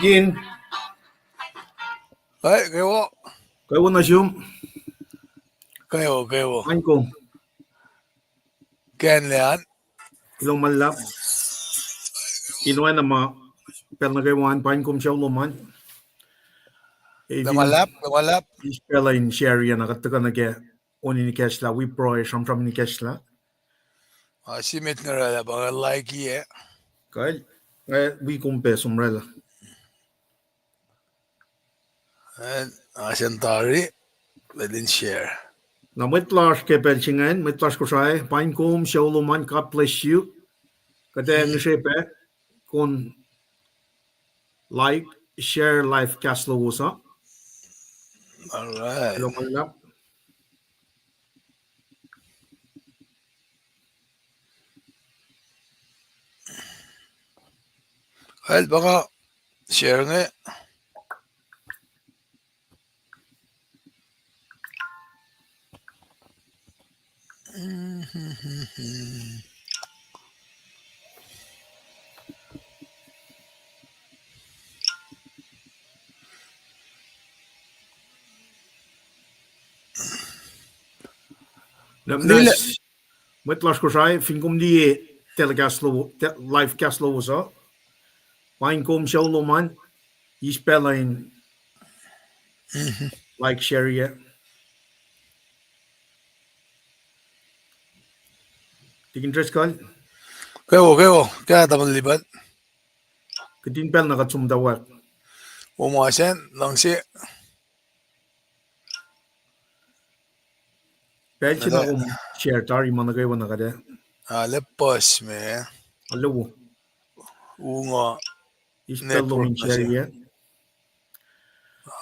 Begin. Kayo. Kayo na siyum. Kayo. Paing Ken yan. ilong malap. Inuwa na ma pernagaywan paing siya luman. Lumalap. Ispela in share yan nakataka nage oni ni kesla we pro from ni kesla. Simit na rala ba like ye. Kaya we kumpe sumrela. Asentari within share. Na mitlash ke pelchingen mitlash Kosrae paing siya luman God bless you. Kada ng shepe kun like share live cast lowos ha. Alright. Ilong malap. Well, baka share nga. Namnas mitlash Kosrae finkum di telecast live cast lowos ha. Paing siya luman ispela in like share ya. Tigin dress call. Kayo. Kaya taman libat. Kadin pel nakatsumdawak. Umasen lang si. Pel siya na share tar yung mga gaywan na kada. Lepos me. Alawo. Unga. Ispel luming share ya.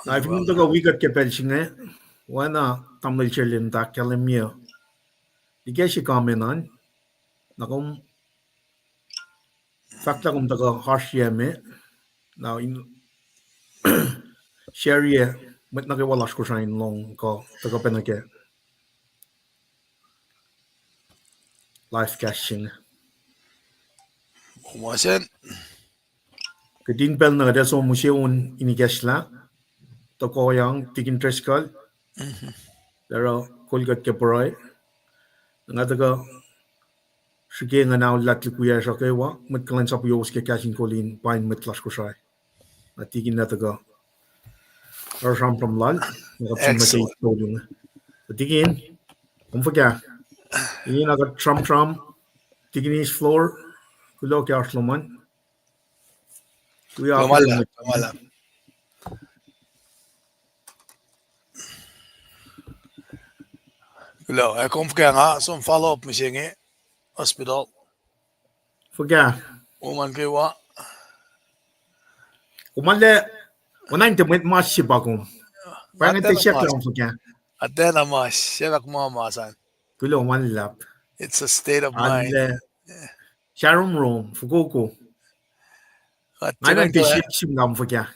Na finkum taga wigat ke pel siya wana tamil chilin ta kalemyo. Diga siya kamenan. Nakum fakta kum taga harsh ya me. Now in share ya mit nakawalash ko siya long ko taga penake. Live caching. Umasen. Kadin pel na kada so museum inikesla. Toko yang tigin treskal. Pero kulgat ke poray. Nga taga sige nga now latli kuya sa kaywa mit kulacnsap wiowos ke KahsInKol in Paing mitlash Kosrae. At tigin na taga Rasham from lal. Excellent. Tigin. Kumfagya. Ini naga Trump tigin is floor. Kulo ke arsloman. Lumalap. Kulo, kom kaya nga som follow up misingi hospital. Fagya. Uman kayo. Kumale unain te met mas si bagong. Parang ite siya lang fagya. Aten amas, siya kumamasan. Kulo malap. It's a state of mind. Sharon room fukuko. Ngayon te siya simlam fagya.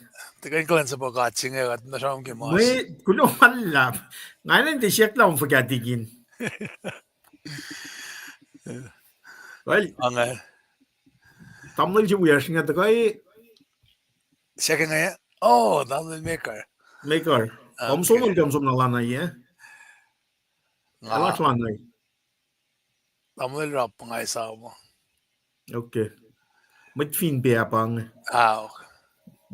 Tigan ko lang sa pagkatsing at nasyam kay mas. Mwe kulo malap. Ngayon te siya lang fagya tigin. Well, Angal. tamlil si wiyash nga tagay Siya ka nga yan? Oh, tamil maker. maker. Kamsum na lanay ya. Alas lanay. Tamil rap nga isa mo. Okay. Mit fin beya pang. Okay.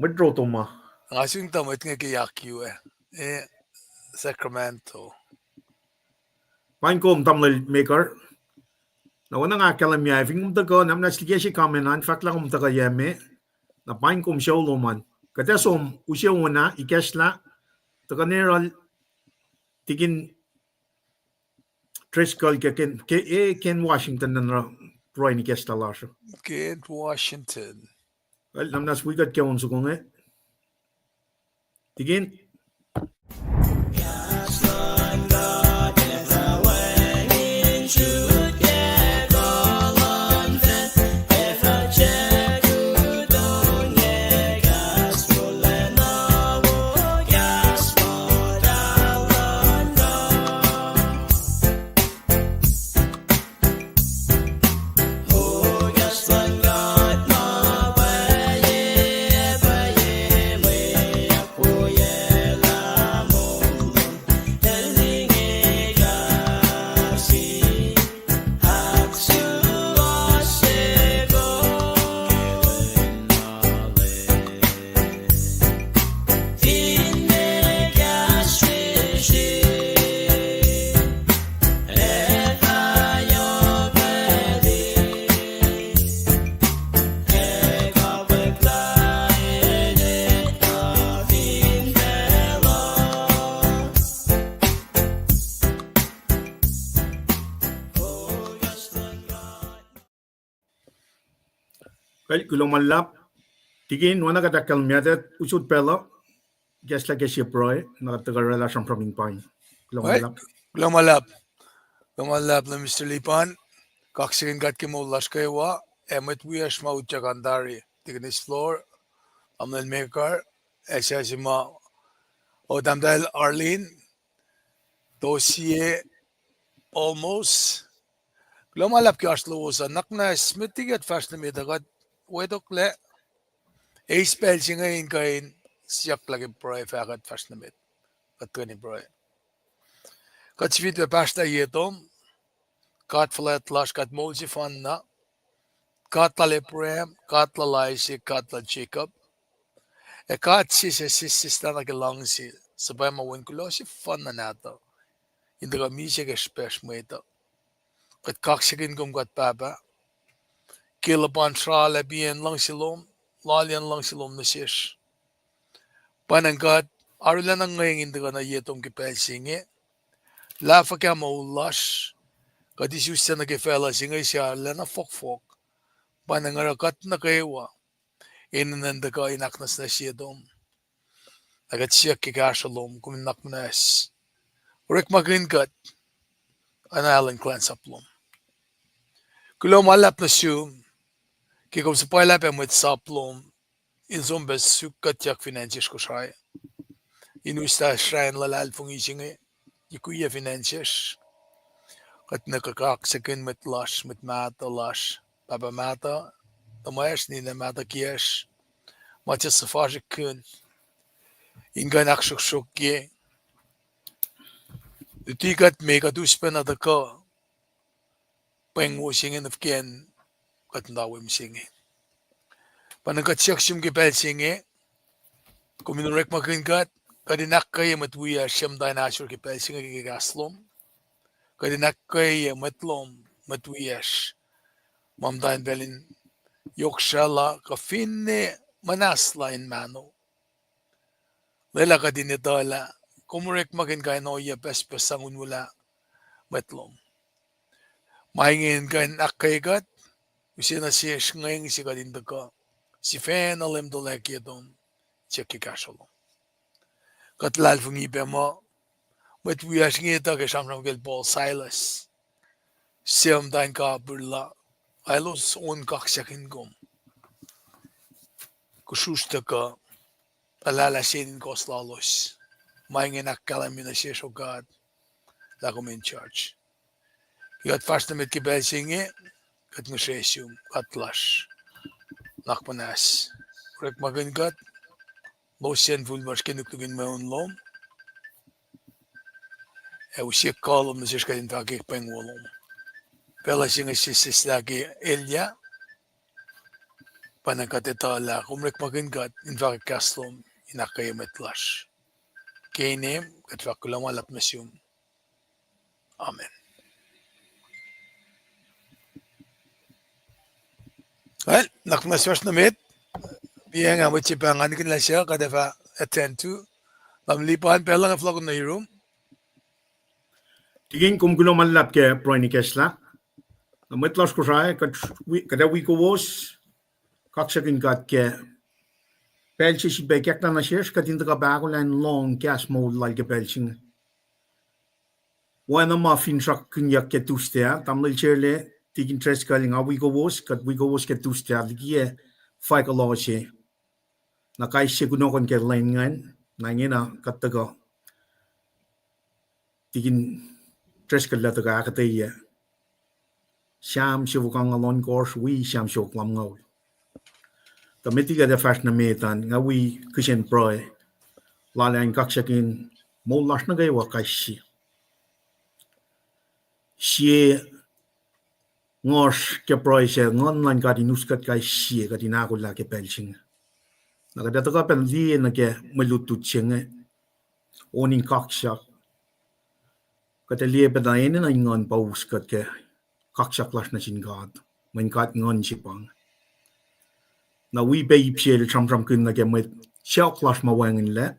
Mit roto ma. Ang asing tamit nga kiyac Sacramento. Paing tamlil maker. Na wana nga kalam ya. Fing taga nam nasliya si kamenan. Fakla taga yeme. Na paing siya luman. Kata som usya una ikesla. Taga neral tigin Triskal Ken Washington na Roy ni kesla lasyo. Ken Washington. Well, namnas wigat kaya unso kong Tigin. Kay kulomalap tigin wana kadakal miadet usud pelo gesla gesia proy nakatagarela sam from Paing. Right? Kulomalap. Lumalap na Mr. Lipan. Kaksakin kat ki moulash kaywa. Emet wiyash ma utchakandari. Tignis floor. Amnel maker. Esya si ma. O damdal Arlene. Dossier almost. Lumalap ki ashluosa. Nakna smitigat fast na mitagat. Wedokle. A-spell siya ngayon kain. Siyak lagi proy fakat fast na mit. Katuni proy. Katsvit ve pasta yetom. Kat flat lash kat moul fanna. Katla leprem, katla laisi, katla Jacob. E katsi se sista na gelangsi. Sabay mawin kulo si fanna nato. Hindi ka misya ke spesh mo ito. Kat kaksakin kum kat papa. Kilapan srala biyan lang silom. Lalian lang silom na sish. Panangkat, arulan ang ngayong hindi ka na yetom kipel singe. Lafa kaya maulash. Kadisusta na kifela singe siya lana fok-fok. Panangarakat na kaywa. Inananda ka inaknas na siya dom. Agat siya kikashalom kuminaknas. Urik maginkat. Analan kulacnsap lom. Kulo malap na siya. Kikom sa pailap ang mwet saplom. Insom bes sukat yak finances Kosrae. Inusta shrine lalal fung isinge. Ikuya finances. Kat nakakaksakin met lash, met mata lash. Papa mata. Tamayash ni na mata kiyash. Matya safajik kun. Inga nakshuk ye. Utikat mega duspen at ka. Paing wo singin of ken. Kat ndawim singi. Panagkat siyaksyum kipel singi. Kuminurek makinkat. Kadinak kaya matwiya siyam dynasur kipel singi kigaslom. Kadinak kaya matlom matwiyash. Mamdain belin yokshala kafine manasla in mano. Lela kadinitala. Kumurek makinkay no iya pespesangun mula matlom. Mahingin kan akkaygat. Usina siya ngayong si kadindaka. Si fen alim dolek yadom. Siya kikashalom. Katlal fung ipe mo. Matwiyash ngita kay Shamram Paul Silas. Siyam dain ka burla. Ailos on kaksakin kom. Kususta ka. Alala siya koslalos. Mahingin akkalamin na siya God. Lakom in charge. Kat fast na mit kibel singe. Kat ngasresyum. Katlash. Nakpanas. Rek magingat. Losyan vulmars kinukugin maun lom. Usiyak kolom na siya kadin takik pengwolom. Pela singa sisis lagi Elia. Panagkatetala. Kumrek magingat. Invaki kaslom. Inakayametlash. Kainim. Katvakulam alap nasyum. Amen. Well, nakmaswas na mit. Biya nga mo chipangan kin la siya kada fa attend to. Lamlipan pela nga flog na room. Tigin kum kulomalap ke proy ni kesla. Metlas Kosrae kada wiowos kaksakin kat ke pelsi si bekyak na siya katinda ka bagulan long gas moul lal ke pelsing. Wana ma finsak kunyak ke tustea tamlil cherle tigin tres kaling wiowos kat wiowos ke tustea likiyac akollah siya. Nakai siya gunokon ke lengan nangina kataga tigin tres kalataga akketeyac. Siam siya vukang alon course we siam siya klam ngaw. Kamitiga da fast na metan nga we kishen proy lalain kaksakin moul lash na gaywa kaisi. Siya ngos ke proy siya ngon lan kati nuskat kaisi kati nakula ke pelsing. Nakadata ka pen liye na ke malutut siya nga oning kaksak. Kata liye pedayin na ingon pauskat ke kaksak lash na singad. Main kat ngon sipang. Na we bay psel from kun na ke met siya lash mawangin le.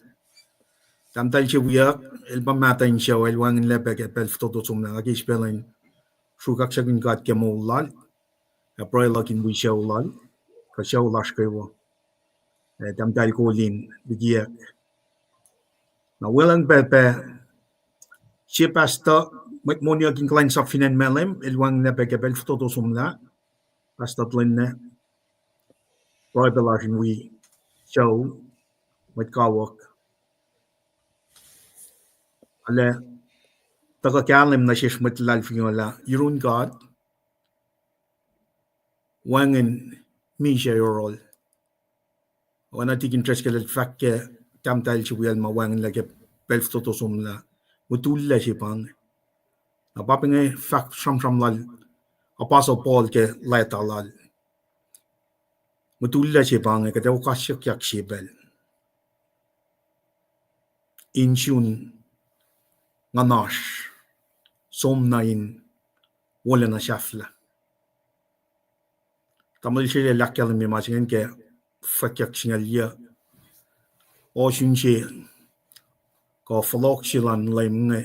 Tamtal siya wiyak elba mata in siya wangin le pe ke pel ftototsum na agi spelling. Shu kaksakin kat ke moul lal. A proy lakin we siya lal. kasyaw lashkewo tamdal kolin likiyac na walang pepe si pasta monia kulacnsap finan melem ilwang na pekebel ftoto sumla pasta tlinne Proibelashin we show with kawak ale taga kalim na shish mit lalfiola yurun god wangen misha yorol wana tikin treskel fakke tamtal chiwel ma wangen lage belf toto sumla mutulla shipang na papinge fak sham lal apostle paul ke laitalal mutulla shipang ke dew kasyak yak shibel inchun nganash somnain wolacna shafla tamil shile lakyal mi machingen ke fakyak singalia o shunche ko flok shilan lemnge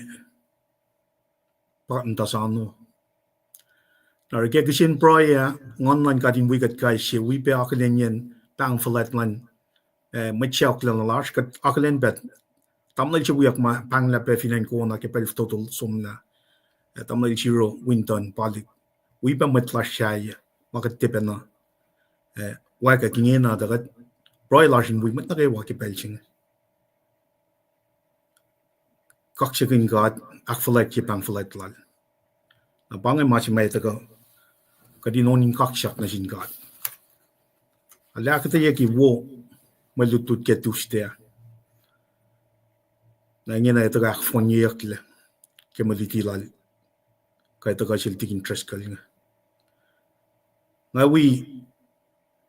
patentasano na ke gisin proya ngonlan kadin wigat kai she we be aklenyen tang flatlan machak lan lash kat aklen bet tamil chibuyak ma pangla pe finan ko na ke pel total sumna tamil chiro winton palik we be matlash shay makat tipena waka kingena dagat proy lashin we mat na kay waki pelching kaksakin god akfalat chipang falat lal na bangay machi may taga kadinonin kaksak na sin god ala akketeyac wo malutut ke tuste na ngena taga akfonyak le ke malitilal kay taga siltikin treskal nga we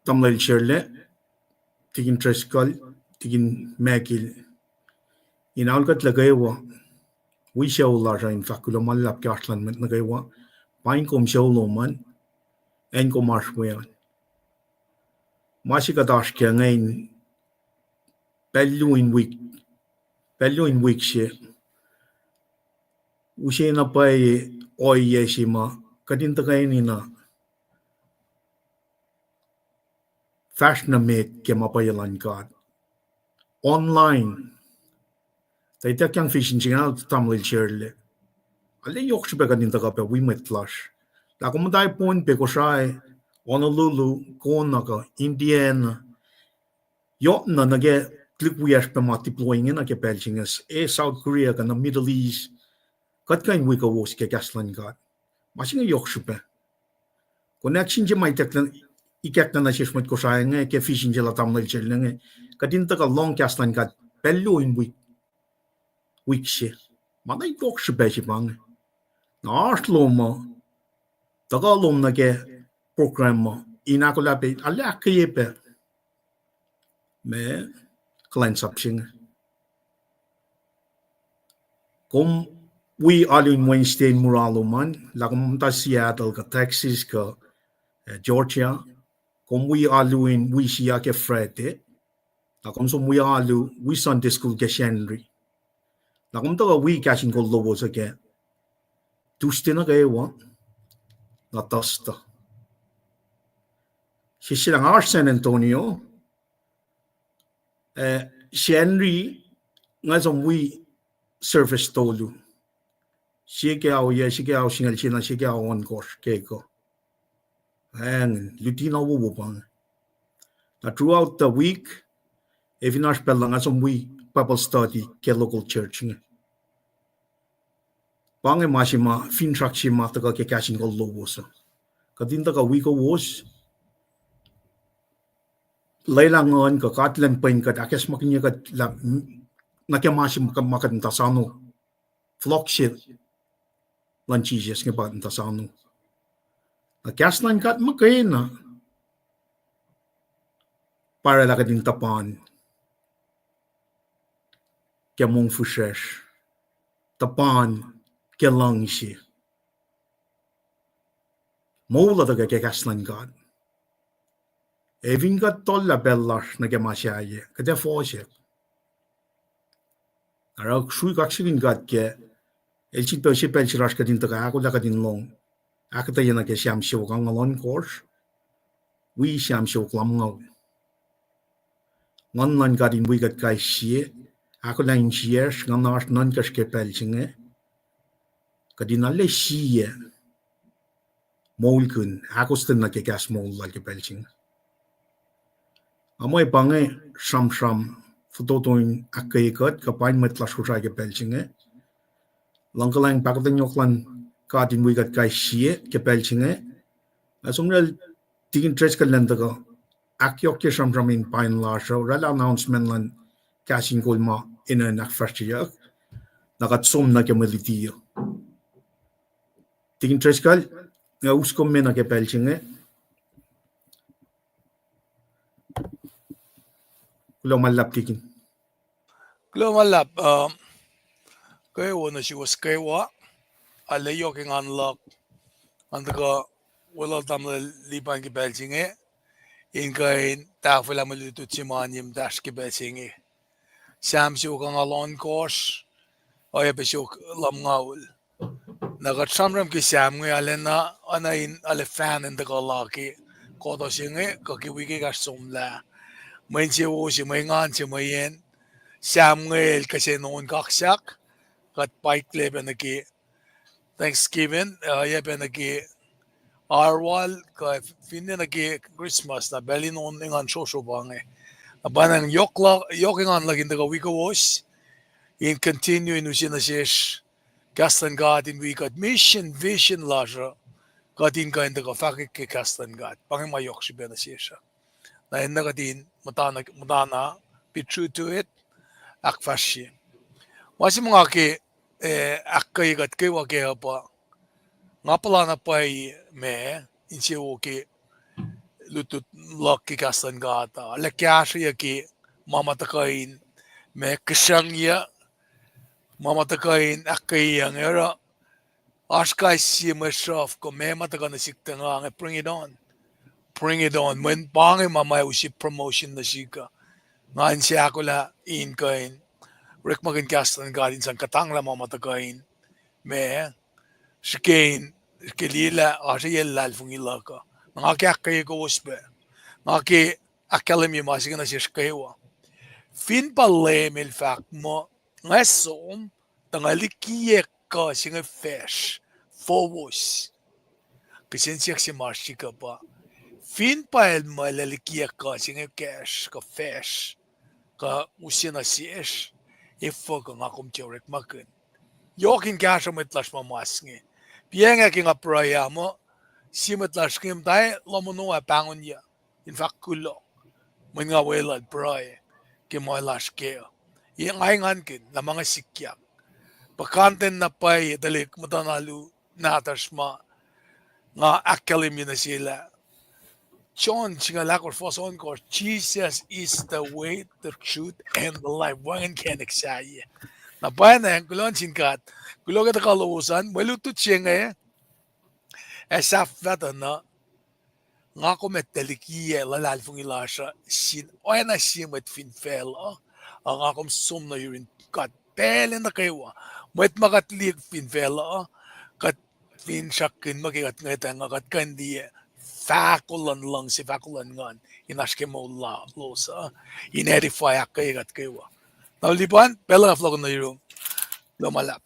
tamlal sherle tikin treskal tikin mekil inalgat lagayo we show large in faculo malap kaslan met nagawa Paing kom show loman en kom marswean masika dash ke ngain belluin week she usena pai oye shima kadin tagainina fashionamate ke mapayalan god online tai tak yang fishing channel tamlil sherle ale yoksh be kadin taga pe we met flash la kom dai point pe Kosrae Honolulu Konaga Indiana yotna nage klikwiash pe deploying na ke pelchingas South Korea kana Middle East kat kain wika wos ke gaslan god masing yoksh be connection je mai tak ikak na shish met Kosrae nge ke fishing je la tamlil sherle nge kadin taga long gaslan god pello in week she mana yoksh be bang na arsloma tagalom na ke program inakollah pe ala akketeyac me kulacnsap sing kom we all in Wednesday muraloman lakom ta Seattle ka Texas ka Georgia kom we all in we siya ke Friday lakom so we all we Sunday school ke Henry lakom ta we KahsInKol lowos ke Tuesday na kayo na tasta sisilang San Antonio Henry nga som we service tolu siya aw singal sina siya on course keko and lutina wo bang na throughout the week even our spell nga som we Bible study ke local church nga pange masima fintrack sima taga ke KahsInKol lowos kadin taga we ko was Lailangon ka katlan pain ka akes makinya ka nakemasim ka makantasano flock shit lanchijes nga batantasano nakaslan kat makena para la kadin tapan ke mong fushesh tapan ke langshi moul daga ke kaslan kat Evin kat tolla bellash na kemasyaye kade foshe ara shui kaksakin kat ke elchit pe shipel chirash kadin taga akollah kadin long akketeyac na ke siam shiw kang alon course we sham show glam ngau ngon nan gadin we got kai shie akollah in shears ngon nar non kas ke pelchinge kadin alle shie moul kun akosten na ke gas moul la ke pelching amoy bange sham fototoin akketeyac ka pain met las Kosrae ke pelchinge langkalang pakten yoklan gadin we got kai shie ke pelchinge asungel tigin tres ka lendaga akyok ke sham in pain la show ral announcement lan KahsInKol ma in a nakfashtiyak nakatsum na ke melitiyo tigin tres kal nga uskom mena ke pelchinge kulo malap tigin Lumalap, kaya na siya was kaya alayo king unlock andaka wala tamla lipan ki belchinge in kain tafela malutu chimanyim dash ki belchinge sam siya kang alon course ay pa siya lam ngaul nagat samram ki sam ngi alena anain ale fan in the laki kodo singe kaki wiki ka sumla main siya wo siya may ngan siya mayen Samuel kasi noon kaksak kat pacl benagi Thanksgiving benagi arwal ka finne nagi Christmas na beli noon ingan shosho bange abanang yokingan lagi daga wiowos in continue in usina siya kastan God in wikat mission vision laja katin ka daga fakik ke kastan God pangimayok si benasiya na inda katin matana be true to it akfashi wasi mga ki akketeyac ke wake apa ngapala na pai me insi ki lutut lok ki kastan gata likiyac ki mamatakain me kisangya mamatakain akketeyac era askai si myself ko me matakan sikta nga bring it on when pangi mamay usi promotion na sika nga insi akollah in kain Rick magin kastan gadin sang katang la mamatakain me skein kelila asiyel lal fungila ka nga kaya ko usbe nga ki akalem yung masigana si skewa fin palem il fact mo nga som tanga likiyac ka singa fish fowos kisensiyak si marsika pa fin pael mo likiyac ka singa cash ka fish ka usina siyesh ifo ka nga kumtiyorek makin. Yokin kasha mitlash mamasngi. Pienga ki nga praya mo, si mitlash kim tayo, lamuno ay pangon niya. In fact, kulo. May nga welad praya, ki mo lash keo. Yung ayngan kin, na mga sikyak. Pakanten na pay, dalik matanalu, natas ma, nga akalim yun na sila. John Chingalakor Foson Kor, Jesus is the way, the truth, and the life. Wangan kenek saya. Napaya na yung kulon singkat. Kulon kita kaluusan, malutut siya nga esafata na nga kumetelikiye lalal fung ilasya sin oana simet finfel ang akom sum na yurin kat pelen na kaywa met makatlig finfel kat finshakin magigat ngeta nga kat kandi fakulan lang si fakulan ngan inaske moul losa inerify akketeyac kaywa naulipan pela flog na yurin lumalap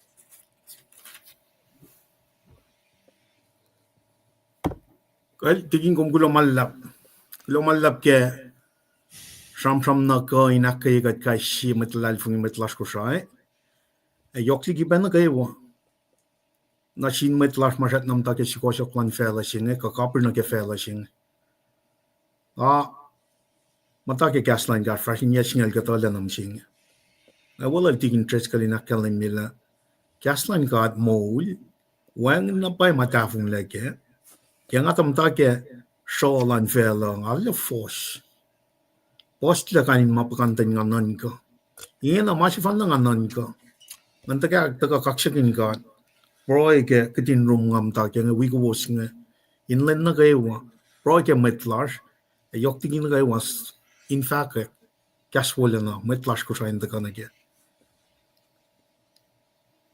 kal tigin kum kulo malap ke sham na ka in akketeyac kai shi metlal fungi metlas Kosrae yokli ki ben kaywa na shin metlas mashat nam ta ke sikosok plan fela singe ka kapir na ke fela singe mata ke gasline gar frashin yesingel ka tola nam singe wala tigin tres kalina kalim mila gasline god moul wang na pai matafung leke kaya nga tam ta ke sholan fela ngale force post la kanin mapakantan nga nan ka iyan na masifan na nga nan ka nganta ka kaksakin ka Roy ke kitin room ngam ta ke nga wiowos nga inlen na kayo Roy ke metlash yok tingin na kayo was in fact casual na metlash ko sa inda ka na ke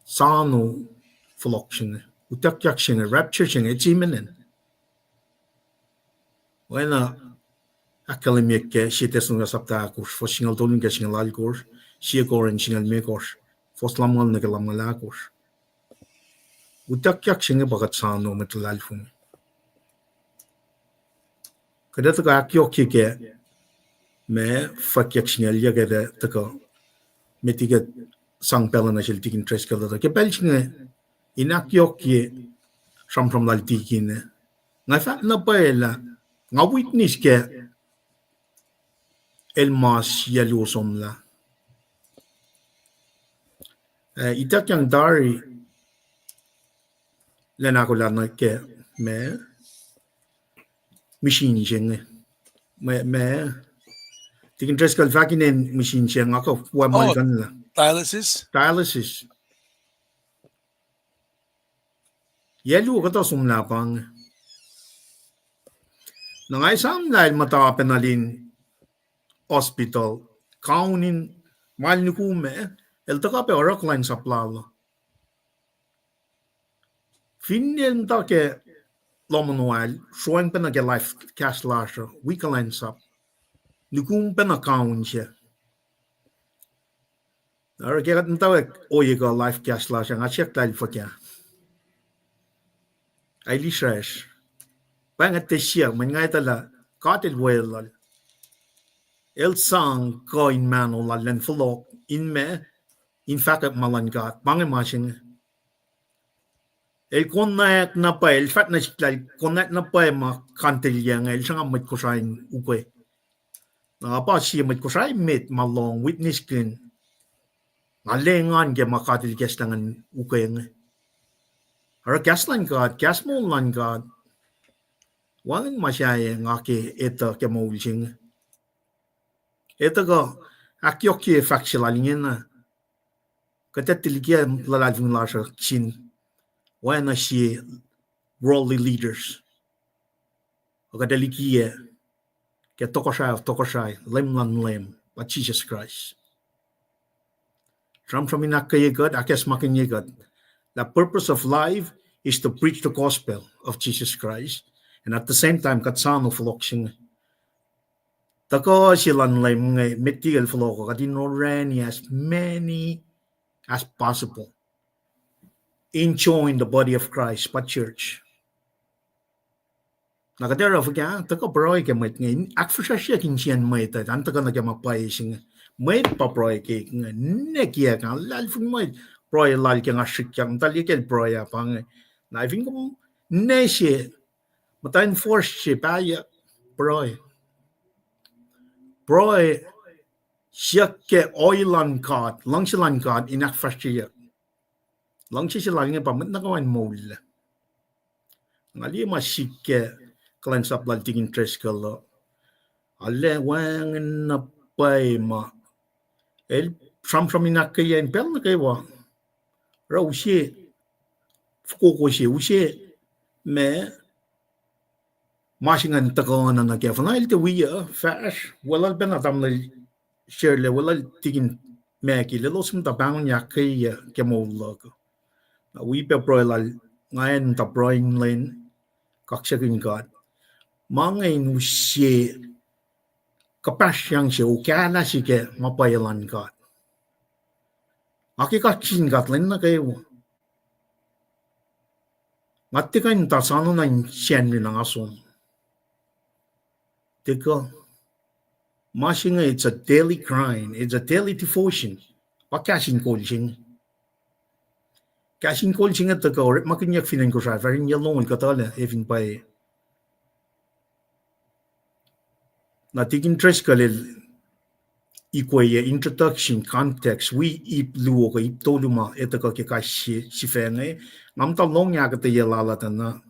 sano flock siya utak siya rapture siya chimenen wala akademik ke siete sunga sapta kurs for single tolun ke single al kurs sie koren single me kurs for slamal ne ke lamala kurs utak yak singe bagat sano metlal fun kada ta akyo ke me fakyak single ya ke ta ko metiget sang pelana shil tikin tres kala ke pel singe inakyo ke from lal tikin ngai fa na paela nga witness ke el mas yalu somla itak yang dari lena ko lana ke me machine jenge me tikin tres kal vakinen machine jeng ako wa mal kan la dialysis yalu ko to somla pang nangai sam lai mata penalin hospital kaunin mal nuku me el taka pe orak line saplala finnen ta ke lomanual showing pena ke life cash lasher kulacnsap nukum pena kaunche ara ke mutawaek oyega life cash lasher ngachek tal fakya ai lishash bangat tesia mengai tala katil welal el sang coin man on la len flok in me in fact malangat bange machine el konak na pa el fat na siklal konak na pa ma kantel yang el sanga mat Kosrae ukwe na pa si mat Kosrae met malong witness kin alengan ke makatil kestangan ukwe ng ara kaslan god kasmol lan god wangin masyaye ngake eta ke moul jing eta go akyoki factualingen na katatilikia lalalving lasha chin oana si worldly leaders okada likiyac ke tokosai lem but Jesus Christ from inakketeyac God akes makin God the purpose of life is to preach the gospel of Jesus Christ and at the same time katsano floksing tako silan lem material floko kadino rani as many as possible enjoying the body of Christ but church nakadera fukya tako broy ke met ngin akfusha kin sian met tan tako na ke mapai sing met pa broy ke nekia kan lal fun met broy lal ke ngashik yang tali ke broy apang na fin ko ne she matain force she pa ya broy siak ke oilan card langsilan card inak fashiya langsilan nge pa met na kawan moul ngali masik ke kulacnsap lal tikin tres kala alle wang na pai ma el from inakketeyac pel na kaywa ra ushe fuko she ushe me mashingan takona na ke fana ilte wiya fash walal ben adam le share le walal tikin me ki le losum ta bang yakketeyac ke moul na wi pe proilal ngayon ta proin len kaksakin God mangain ushe kapasyang siya ukala sige mapayalan God akikaksin God len na kayo ngatikan tasano na siyan rin ang ason teka masinga it's a daily grind it's a daily devotion KahsInKol sing at teka orit makinyak finan ko siya farin yalong katala even by na tikin tres kalil ikwaya introduction context we ip luo ka ip toluma etaka ke kashi sifenge ngam ta long ya ka te yalala na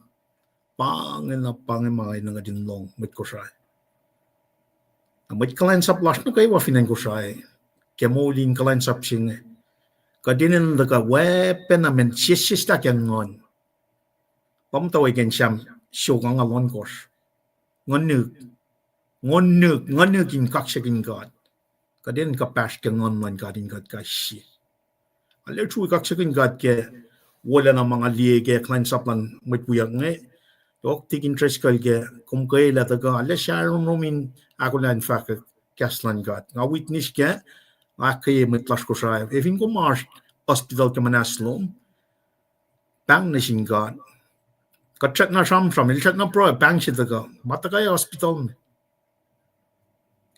pangen mai nga din long mit Kosrae mit kulacnsap las na kay wa finan Kosrae ke molin kulacnsap sing kadinen daga weapon amen sista kan ngon pamtawaek kan siam shogang alon kos ngonuk in kaksakin God kadin kapash ke ngon man kadin God kashi ale chu kaksakin God ke wala na mga liye kulacnsap lan mit buyak nge tok tikin tres kal ke kum kay la taga ale sharon nomin akollah in fact Kosrae God. Nga witness ke akketeyac tlas Kosrae. Even ko mars hospital ke manaslom. Paing na sin God. Kachat na sam, ilchat na pro Paing siya ka. Mata kaya hospital me.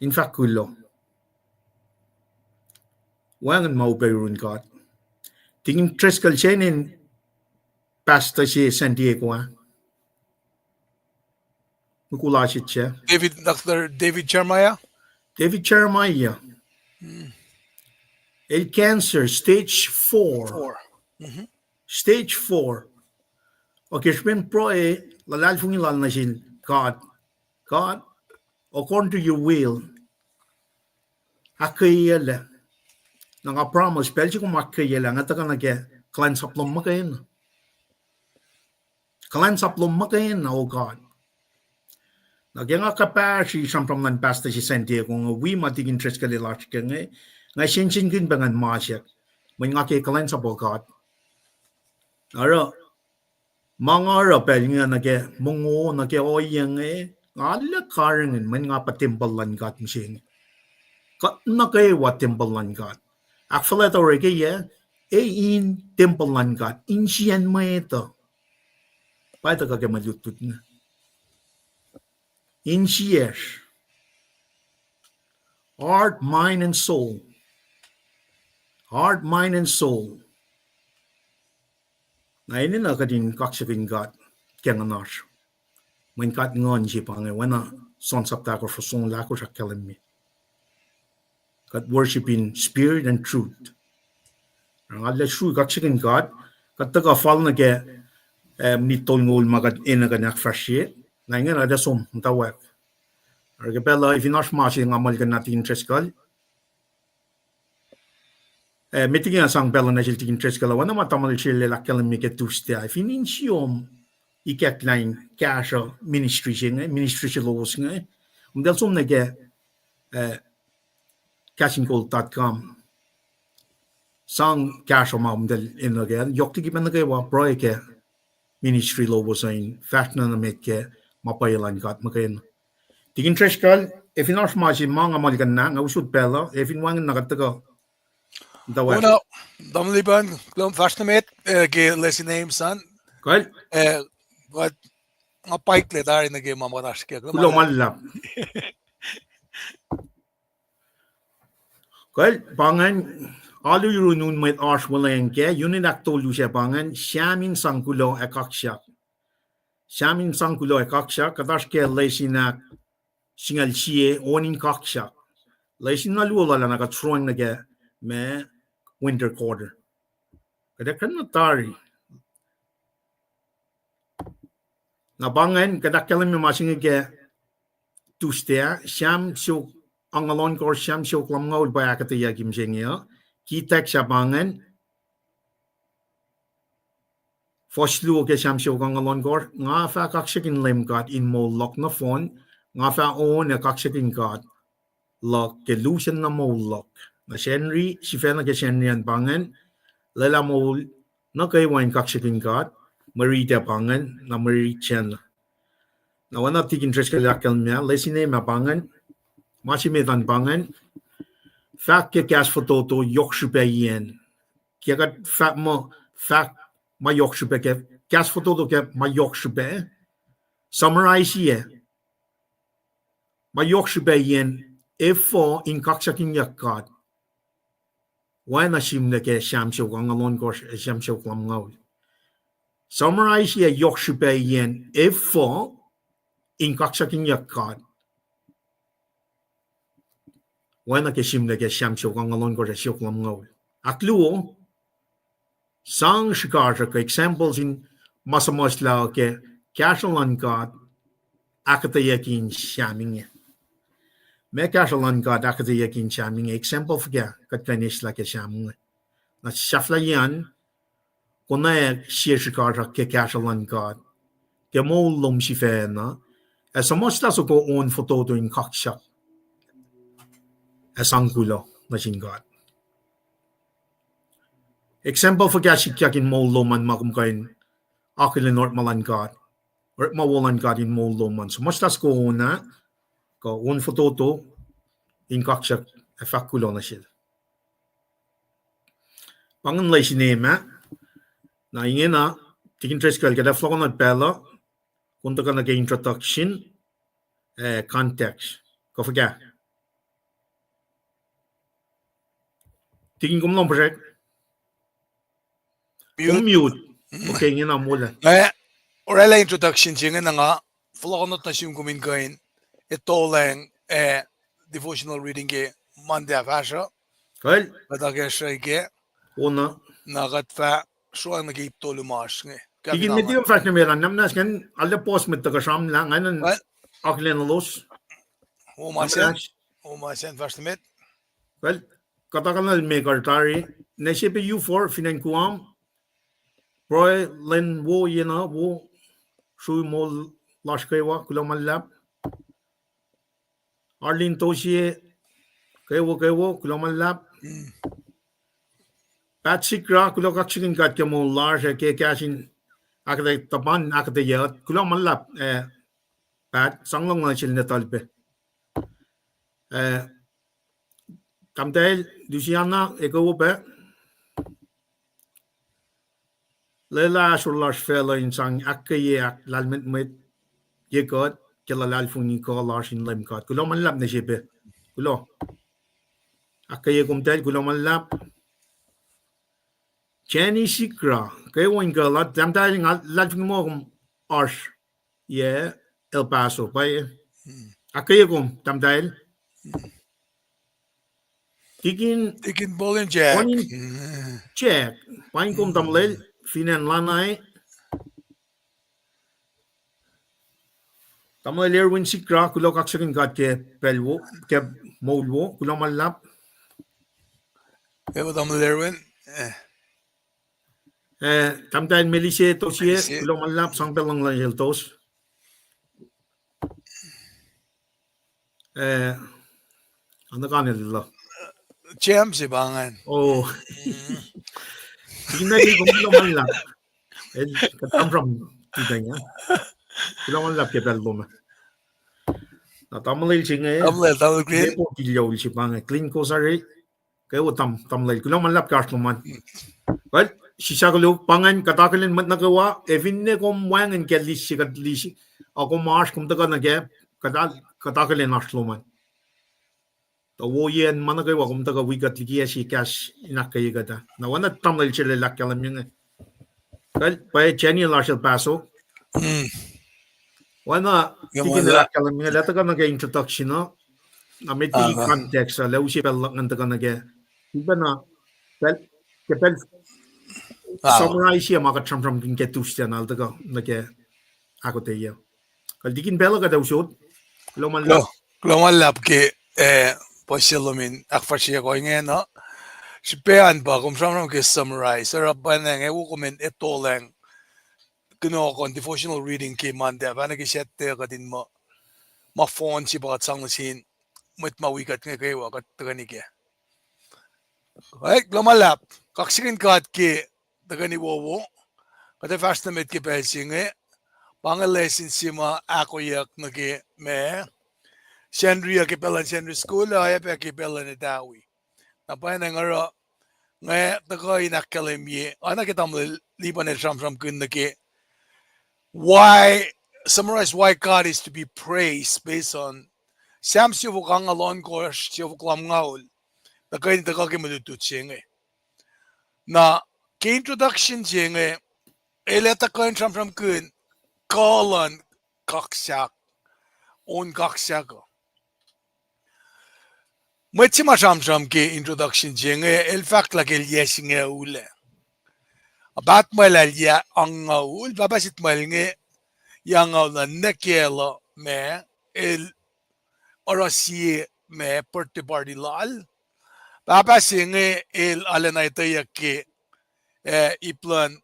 In fact kulo. Wangan mau Beirun God. Tingin treskel chenin pasta si San Diego. Nukulasit siya. Dr. David Jeremiah. David Jeremiah. A cancer stage 4. Stage 4. Okay, spin pro lalal fungilal na sin God, according to your will, akketeyac nga promise pelsi ko akketeyac nga taka nage kulacnsap makain. Kulacnsap makain, oh God. Nage nga kapasi sampram nan pasta si Santiago nga we matig interest ka lilac ka nga sinsin kin bangan masyak. May nga kay kulacnsap, oh God. Aro mga rapel nga nage mungo nage oyang ala karangin man nga patimbalan God msing. Kat na kay wat timbalan God. Actually ito rege in timbalan God. In siyan mo ito. Pa ito kage malutut na. In siyes. Heart, mind, and soul. Heart, mind, and soul. Ngayon na kadin kaksakin God. Kaya nga nas. May kat ngon siya pa nga. Wana sonsap tako for song lako sa kalam mi. Kat worship in spirit and truth. Ang ala Srui kaksakin God. Kat taga fall na ke nitol ngol magad inaga fasye. Ngayon ada som mutawaek. Argapela if inas masi ngamal kan natin interest kal. Meeting sang pela na silti interest kala wana matamal sile lakal mi ke tustia. If inin siyom ikek line cash ministry singa ministry lowos nga. Umdal som na ke KahsInKol.com. Sang cash ma umdal inaga yokti ki managay wa proy ke ministry lowos ain fast na met ke mapailan kat makain. Tigin interest kal if inas masi mga malikan na nga usud pela if inwangan nakataga. Una, damliban, klom fast na met, ke lesi name san. Kal? Wat, nga pacl dari na ke mamarash ke. Kulo malap. Kal, pangan, alu yurunun met arsh walang ke, yunin aktolu siya pangan, siyamin sangkulo kaksak. Siyamin sangkulo kaksak, katash ke lesi na singal siye onin kaksak. Lesi na luwala na katruan na ke, me winter quarter. Kada kan natari. Nabangan kada kalam masing ke tustea syam syuk angalon kor syam syuk lam ngol ba akketeyac kimsengya kitak sabangan foslu ke syam syuk angalon kor nga fa kaksakin LEUM God in moul nufon nga fa oana kaksakin God lok ke lusenna moul na senri sifil ke senri an bangan lela moul na kay wain kaksakin God Mwe Read pangan na Mwe Read chen. Na wana tik interest ka lakal niya, lesine mapangan, masimetan pangan, fak ke kas foto to yokshupe yen. Kaya kat fak ma yokshupe ke, kas foto to ke ma yokshupe, summarize ye. Ma yokshupe yen, efo in kaksakin yakad. Wana simne ke shamsho kangalon ko shamsho klamngaw. Summarize ye yokshupe yen, efo in kaksakin yakad. Wana ke simne ke shamsho kangalon ko shamsho klamngaw. Akluo, sang shikar ke examples in masamosla ke kashalan God akketeyac shaming. Me kashalan God akketeyac shaming example fga kat kanisla ke shaming. Na shafla yan kuna shir shikar ke kashalan God ke moul shifena samosla so ko on photo to in kaksak asangkulo na sin God. Example for KahsInKol in moul man makumkain akollah nort malan God or mawalan God in moul man. So much tas ko una ko un foto to in Kaksak fakulona sil. Pangan lay sinema na inge na tikin treskal kada flokon pela kunta ka nag introduction context ko faga. Tikin kumlong project mute. Okay, inge na mula. Orela introduction jinga nga flokon na siyong kuminkain ito lang devotional reading ke mande afasha. Well, Badage shake una nagatfa shuang nagip tolumash nge. tikin medium fast na meron namnas kan alla post mit taga sham lang ngayon aklen los. Umasen fast mit. Well, katakanal maker tari nasipe U4 finankuam Roy len wo yena wo Srui moul lashkewa kulomalap Arlin tosie kewo kulomalap Patsikra kulakaksakin kat ke moul large ke kasin akate taban akketeyac kulomalap pat sanglong na sil netalpe tamtel dusiana ekowo pe Lela sur fella in sang akketeyac lalmet met yekot kelalal funi ko large in LEUM GOD kulomalap na sipe kulo akketeyac kumtel kulomalap Jenny Sikra kewo inga lat tamtel lat mo arsh ye El Paso pa akketeyac tamtel Tikin bowling jack. Check. Paing kum tamlel finan lanai. Tamlel erwin sikra kulo kaksakin kat ke pelwo ke moulwo kulo malap. Ewo tamlel erwin. Tamtain melise tosie kulo malap sang pelang lang heltos. Ano kanil lo? Jam si bangan. Oh. Tingnan ko kulo malap. Come from tiganya. Kulo malap ke pelwo ma. Na tamlel singe. Tamlel green. Depo kilyaw si bangan. Clean Kosrae. Kayo tamlel kulo malap kasluman. Well, sisagalo pangan katakalin mat nagawa evinne kom wangen kelis sigadlisi ako mars kum taga nage katakalin asluman. Tawoyen managawa kum taga wigat likiyac cash inakay gata. Na wana tamlel chile lakyalam yung well, pa Jenny Larshel Paso. Wana tikin lakyalam yung lataga nage introduction no. Na may context sa leusi pelak ng taga nage. Iba na well, kapel summarize siya maka tram kin ketusya na altaga nage akketeyac. Kal dikin bela ka daw shot. Klomalap ke posilumin akfasya ko inge no. Si pean ba kung tram ke summarize sarap ba nang ewo komen ito lang kuno kon devotional reading ke mande ba nagisette ka din mo ma phone si ba sang sin met mawikat nga kayo kat taganike. Ay klomalap kaksakin kat ke tagani wowo kada fast na met ke pelsinge pangalesin sima akketeyac nage me Shendria ke pelan Shendri school ay pe ke pelan dawi na pa na ngaro nga taga inakkalemi ana ke tamle liban tram kun nage why summarize why God is to be praised based on Sam siyo kang alon ko siyo klam ngaul na kain taga ke malutut singe na ke introduction singe eleta kain tram kun kolon kaksak on kaksak mwet tram ke introduction singe el fact la ke yesinge ule abat malal ya angaul babasit malnge yangaul na nekela me el orasie me party lal babasinge el alenayteyac ke iplan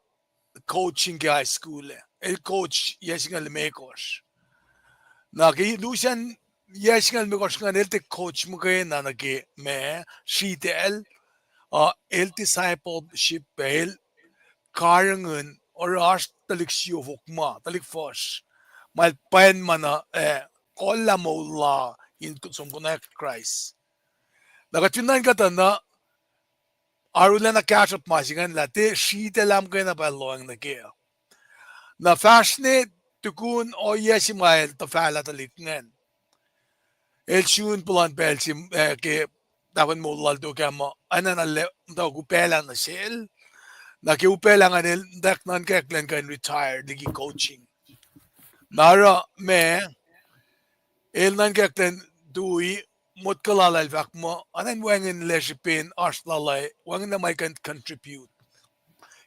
coaching ke high school el coach yesingal mekos na ke lusen yesingal mekos nga el te coach mo kay na nage me shitel el discipleship el karangun oras talik siyovok ma talik fos mal pen mana kolla mola in som kunak Christ. Nakatunan ka na arula na catch up masingan late shite lam kayo na balong na kaya. Na fashne tukun o yesimael to fala talikngan. El shun pulan pel sim ke dapat moul do kamo anan alle daw kupela na sel. Nakiupela nga nil dak nan keklen kan retired ligi coaching. Nara me el nan keklen dui mot kalalal vak mo anan wangin lesipin arslalay wangin na may kan contribute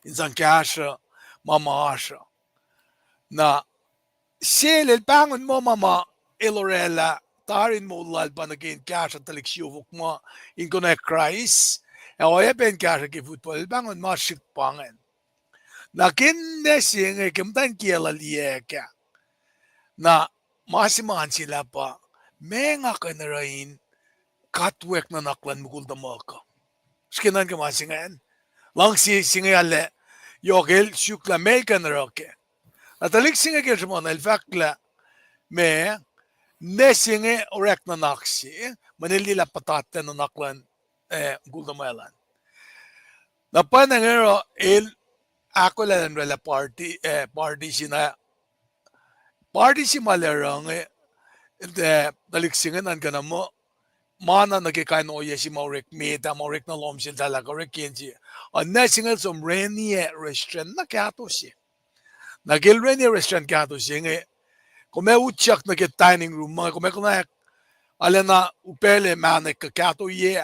insan kasha mama asha na sel el pangon mo mama elorela tarin mo lal panagin kasha talik siyuvok mo in connect Christ e oya pen kasha ki football el pangon ma shit pangan na kinne singe kimtan kiela lieka na masiman sila pa menga kanarain katwek na naklan mukul damaka skinan ka masingan lang si singe ale yogel shukla me kanarake natalik singe ke jmon el fakla me ne singe orek na naksi manilila patate na naklan guldamalan na panangero el akollah and rela party si malerang the daliksingan an kana mo mana nagkikain o yesi maurek meta maurek na lomsil talaga rek kenji an nasingal som renie restaurant na kato si nagil renie restaurant kato si nge kome utsak na dining room mga kome kunak alena upele manek kato ye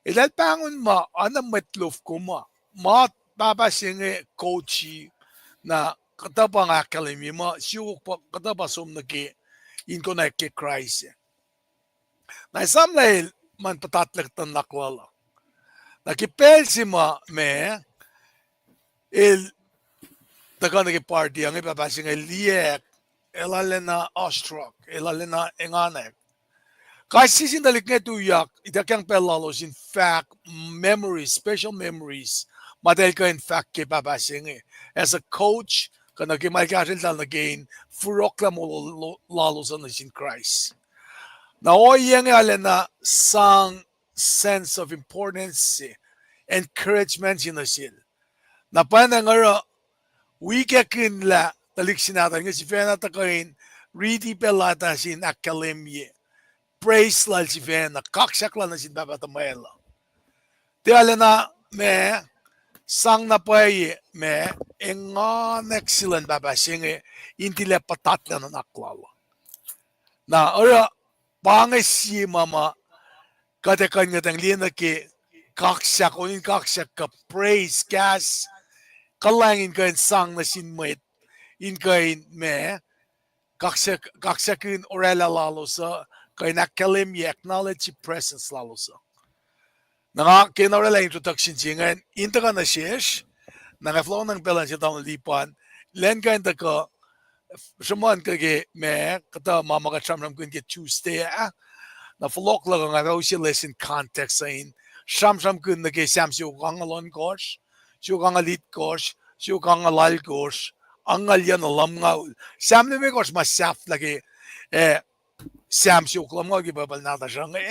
ilal pangon ma anam metlof kuma ma baba singe coachy na katapang academy ma siyo pa katapa som nagi in connect ke Christ na isam lahil man patatlak tan nakwala nakipel si ma me il taga nagi party ang baba singe likiyac elalena austrak elalena enganek kasi sindalik nga tuyak itakang pelalos in fact memories special memories madel ka in fact ke babasing as a coach ka nagimay kasil tal nagain furok la mo lalos in Christ na o yang alena sang sense of importance encouragement sinasil na panangara wikakin la talik sinata nga si Fena takain ready pelata sin akademye praise lal si Fena kaksak la na sin babatamela ti alena me sang na paye me engan excellent babasing intile patat na naklala na ora pangay si mama katekan nga tang lina ke kaksak o in kaksak ka praise kas kalangin kain sang na sin mwet in kain me kaksakin orela lalo sa kain akalim acknowledge presence lalo sa nga kinarela introduction singan inta ka na shesh nga flow ng pelan siya taong lipan len ka inta ka saman kage me kata mama ka shamram kun get Tuesday na flok lang nga raw siya lesson context sa in shamram kun nage sam siya kangalon kosh siya kangalit kosh siya kangalal kosh angal yan alam nga sam na me kosh masaf lagi sam siya kalam nga gibabal nata siya nga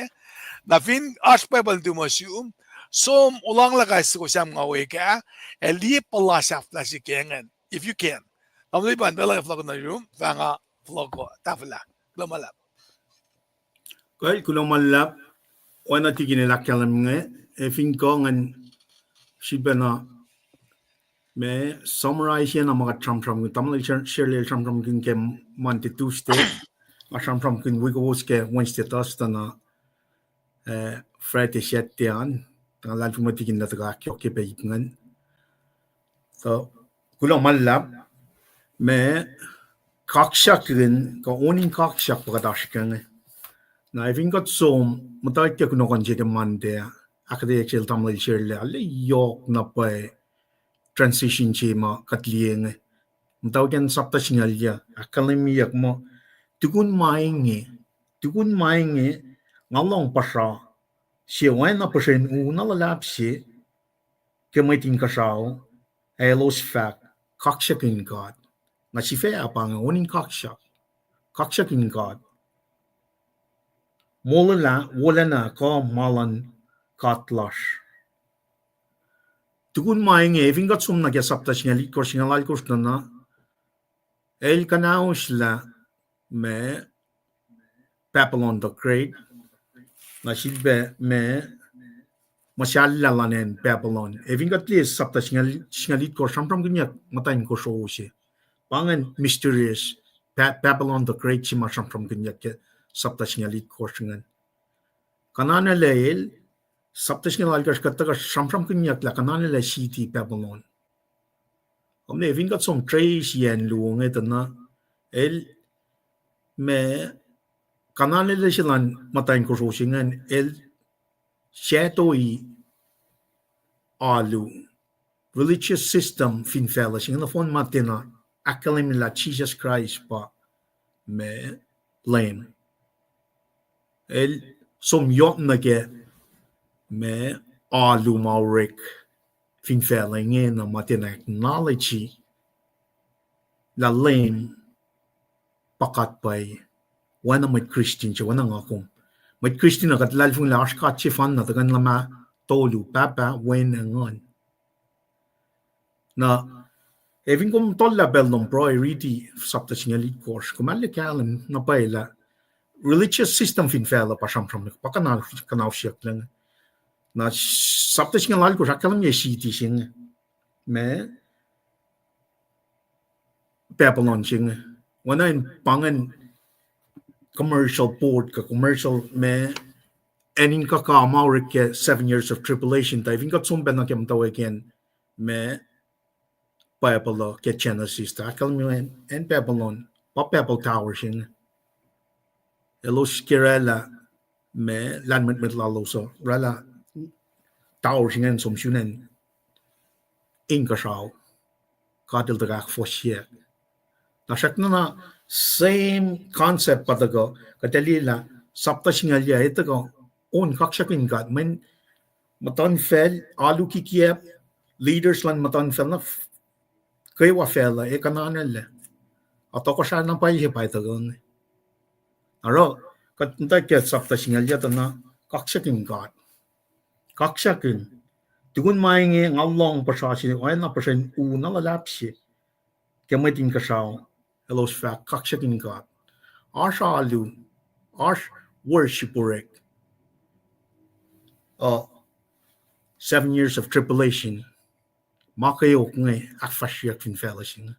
na fin aspebal dumasum som ulang lagay ko siyam nga weka eli pala safla si kengan if you can amli ban bela flog na room fanga flog ko tafla lumalap Kaya kulamalap wana tigin ilakalam nga fin ko ngan sibana me summarize yan ang mga tram-tram tamang share tram-tram kin ke Monday Tuesday a tram-tram kin wiowos ke Wednesday Thursday na Friday Saturday tang lan fumatigin na taga kyoke bayipngan so kulamalap me kaksakin ka uning kaksak pagkatasikan na I think got some mutawaek ko no kon jeke mande akketeyac tamlay share le yok na pa transition chima katlieng mutawaken sapta singalya akademiyak mo tukun mainge ngalong pasha siya na pasin una lalapsi kemaiting kasaw ay sifac kaksakin God na si Fea pa nga uning kaksakin God wolacna ko malan katlash. Tukun mainge vingat sumna ke saptash ngali korshingalal kursna el kanausla me Papillon the Great na silbe me masyallalanen Papillon. Vingat lis saptash ngali ko shampram gunyak matain ko showse. Pangan mysterious Papillon the Great si shampram gunyak ke saptash ngali korshingan. Kanana leil saptash ngali katka shampram gunyak la kanana le city Papillon. Omne vingat som trace yen luong etana el me kanana le silan matain ko showsingan el shatoi alu religious system fin fellas in the phone matina akalim la Jesus Christ pa me lame el som yot nage me alu maurek fin fella ngin na matina acknowledge la lame pakat pay wana may Christian siya wana ngakom may Christian na katlal fung la ashkat si fan na tagan lama tolu papa wen ngon na evin kom tolla bellom pro riti sapta singali course kumalle kalam na paila religious system fin fela pa sham pa kanal siak lang na sapta singal ko rakalam ye city sing me papelon sing wana in pangan commercial port ka commercial me enin ka ka ke 7 years of tribulation ta evin got some ben na kem taw again me Pacl ke Genesis ta kalmi en Babylon pa Pacl Tower sing elos kirela me lan met laloso rala Tower sing en som shunen inge shao kadel de gak fosie na shakna na same concept patago katelila sapta singalya etago on kaksakin gat men matan fel alu kikiep leaders lan matan fel na kaya fela e kananelle atoko siya ng pahihi itagon aro katunda ke sapta singalya na kaksakin God kaksakin tugun mainge ngalong pasasi oana pasen una lalapsi kematin kasao elos fa kaksakin God asha alu ash worshipurek 7 years of tribulation makayok ngay akfasyak fin fellowship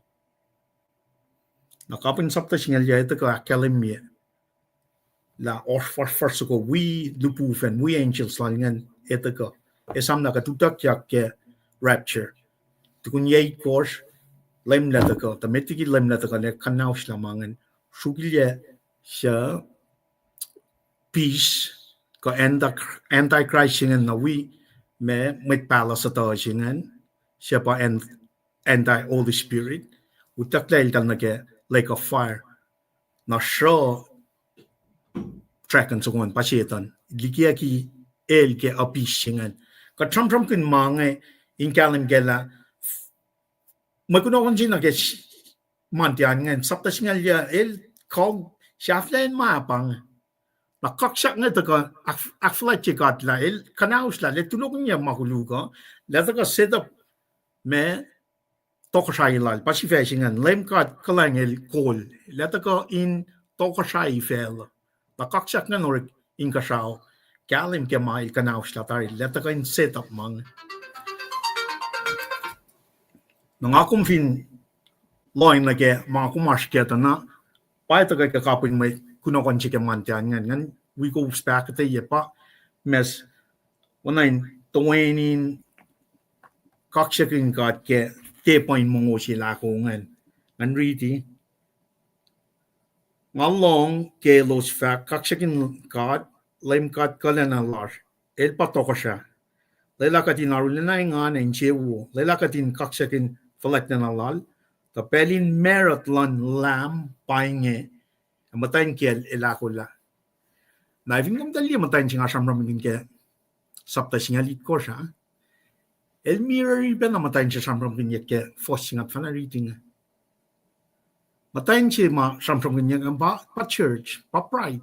nakapin sapta singalya ito ka akalimya la first ko we lupufen we angels langan ito ko esam na katutak yak ke rapture tukun yay course lem la ko tametiki lem la ko le kanaw slamangan sugilya siya peace ko antichrist singan na we me met palace to singan siya pa anti-Holy Spirit. Utaklail tal na ke lake of fire. Na show tracken sa kung pasietan. Likiyac el ke apisingan. Ka tram kin mange in kalim gela. Magkuno kon sina ke mantian ngan sapta singalya el kog shaflen mapang. Na kaksak nga taka akfla chikat la el kanaus la le tulok niya makuluga. La taka set up me Kosrae lal pasifesingan LEUM God KahsInKol leta ko in Kosrae fel la kaksak nga norik in kasao kalim ke mail kanaus latari leta ko in setup mang nangakum fin loin na ke mga kumasketa na paita ka kapin may kunokon chike mantian ngan we go back at the pa mes wanain tuwainin kaksakin God ke point mo sila ko ngan riti ngalong ke los fa kaksakin God LEUM God kalena lar el patoko siya lela katin arulina nga na inchewu lela katin kaksakin falak na lal tapelin merat lan lam painge matayin kel elakula na iving kamdali matayin singa samramingin ke sapta singalit ko siya el mirror iba na matayin siya samramingin ke fosing at fanariting matayin siya ma samramingin pa church pa pride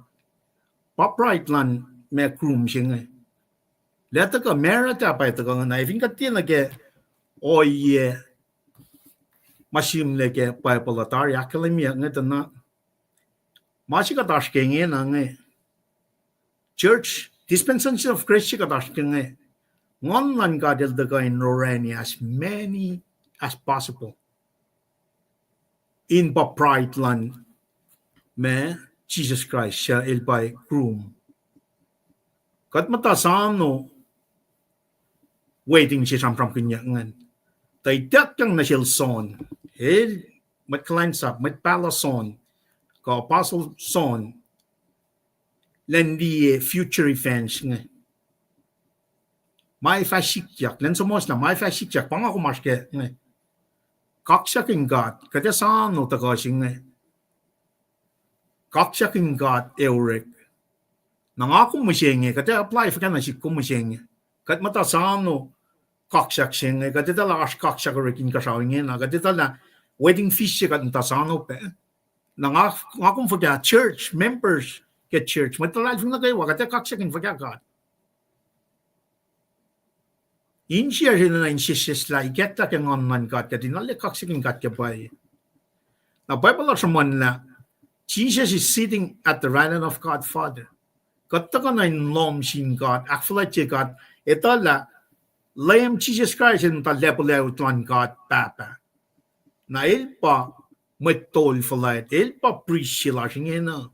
upright lan me krum singe leta ka mera ta pa ta ka na fin ka tin la ke o ye masim le ke pa polatar ya akademia ngeta na machi ka dash ke nge na nge church dispensation of grace ka dash ke nge one lan ka del da ka in Lorraine as many as possible in upright lan me Jesus Christ siya el by groom kat mata sano waiting si sam from kinyangan tay dak yang na siya son el kulacnsap pacl son ka apostle son lendi future events nga mai fa sikyak len somos na mai fa sikyak pang ako maske nga kaksakin God kaya sano ta ka singa kaksakin God eurek nang ako musyenge kaya apply fa kana si kumusyenge kat mata sano kaksak singa kaya tala as kaksak rekin kasawingen na kaya tala wedding fish kat mata sano pe nang ako fa church members get church matala na kayo kaya kaksakin fa God Insia na insist la igetta ke ngon man God kaya dinale kaksakin God kaya bay na Bible someone na Jesus is sitting at the right hand of God Father. Kata ka na in sin God, actually God, ito la, layam Jesus Christ in ta lepo tuan God Papa. Na il pa metol falait, il pa priest sila singena.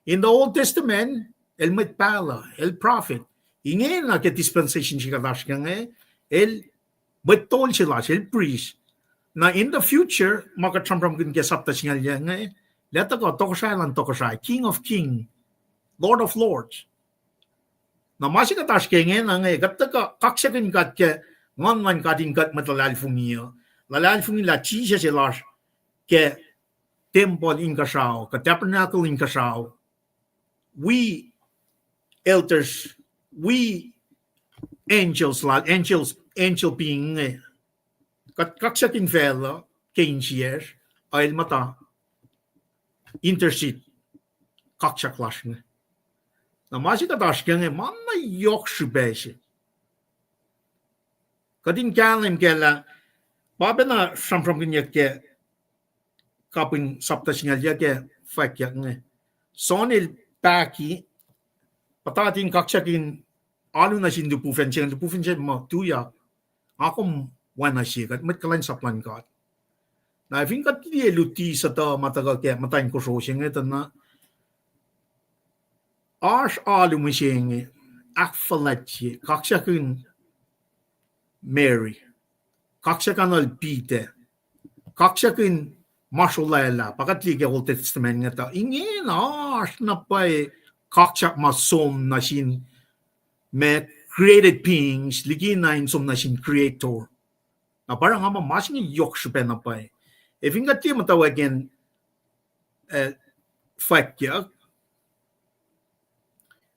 In the Old Testament, el met pala, el prophet. Ingin na ke dispensation siya kadash nga el metol sila, el priest. Na in the future, makatramram kin kesapta siya nga leta ko Kosrae, King of King, Lord of Lords. Na masih katash kengen na ngay gatta ka kaksakin kat ke ngon man katin kat matalal fungiyo. Lalal fungi la Jesus elas ke temple in Kaksak, ke tabernacle in Kaksak. We elders, we angel being kat kaksakin fella keins ay mata intercede kaksak na masih katash kengen manna yok shubesi. Kadin kalim kela babena from ke kapin sapta singal ke fakya nge sonil paki patatin kaksakin alu na sin dupufen mo tuya akom wana sikat met kalansap lan God na fin kat die luti sa ta mataga ke matain ko so singa na ash alu mising akfalatchi kaksakin Mary kaksakan al Peter kaksakin Mashallah, pakatli ke Old Testament nga ta. Ingin na pa kaksak masom na sin me created beings, ligin na insom na sin creator. Na parang nga masing yok siya na pa If nga ti matawagan fakyak,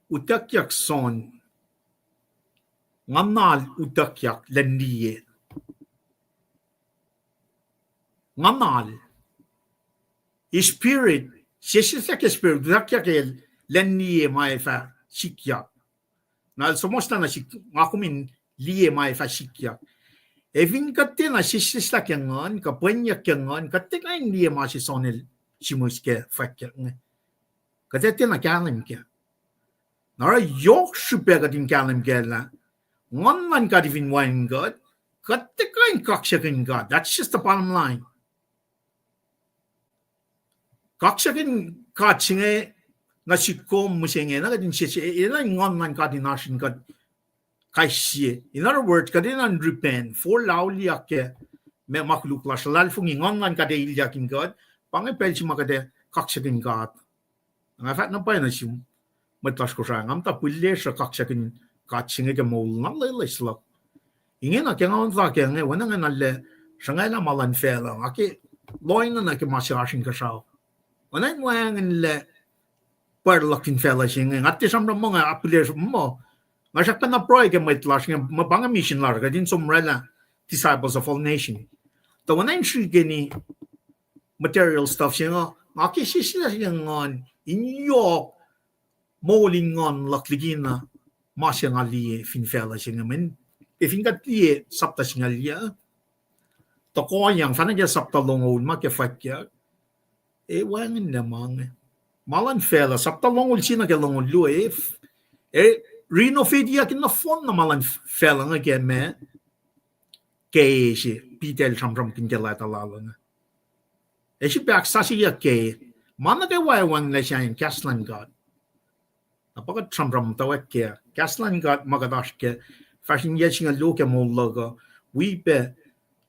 utakyak son, nganal utakyak landiye. Nganal spirit, siya spirit, dakya ke lennie mai fa sikya. Na somosta na sik, ngakumin liye mai fa sikya. Evin katte na siya kengan, kapanya kengan, katte ka liye ma si sonel simuske fakya nge. Katte na kalim kya. Nara yok super katin kalim kya la. Ngon man kativin wine God, katte ka in kaksakin God. That's just the bottom line. kaksakin katsinge na sikom musenge na kadin siya ina ngon man kadin nasin kad kaisye. In other words, kadin an repent for lauli akke me makluklas lal fungi ngon man kade ilyakin God pangepel si makade kaksakin God. Nga fat na pa na si matlas ko sa ngam ta pulle sa kaksakin katsinge ke moul na leslak. Ingin na kaya ngon ta kaya nga wana nga nalle sa nga na malan fela ake loy na ke masyasin ka sao. Wanay mo ang le parlakin fella sing ngati sam mo nga appears mo nga siya na proy ke may tlash nga mabanga mission lar ka din somrela disciples of all nation to wanay shi gani material stuff siya nga makisisila siya ngon inyo moulingon lakligina masyangali finfela singamen ifingat li sapta singalia to ko yang fana ge sapta longol makefakya wangin namang malan fela sapta longol sina ge longol lu renofidia kin na fon na malan fela nga ge me ke si pitel samram kin ge la ta la si back sasi ya ke mana ke wang le syan kaslan god apaka samram tawek ke kaslan god magadash ke fashion yetching a look at moul logo we be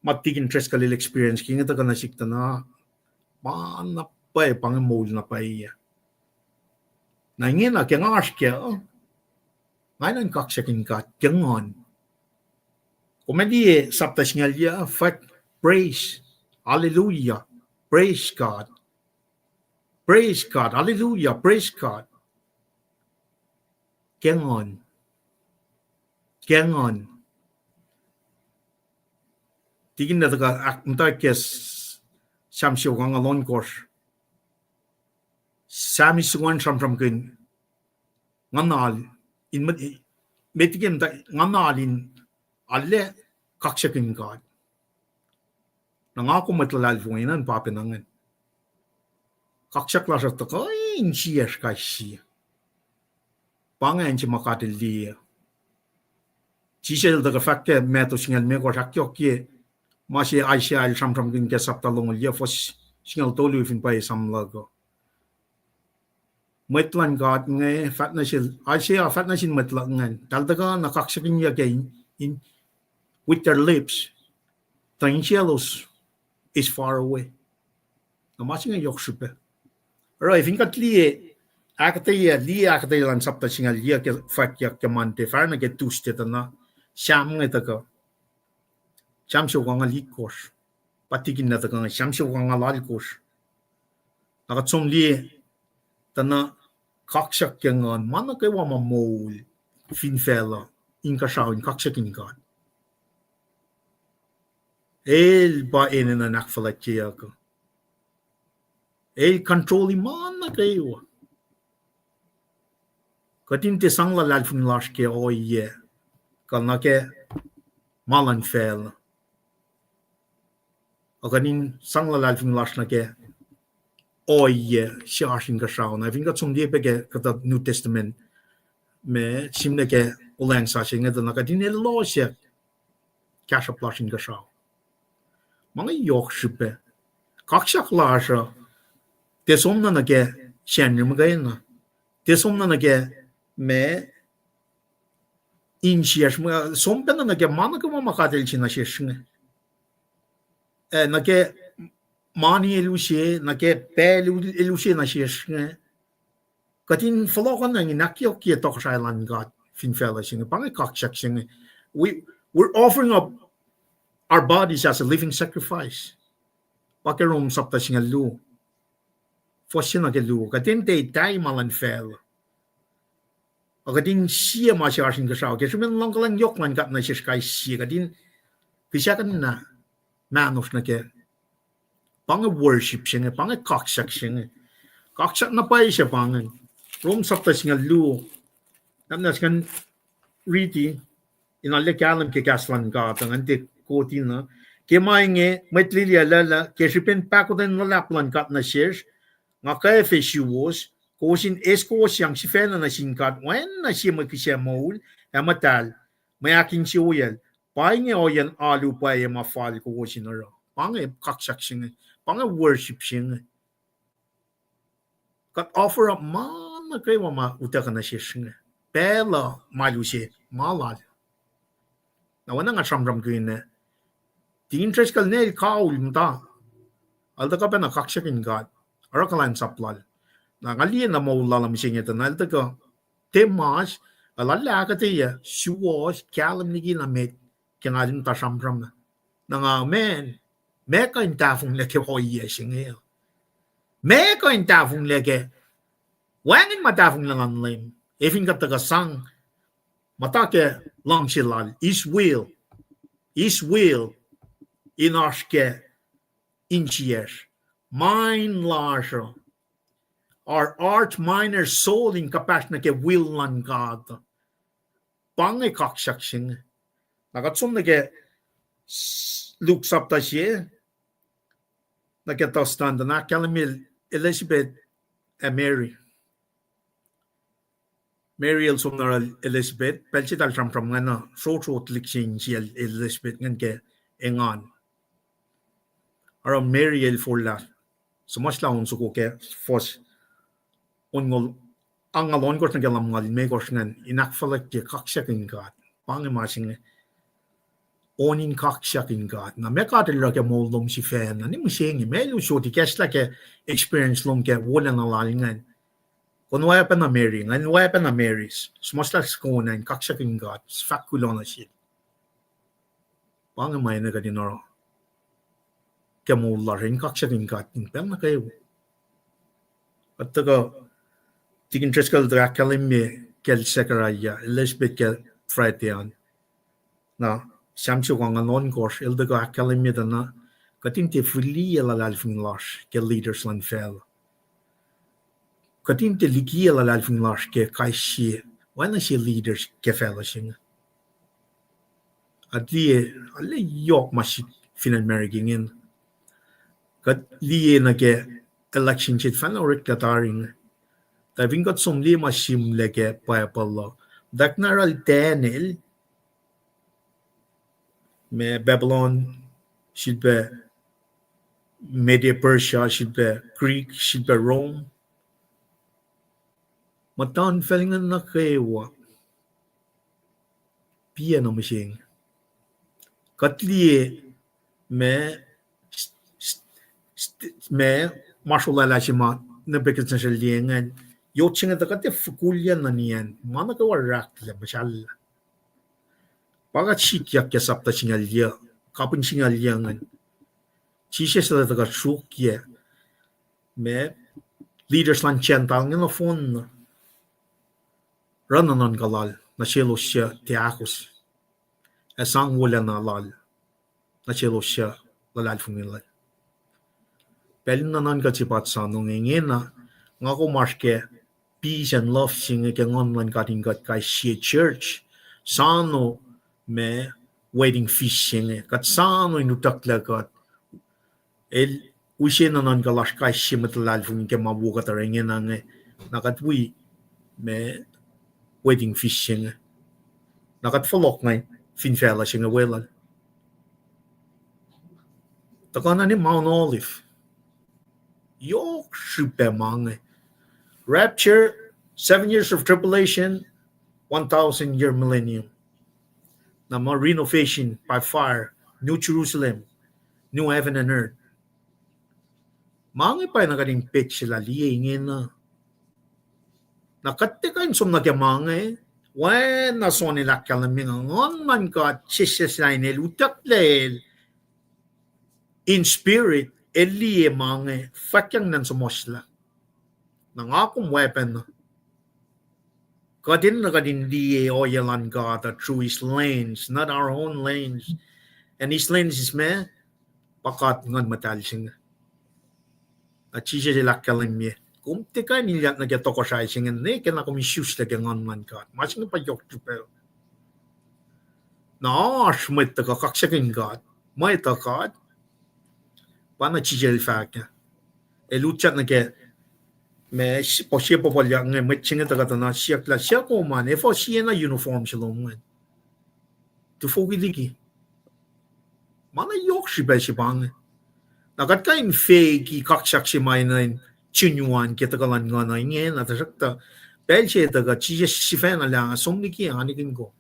matigin treskalil experience kinga ta kana sikta na mana pa pang moul na pa iya na ngina ke ngash ke ngayon kaksakin ka kengon komedi sapta singalia fat praise hallelujah praise god hallelujah praise god kengon tigin na taga akta kes samsyo kang alon kors sami suwan from kin nganal in metigim ta nganalin alle kaksakin god nangako matlal fuinan papinangan kaksak la sa ta in sias kasi pangan si makatili Chisel daga fakke meto singal me ko sakyo ki masi aisha al samram kin ke sapta longol ya fos singal tolu fin pai samlago metlan god nge fatna sil aisha fatna sin metla ngan dal daga na kaksakin ya ke in with their lips the angelos is far away na masi nga yok supe right finkat li akketeyac lan sapta singal ya ke fakya ke mante farna ke tuste na Sham nga taga Sham siya nga likos patigin na taga Sham siya nga lalikos nakatsong li tana kaksak yang mana kayo ma moul finfela in kaksakin god ba ina na nakfalat siya ka controlling mana kayo katinti sang lalal fin lash ke oye kalna ke malan fel aganin sanglalal fin lash na ke oye shashin ka shaw na finga chung die pege kata New Testament me simne ke ulang sa singa na kadin lo she kasha plashin ka shaw mga yok shipe kaksak lasha te somna na ke shenrim gaina te somna na ke me insias mga sompena na ke mana ka makatel china sheshinga na ke mani elushe na ke pelu elushe na sheshinga katin flokan na nakyo ki to Thailand god finfela singa pang kaksak singa we're offering up our bodies as a living sacrifice pakerom sapta singa lu fosina ke lu katin te tai malan fel Kadin siya masyarasin ka sa okay so men lang kalang yok man kat na siya kay siya kadin kisya kan na manos na ke pang worship siya pang kaksak siya kaksak na pa siya pang rom sapta siya lu namnas kan riti inalle kalam ke kaslan ka tangante koti na ke mainge maitlilia lala ke sipen pakoden lalaplan kat na siya nga kay wiowos Kosin esko siyang sifil na singkat when na siya magkisya moul matal mayaking si oyel Paing oyan alu pa mafal ko kosin na pang kaksak siya pang worship siya kat offer up man na kayo utak na siya pela malu siya malal na wana nga samram ko yun di interest kal na kaul mta alda ka pa na kaksakin god kulacnsap lal na ngalien na moula la misinga tanal taga temas alala akketeyac siwos kalam nigi na met kangalin ta samram na nga men me ka intafung leke hoye singa me ka intafung leke wangin matafung lang anlim ifin ka taga sang matake lang silal is will inaske inchies mine large our art minor soul in kapashna ke will lan God. Paing kaksakin. Nagatsum na ke Luke sapta siye. Nagkatostan na kalamil Elizabeth Mary. Mary elsum na Elizabeth. Pelchital from ngana. So liksing siya Elizabeth ngan ke engan. Ara Mary el fulla. Sumasla un suko ke fos. Ungol ang alon ko na galam ngal me ko ngan inakfalak ke kaksakin God. Paing masing in Kaksak God. Na me katil ke moul lom si fan. Na ni mo siyang me lu so ti kesla ke experience lom ke wala na lalingan. Kung wala pa na Mary, ngan wala pa na Marys. Sumasla ko na in Kaksak God. Sifac kulona siya. Paing may na kadinaro. Ke moul la in Kaksak God. Pang na kayo. At taga tigin treskal dra kalim me kel sekaraya Elizabeth ke Fridayan. Na Samsung ang anon course, ilda ko akkalimi na kating te fuli alalfing lash ke leaders lan fel. Kating te liki alalfing lash ke kaishi, wana si leaders ke fel sing. At liye, alle yok masit finan merigingin. Kat liye na ke election chit fan orit kataring. Taving kat sumli masim leke pacl. Daknaral tenel, me Babylon should be Media Persia, should be Greek, should be Rome. Matan felingan na kayo. Pia na masing. Katliye me marshal si ma nabigat na siya liyangan. Yotsing at kati fukulyan na niyan. Mana ka warak la masyal. Pagat sikiyak ya sapta singalya. Kapin singalyangan. Chisya sa taga shukya. Me leaders lan chantal nga na phone. Rananan kalal na silo siya tiakos. Esang wala na lal na silo siya lalal fungilal. Pelin nanan ka sipat sa nung ingena nga ko marke peace and love singa ke ngonlan katingkat kay siya church. Sano me wedding fish singa. Kat sano inutakla kat el wishe nanan kalash kay siya matalal fungin ke mabukat arengen nga nakatwi me wedding fish singa. Nakatfolok ngay finfela singa welal. Takana ni Mount Olive. Yok super mange. Rapture, 7 years of tribulation, 1,000-year millennium. Na mga renovation by fire, New Jerusalem, New Heaven and Earth. Mange pa na kaning pitch sila liyingin na. Nakatikain sum na kaya mange. When na so nila kalamin ngon man ka sisya nilutak lel. In spirit, liye mange fakyang nan sumosla. Nang akong weapon. Kadin na kadin liye oyalan God through His lanes, not our own lanes. And His lanes is me, pakat ngon matalsing. At siya sila kalimye. Kung tika nilyak na kaya Kosrae singen, ne, kaya komisyus na kaya ngon man God. Masing na pa yok chupayo. Na, shmit ka kaksakin God. May ta God. Paano siya ilfaka? Eluchat na kaya me po siya po pala nga may chinga taga na siya kla siya ko man efo siya na uniform siya man tu fogi ligi mana yok siya ba siya bang nakat kain fake kaksak siya may na chinuan kita kalan nga na ingin at sakta pel siya taga siya si fan na lang sumniki ang anikin ko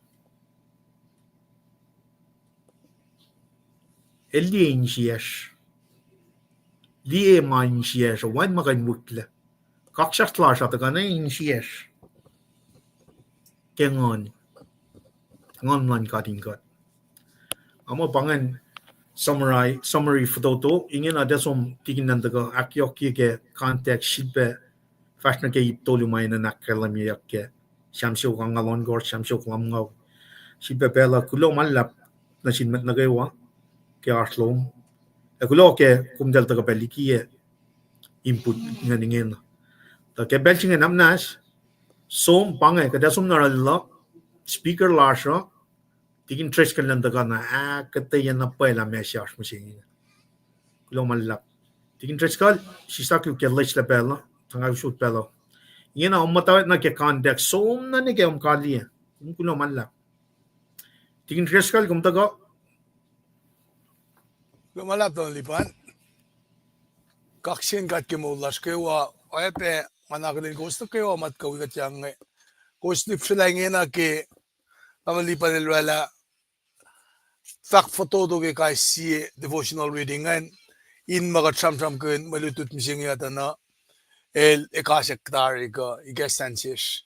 elien siya liye man siya so wan makan wukla kaksak tla siya taga na in siya kengon ngon man katingkat amo pangan summary photo to ingin ada som tignan daga akyok ke context shibbe fashion ke itolu may na nakalamiyak ke shamsyo kangalon gor shamsyo klamngaw shibbe bela kulo malap na sinmet na gaywa ke arslom kulo ke kumdal daga belikie input nga ningen the belching and amnash, som Paing, the sum naralla, speaker lasha, taking trash can the gana, akketeyac pacl meshash machine. Kulomalap. Taking trash call, she stuck you can lich the bella, Tanga shoot bello. Mutawaek na ke context, som na ni ke kali. Kulomalap. Taking trash call, kumtago. lumalap don lipan. Kaksin kat ke moul kewa. Oepe manakalin gusto kewa mat kawigat yang gusto sila ngena ke pamalipan nilwala fact photo do ke kai si devotional reading and in mga tram kun malutut mising yata na el ekasek tari ka igastansis.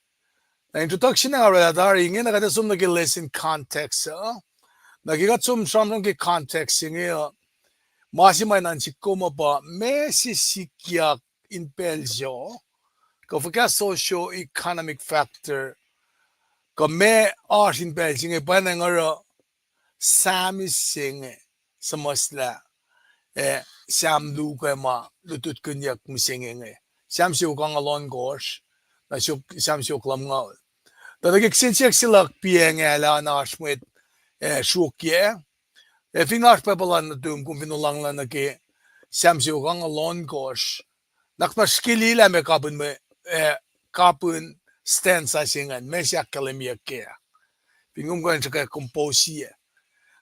Na introduction na ara tari ngena kada sum na ke lesson context nagigat sum tram ke context nge masimay nan sikoma pa mesi sikiyak in Belgio ka socio-economic factor ka me in Belgio nge pa ngara sami singe sa masla Sam luke ma lutut kunyak misinge Sam siu kang alon gosh na Sam siu klam nga dadagik sinsiyak silak Paing ala na Mwe shukye fingash papalan na tum kung pinulang lang na ke Sam siu kang alon gosh nakmaskili la me kapun stand sa singan me siya kalimyak ke pingum ko sa compose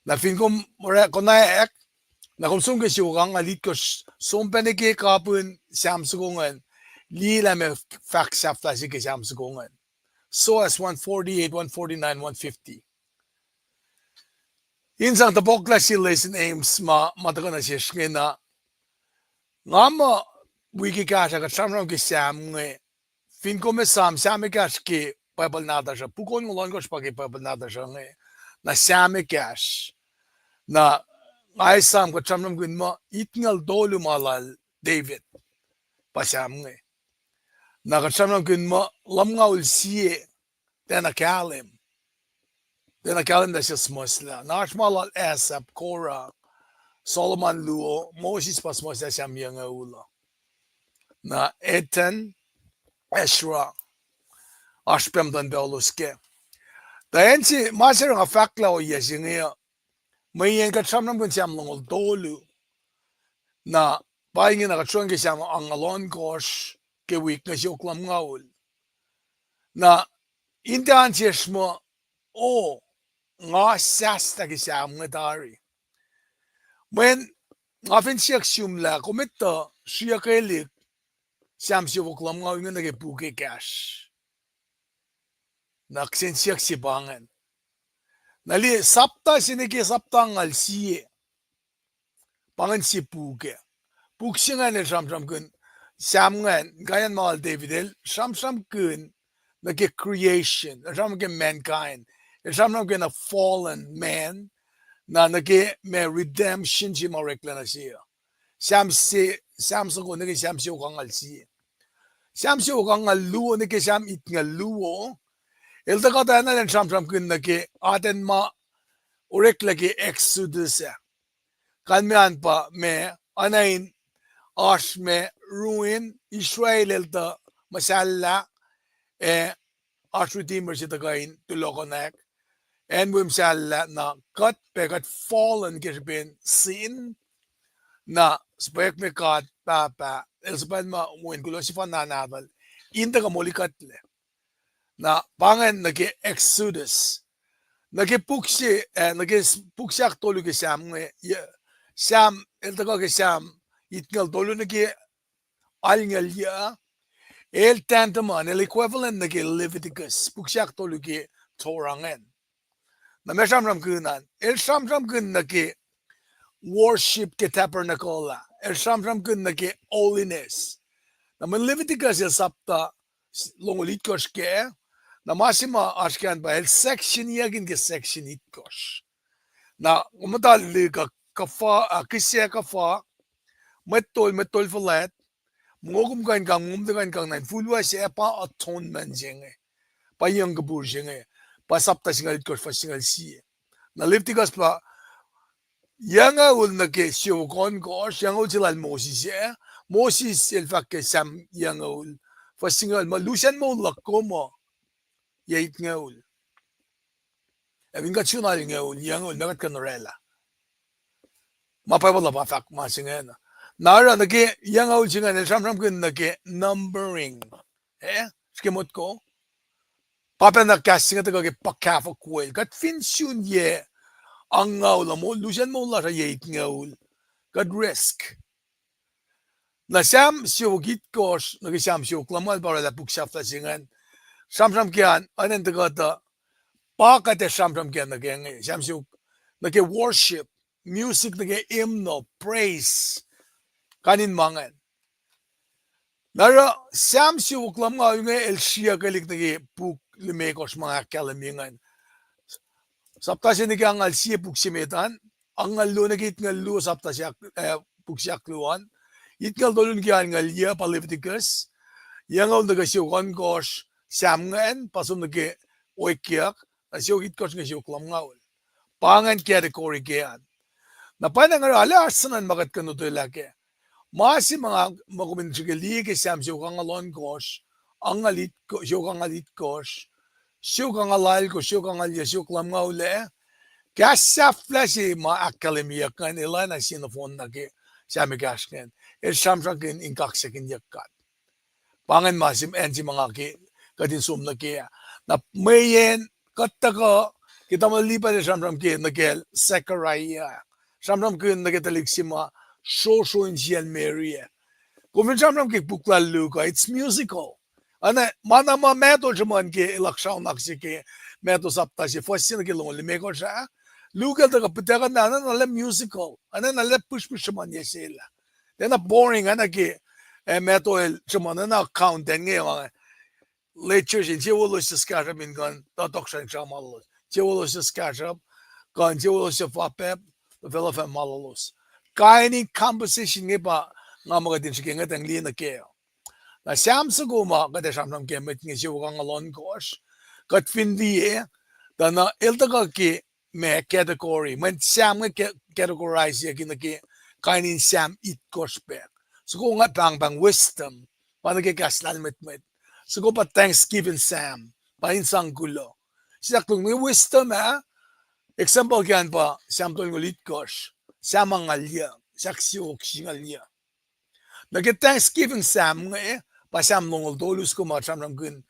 na pingum konaek na kung sung ke siu kang alit ko sumpen ke kapun Sam sugungan li la me fact sa flasi ke Sam sugungan so as 148 149 150 insang tapok la si lesson aims matakan na siya ngena ngama wiki kasha ka samram ke Sam nge fin ko me Sam kash ke pacl nada siya pukon ngolon ko pa ke pacl nada siya nge na Sam kash na ay Sam ko samram gun mo itngal dolu malal David pa Sam nge na ka samram gun mo lam ngaul siye dena kalim da siya smosla na malal Asap Korah Solomon luo Moses pas smosla siya miyang ulo na Etan Ezra ashpem dan beoluske da ensi maser nga fakla o yesinge mayen ka samnam kun siam longol dolu na Paing na ka chong ke siam ang alon gosh ke week na siya klam ngaul na indan mo o nga sasta ke siam ngatari when nga fin siya siumla komita siya kelik Sam siya klam ngaul nga nage cash naksensiyak si bangan nali sapta siniki sapta ngal siye pangan si puke puksingan el sham kun samngan gayan mal David sham kun nage creation sham kun mankind sham kun a fallen man na nage me redemption si morekla na siya sam so ko nage sam siyo kangal siye sam siyo kangal luo nage sam itngal luo el ta kata na len sham kun na ke aten ma urek lagi exodus kan me an pa me anain ash me ruin Israel el ta masalla ash redeemer si ta kain tulokonek and wim salla na kat fallen ke bin sin na spek me kat papa el span ma win kulo si fan na naval inta ka molikat le na pangan nage exodus nage puksyak tolu ke Sam nge Sam el taga ke Sam itngal tolu nage alngal ya el tantaman el equivalent nage Leviticus puksyak tolu ke Torangen na me samram kunan el samram kun nage worship ke tabernacle el samram kun nage holiness na men Leviticus el sapta longolit koske na masima ashkan ba el section yagin ke section itkosh na umata liga kafa kisya kafa metol falat mongum kan mumdegan kang nan fulwa se pa atonement jenge pa yang gebur jenge pa sapta singal itkosh fa singal si na Leviticus pa yanga ul na ke sio kon gosh yang ul silal Moses el fa ke Sam yang ul single ma lusen moul lakomo yait ngaul evin ka chunal ngaul yangul nagat kanorela mapabala pa fak masingena nara nage yangaul singa sam kun nage numbering skimot ko papa na casting at kage pakafo kwel kat fin sun ye ang ngaul mo lusen moul la yait ngaul kat risk na sam siyo git kos nage sam siyo klamal para la puksafta singan sam kian anen tagata pakate sam kian nage sam siyo nage worship music nage hymno praise kanin mangan nara sam siyo klamga yung el siya kalik nage puk lumekos mga kalamingan sapta siya nage ang al siya puksimetan ang al lo nage itngal lo sapta siya puksakluan itngal dolun kian ngal ya Leviticus yang al nage siyo kos sam ngan pasum nage oikiyak siyo itkos nge siyo klamga pangan category kian na panang ala arsanan magat kanuto lake masi mga makuminsigili ke sam siyo kangalon kos ang alit ko siyo kangalit kos siyo kangalal ko siyo kangalya siyo klamga ule kasa flashi ma akademiya kan ilan na sinofon na ke sami kasken samsakin in kaksakin yakat pangan masim ensi mga ke kadin sum na ke na mayen kataka kita malipat samsam ke nagel Zechariah samsam ke nagitalik sima so in Sian Maria kung samsam ke bukla luka it's musical ana mana ma meto jaman ke ilakshaw naksi ke meto sapta si fosin ke long limeko sa luka daga putaka na nala musical ana nala push jaman yesela then a boring ana ke meto el jaman na count den nge lectures in jewolos skara min gan dokshan chamal jewolos skara gan jewolos fapep develop malalos kaini composition nge ba ngamaga din sige ngatang lina ke na samsa guma kada samsam ke met nge siyo kang alon kos kat findi dana eltaga ke me category man sam nge categorize ya kinake kainin sam it kos back so ko nga bang wisdom para ke kaslan met so ko pa Thanksgiving sam pa insang gulo siya kung may wisdom example kyan pa sam tol ngulit kos sam ang alya saksyo ksingalya nage Thanksgiving sam nga pasam mongol dolus ko macham ram kun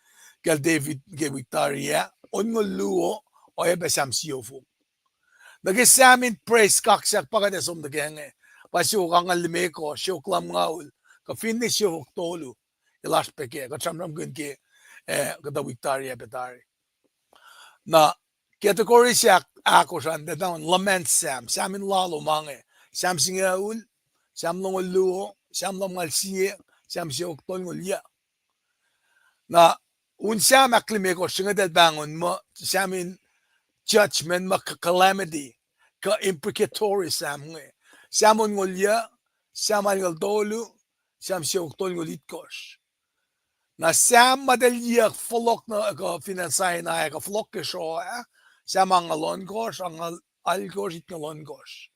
gal David ge Victoria ongol luo o besam siofo nage sam in praise kaksak pagade som de genge pasyo kang almeko syo klam ngaul ka finish yo tolu ilas peke ka cham ram kun ke ka Victoria betari na category siya ako san de down lament sam in lalo mange sam singaul sam longol luo sam longal sie sam siyo tol ngolya na unsa maklime ko singa del bangon mo sam in judgment ma calamity ka imprecatory sam nge sam ngolya sam al dolu sam siyo tol ngolit kos na sam madalya flok na ka finansay na ka flok ke so sam ang alon kos ang alkos it ngalon kos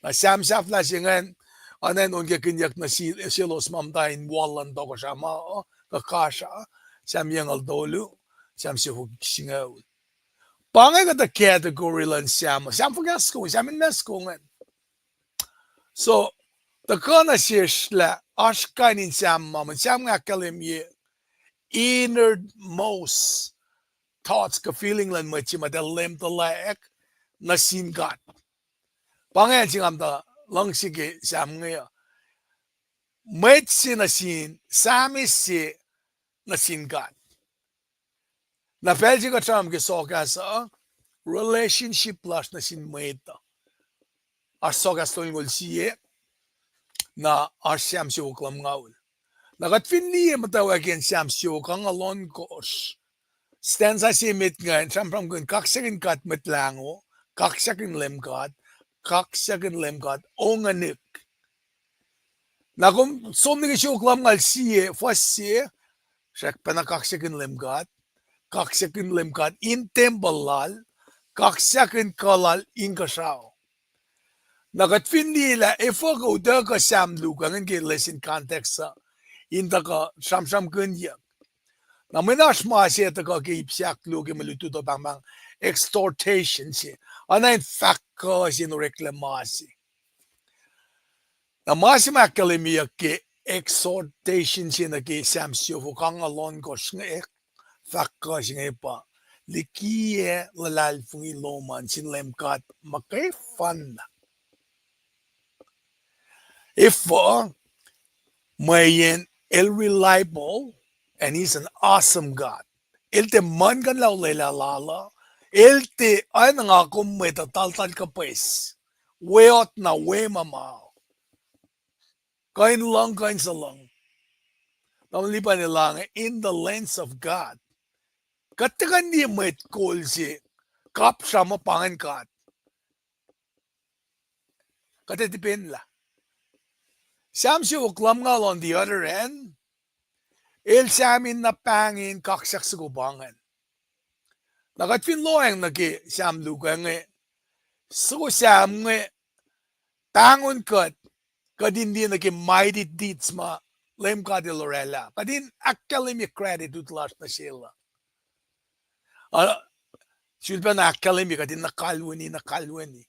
na sam safla singan anen onge kinyak na silos mamtain wallan to ko sama kakasha sam yang al dolu sam si hug singaw pangay ka the category lan sam fugas ko sam in mes ko ngan so the kana sishla ashkanin sam mam sam nga kalimye innermost thoughts ka feeling lan machi madalem to laek na sin gat pangay singam da lang sige sam nga mwet si na sin sami si na sin gat na pelsi ka cham ke sokas relationship plus na sin mwet as sokas to ngol siye na as sam si uklam ngaul na kat finni mutawaek sam si ukang alon kos stanza si mit nga cham from kun kaksakin kat metlango kaksakin LEUM GOD onganik na kung som ngi siyo klam ngal siye fasiye shak pana kaksakin LEUM GOD in tembalal kaksakin kalal in kasao na kat findi la efo ko da ka sam lugangan ke lesson context sa in the sham gun yak. Na menash ma se the keep sak look malutu to bang extortation si. Ana fakko in reclamasi. Na masi makalemi ke exhortation si na ke samsyo fu kang alon ko snge fakko singe pa. Likiyac lalal fungi loman sin lemkat makay fun. If for Mwe El reliable and he's an awesome God. El te man kan lau lela lala. El te ay nga kumweta taltal kapes. Weot na we mamao. Kain lang kain sa lang. Namalipan nila in the lens of God. Katakan di mwet kol si kap siya mapangan kat. Katatipin la. Samsi uklam nga on the other end. El samin na pangin kaksak sa gubangan. Nakatfin loeng nagi sam lugang so sam tangon kat kadin di nagi mighty deeds ma lem ka de lorella. Kadin akkalimi credit utlas na sila. Silpa na akkalimi kadin nakalwani.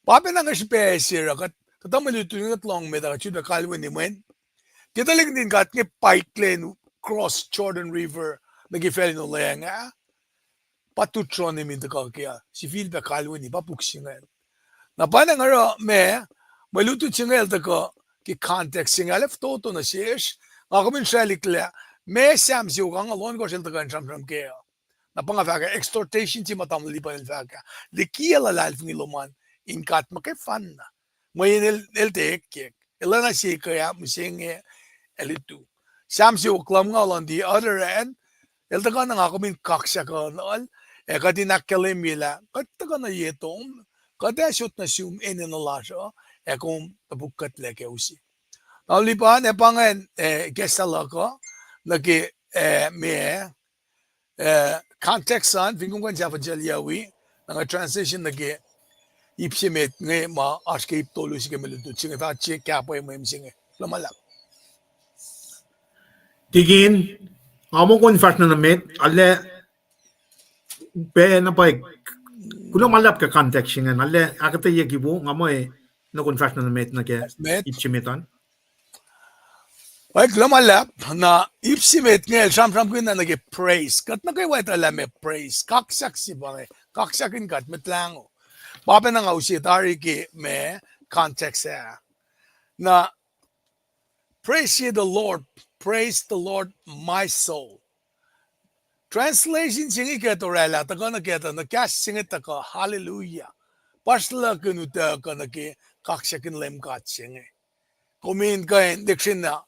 Papi na nga spesira kat katamaluto yung natlong meda kat silpa kalwani mo kita lang din kat nga pacl cross Jordan River nagifel no lenga. Patutron ni minta kaya sifil pa kalwani papuksingan. Na panang ara me maluto singal ta ko ki context singal if toto na siya ako min shalikla me sam si ukang alon ko sel ta kan sam kaya. Na pangafaga extortation si matam lipan faga. Likiyac lalal fungi loman in kat makay fun na. Ngayon el tekek. Ilana si kaya musinge elitu. Sam si uklam nga on the other end el ta kan nga ako min kaksakin kadin akkalemila katta na yetong kada shoot na sum in na lasho kung tabukat leke usi. Naulipan pangan gesala ko lagi me context san fingong kan sa jaliawi nga transition lagi ipsimet nge ma escape tolu si kemelutu singe fa check kapo mo singe lamalap. Tigin amo kon fast na met alle pe na pa kuno malap ka context nga alle akketeyac gibo ngamoy no kon fast na met na ke ipsimetan. Ay lamalap na ipsimet nge sam ko na nage praise kat na kay wait ala me praise kaksak si ba kaksakin kat metlango. Papa na nga usitari ki me context na praise ye the Lord, praise the Lord my soul. Translation singi ketorela ta kana keta na kas singi ta ka hallelujah. Pasla kunuta kana ki kaksakin lemkat singi. Kumin kain dikshin na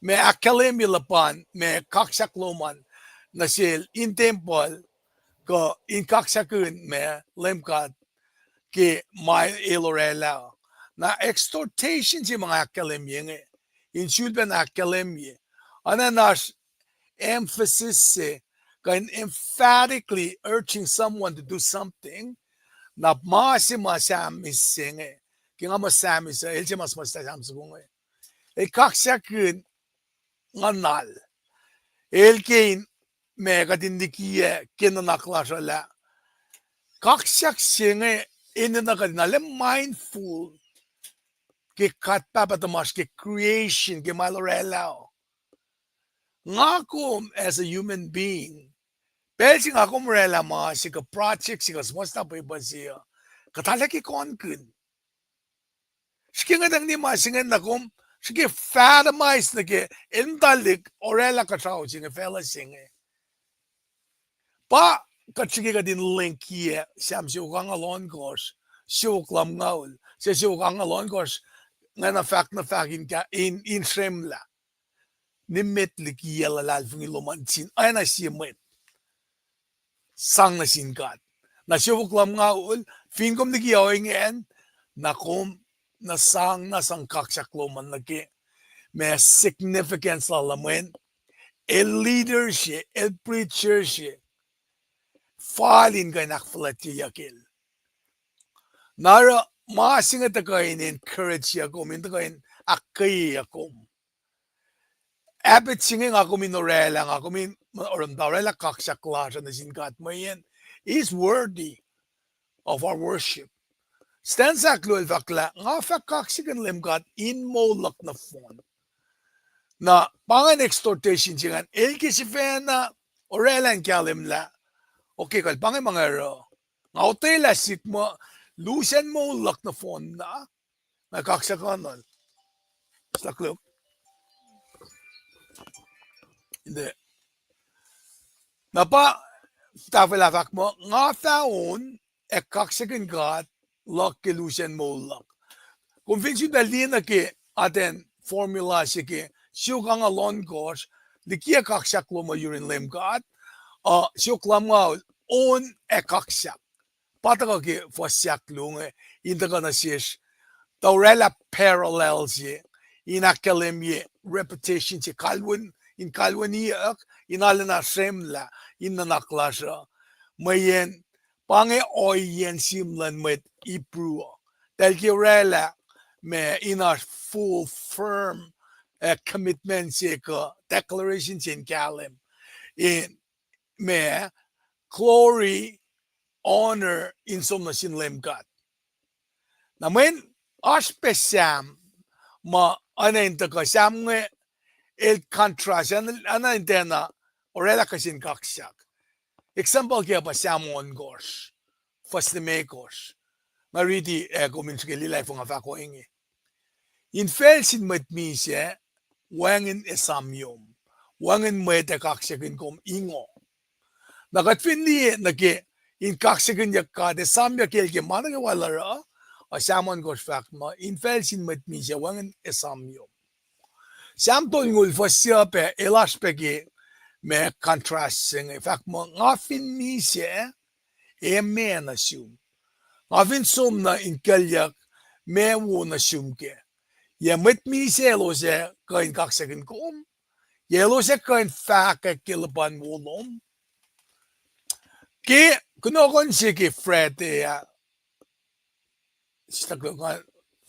me akkalemi lapan me kaksak loman na sil in temple ko in kaksakin me lemkat ki my elorela. Na extortation si mga akkalemi nge. In shulben akkalemi. Ana nas emphasis se kan emphatically urging someone to do something na masam singe kinga masam is elche mas sam sunge e kaksakin nganal elkein me kadindikiye kinanaklasala kaksak singe inna kadinale mindful ke katpapatamas ke creation ke malorelao ngako as a human being Belching ako mrela ma si ka project si ka smosta pa iba siya. Katalaki kon kun. Sige nga dang ni ma singa na kum sige fatamize na ke intalik orela ka tao singa fella singa. Pa ka sige ka din link ye siam siya kang alon kos siya klam ngaul siya kang alon kos nga na fact in shremla. Nimit likiyac lalal fungi loman sin ay na siya met. Sang na sinkat. Na siya wuklam nga ul, fin kom nagiyawin ngayon, na kom na sang kaksaklo man lagi. May significance lalamin. El leader siya, el preacher siya. Falin ka nakfalatiyakil. Nara, maasingat ako in encourage siya kom, hindi ko in akketeyac kom. abit singing ako min orela nga ako min oram orela kaksak na sinkat mo yan is worthy of our worship. Stanza klul fakla nga fa kaksakin LEUM GOD in moulak na fon. Na pangan exhortation singan elki si fena orela ang kyalim la. Okay kal pangan mga ro. Nga otela sik mo lusen moulak na fon na kaksakan. Sa klub. Hindi. Napa tafelafak mo nga taon kaksakin God lak ke lusen moulak. Convince dalina ke aten formula sike siyo kang alon kos likiyac kaksak lo mo yurin LEUM GOD siyo klam nga on kaksak pataka ke fosyak lo nga inda ka na siya taurela parallels ye inakalem ye repetition si kalwin in kalwaniyak inalana semla inanaklasha mayen pange oyen simlan met ipruo dahil kirela me ina full firm commitment si ka declaration sin kalem in me glory honor in somna sin LEUM GOD namen aspesam ma anenta ka samnge el contrast anentena orela kasin kaksak example kaya pa samon gos fastemekos maridi kominske lilay fong afako inge in felsin met mise wangen esamyom wangen mwet kaksakin kom ingo nakatfinli nake in kaksakin yakka de samya kelke manage walara samon gos fak ma in felsin met mise wangen esamyom samtol ngul fasya pe elas pege me contrast sing fak ma ngafin mise men assume ngafin som na in kalyak me wo na sumke ya met mise lo se kain kaksakin kom yelo se kain fak kilban wolom ke kunokon si ke fred ya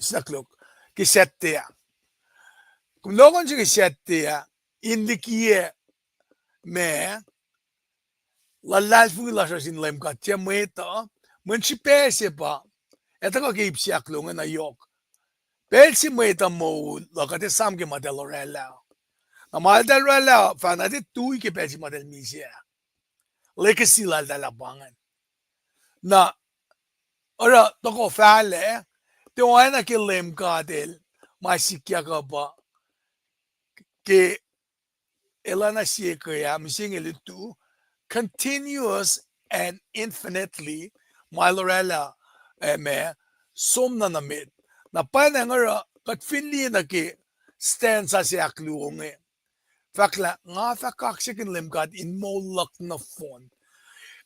staklok ke sette ya kunokon si ke sette ya indikie me lalal fu la sin LEUM GOD te mweta mun si pese pa eta ka ke ipsiak lo nga na yok pel si mweta moul la ka te sam ke model orela na model orela fa na te tu ke pel si model misia leke si la da la bangan na ora to ko fale te oana ke LEUM GOD el ma sikya ka pa ke elana si ke ya mising el tu continuous and infinitely malorela me somna na mit na panangara kat finli na ke stanza si akluonge fakla nga fa kaksakin LEUM GOD in moulak na fon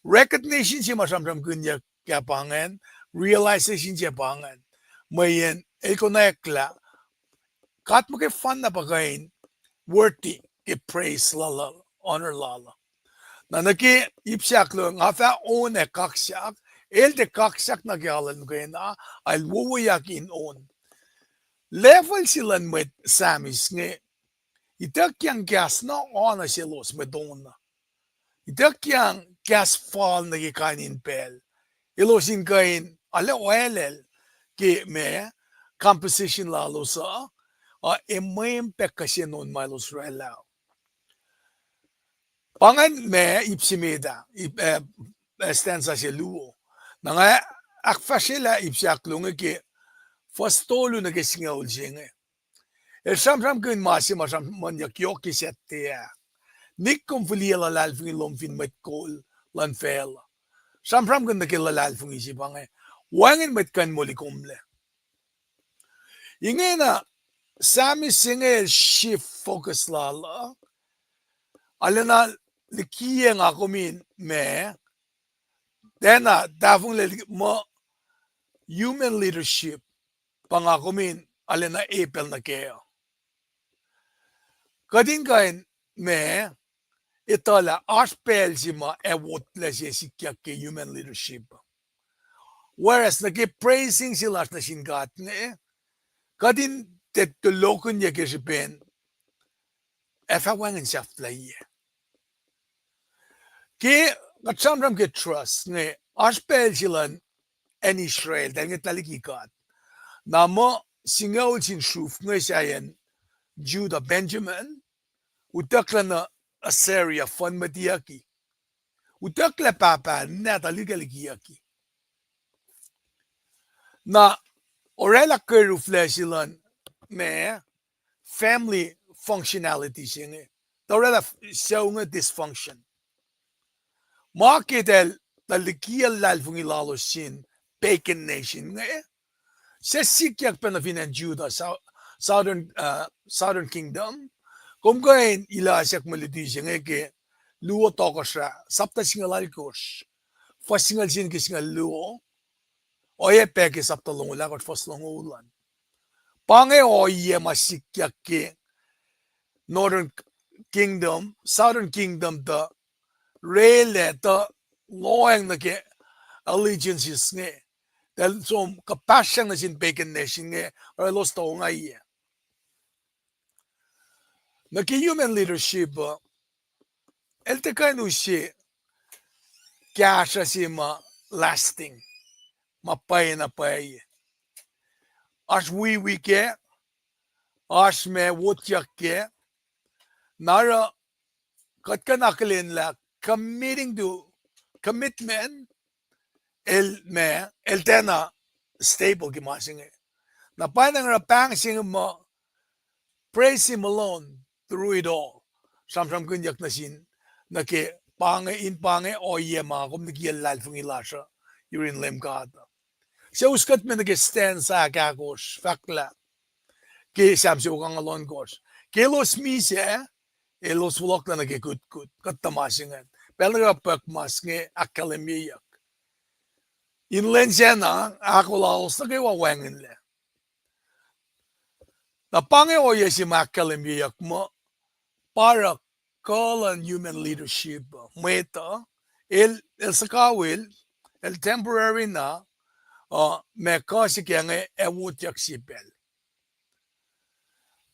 recognition si masamsam kunya kya pangan realization si pangan mayen ekonekla kat mo ke fan na pagain worthy ke praise lala honor lala nanaki ipsiak lo nga fa on kaksak el de kaksak na galan na al wuyak in on level silan met samis nge itak yang gas na oana silos medona itak yang gas fall na kanin pel ilosin kain ale oelel ke me composition lalo sa emem pekasyenon malos relaw pangan me ipsimeda stanza si luo na nga akfa sila ipsiak lunga ke fastolo na kesingaul singe samsam kun masi masam manyak yoki sette ya nikom fulia la lalfing lomfin met kol lan fel samsam kun na ke la lalfing isi pange wangin met kan molikomle inge na sami singe shift focus lala alena likiyac ako min me dena dafung le mo human leadership pangako min alena epel na kaya kadin kain me itala aspel si ma ewot le si ke human leadership whereas nake praising sila na singat ne kadin te tulokon ya ke si pen Wangen play. Ke gatsamram ke trust ne aspel silan en Israel den get likiyac. Na mo singaw sin shuf nge sayen Judah Benjamin utakla Assyria fon matiaki. Utakla papa nata likiyac. Na orela keru flesilan me family functionality singe. Orela showing a dysfunction. Market el likiyac lalfungi lalo sin Pagan nation nge. Se sikiak penafinan Judah Southern Kingdom. Kung kain ila siyak maliti singe ke luo tokosra sapta singalal kos. Fasingal sin ke singal luo. Oye peke sapta longula kot fas longulan. Pange oye masikyak ke Northern Kingdom, Southern Kingdom the rele the loeng na ke allegiances nge. Dahil so kapasyang na sin Pagan nation nge or los to nga iya. Naki human leadership el te kainu si kya si ma lasting mapay na pay. As we ke as me wotyak ke nara katkanakilin la commitment el tena stable ki masinge. Na panang rapang sing mo praise him alone through it all. Samsam kunyak na sin na ke pange o yema kum nikiel lal fungi lasha you're in LEUM GOD. So uskat me na ke stand sa kakos fakla ke samsi ukang alon kos. Ke los mise los wolacna na ke good katamasingan. Pelga pak mas nge akketeyac. In lusenna akollah na ke wawangen le. Na pange o yesi akketeyac mo para call human leadership mwet el sakawil el temporary na me kaksakin wotyak sifil.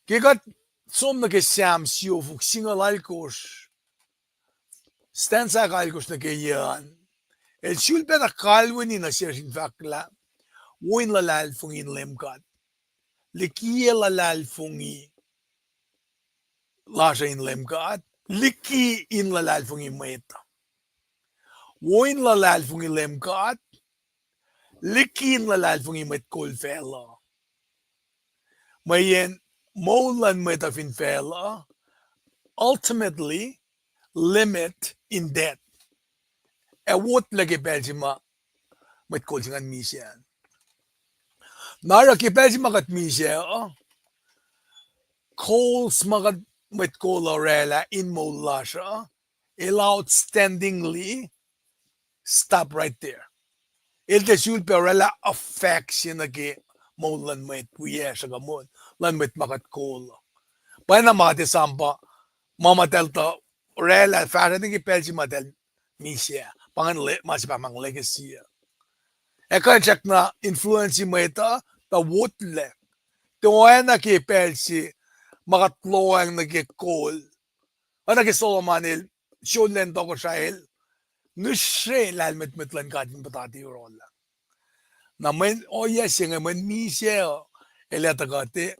Kikat som na ke sam siofuk singal alkos stanza alkos na ke yan el sulpe na kalwini na siya fakla woin lalal fungin LEUM GOD likiyac lalal fungi lasha in LEUM GOD liki in lalal fungi mwet woin lalal fungi LEUM GOD liki in lalal fungi mwet fela mayen moul and mwet of in fela ultimately limit in debt wot lagi belzima mwet singan misyan nara ki belzima kat misya calls magat mwet rela in moul lasha outstandingly stop right there. El de sul perela affects in the moul and mwet wiye sa gamon lan mwet magat kola. Paina mati sampa mama delta rela fara ningi pelsi madel misya pangan le masipa mang legacy. Eka check na influence mweta ta wotle. Te oana ki pelsi magat loang na ke kol. Ana ke Solomonil sholen to ko sahel nusre lalmet metlan kadin batati rola. Na men o yesinga men misya eleta gate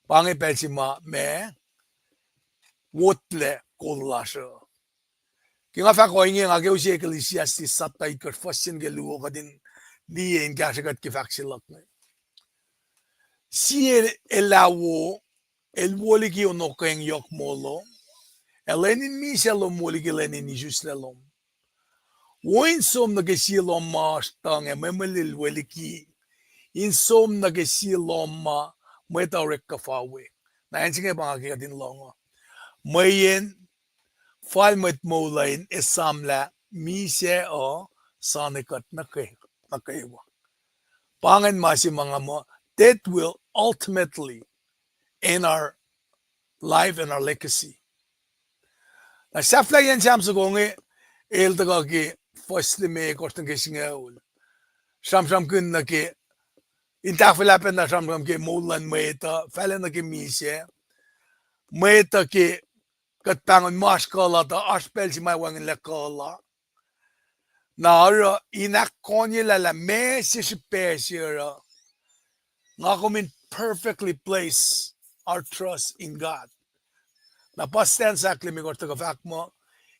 pange pelsi ma me wotle kolasha. Kinga fa ko inge nga ke usi Ecclesiastes satta ikot fasin ke luo kadin di in Kaksak ki faksilak ne. Si elawo el woliki ono keng yok molo elenin misya lo moliki lenin isus lelom. Woin som na kesilom ma stang memelil weliki in som na kesilom ma mweta rekka fawe. Na ensinge pangaki kadin longo. Mayen falmet moulain esamla misya o sanikat na kaywa. Pangan masi mga mo that will ultimately end our life and our legacy. Na safla yan siyam sa kongi el taga ki firstly me kostang kesinga ul. Sam kun na ki intafelapen na sam ke moulan mweta fala na ki misya mweta ki kat pangon mas kala ta aspel si mai wang le kala na ro inak konye la me si pesira nga komin perfectly place our trust in God na pasten sa klimi ko taga fact mo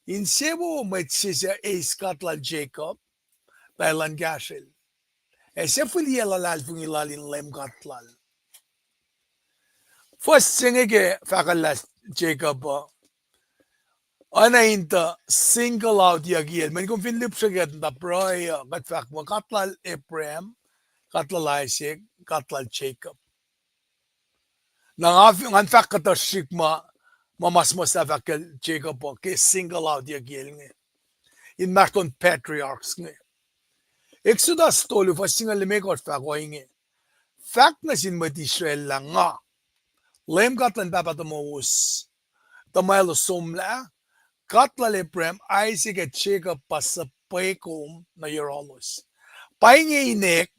in sebo may siya ace katla Jacob dailan gashil e se fuli lalal fung ilalin lem katlal first singe ke fakala Jacob ana inta single out yagiel men kung finlip siya get na proy kat fact mo katlal Ephraim katlal Isaac katlal Jacob nang fact kata shikma mamas mo sa fact Jacob po ke single out yagiel nge in makon patriarchs nge Exodus tolu fa singa lemekot fa ko inge fact na sin mat Israel lang nga lem katlan papa to mos tamaylo somla katla Ephraim Isaac at Jacob pa sa paikom na Yerolos Paing inek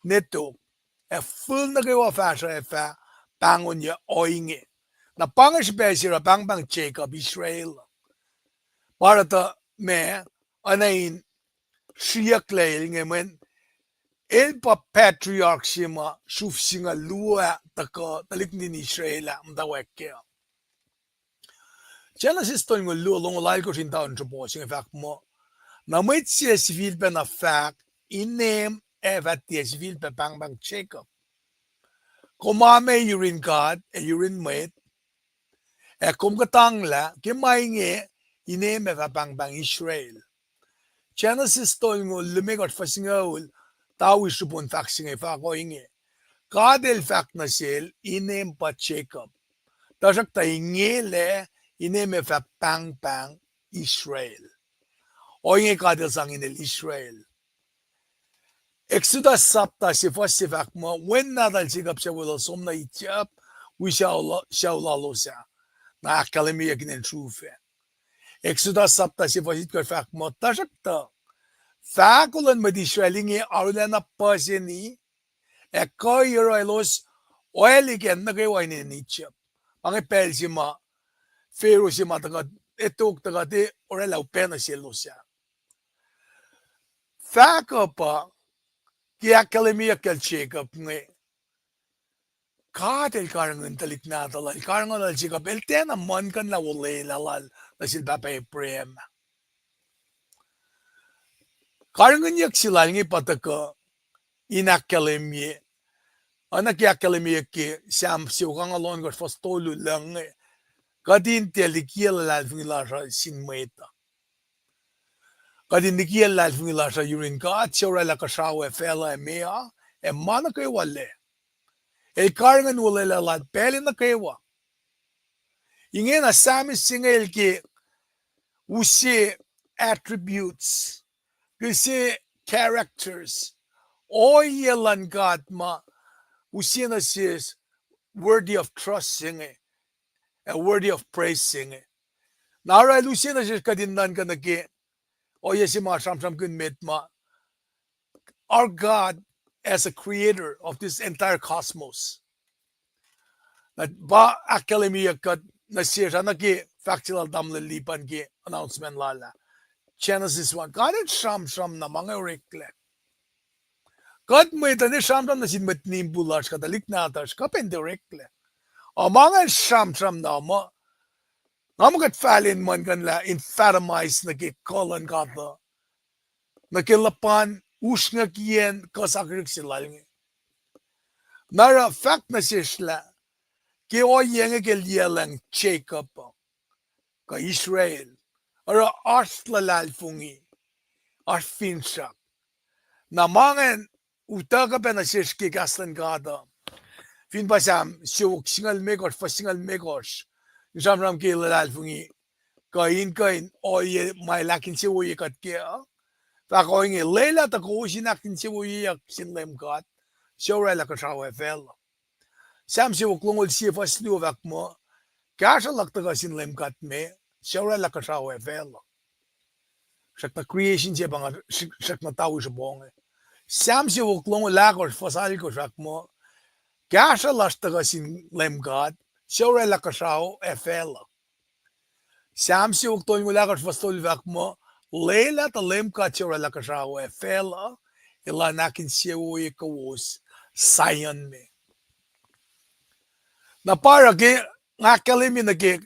neto e full na kayo fashion e fa pangon ya oinge na pangas besira pang Jacob Israel para ta me anain siyak lay ngamen el pa patriarch sima shuf singa lua taka talik ni Israel mutawaek Genesis to ngo lu long lai ko sin taon po singa fact mo na may sifil pa na fact inem evat sifil pa pang Jacob kumame yurin God e yurin mwet e kum katangla kimay nge inem evat pang Israel Genesis to ngo lumigot fa singa ul tawi supon fact singa fa ko inge kadel fact na sel inem pa Jacob tasak ta inge le ineme fa pang Israel. O inge kadel sang inel Israel. Exodus sapta si fak mo when nadal sigap siya wala som na itiap we shall lalo siya na akalemi aginen trufe. Exodus sapta si fak mo tasak ta fakulan med Israel inge arulana paseni e koyero elos oeligen na kayo ay ninichap. Ang ipel si ma Pharaoh si matagat etok tagati orela pena si Lucia. Faka pa kaya kalimia kel Jacob nge katel karangan talik na talal karangan al Jacob el tena man kan la wole lalal na silba pa Ephraim. Karangan yak sila ngi pataka inak kalimia anak yak kalimia ke siam siu kang alon got fastolu lang nge kadin te likiyac la fingila sin mweta kadin likiyac la fingila sa yurin God siya la kasawa fela mea e mana kay wale el karangan wale la pele na kaywa inge na sami singel ke usi attributes usi characters o yelan God ma usi na sis worthy of trust singe and worthy of praise singe Nara Luciana just kadindan ka nagi o yes ma sam kun met ma our God as a creator of this entire cosmos. That ba academia kat na siya nagi factual damle lipan ki announcement lala. Genesis 1 God and sam na mga rekle. God mo ito ni sam na sin met nimbulas katalik natas kapen direkle. O mga sam na mo Namagat falin man kan la infantamize na ki kolon kata. Na kilapan us nga kiyen kasakrik sila ngi. Nara fact na sisla ki o yenga ke lielang Jacob ka Israel. Ara arslalal fungi. Arfinsak. Na mangan utaga pa na sis ki kaslan kata. Fin basam siwok singal megos fa singal megos. Isam ram ki lalal fungi. Kain o ye may lakin si uye kat kaya. Fa ko inge lela ta ko sinakin si uye yak sinlem kat. Siya la ka sawe fel. Sam si uklongol si fa sluwak mo. Kasa lakta ka sinlem kat me. Siya la ka sawe fel. Sak na creation siya bang sak na tao sa bonge. Sam si uklongol lakos fa sali ko sak mo. Kasa lasta ka sinlem kat. Siya la ka sawe fel. Sam si uktol ngula ka fastol vak mo lela ta lem ka chora la ka shawe fela ila nakin siyo kawos sayan me. Na para ke ngakalimi na ke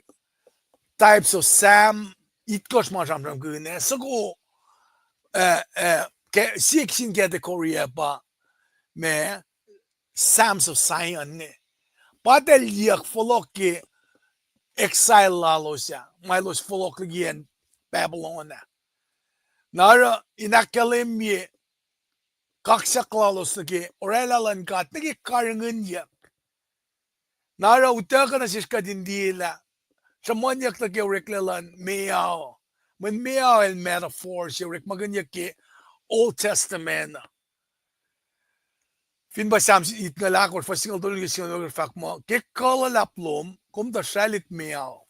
types of Sam itkos ma jamram gune so go ke siksin category ba me Sams of sayan ne. Padel yak folok ke exile lalos ya milos folok again Babylon na. Nara inakalimi kaksak lalos na ke orelalan kat nagi karangan yak. Nara utaka na siska dindila. Samanyak na ke reklelan meow. When meow and metaphor siya rek maganyak ke Old Testament. Fin ba sam it nga lakor fa single dollar yung fak mo ke kalalaplom kum da shalit meow.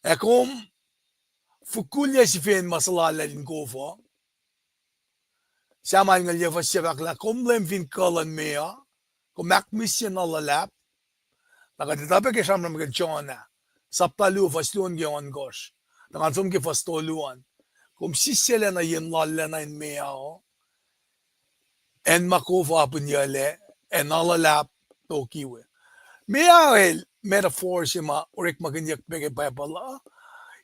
E kum fukulya si fin masalala din ko fo. Sama nga liya fa siya bakla kum lem fin kalan meow. Kum makmisyan na lalap. Nakatitape ke siyam na mga tiyona. Saptalu fastuan gyan gosh. Nakansum ke fastoluan. Kum sisele na yin lala na in meow. En makufa punyale. En nalalap tokiwe. Meow el metaphor siya ma urik maganyak bege Bible.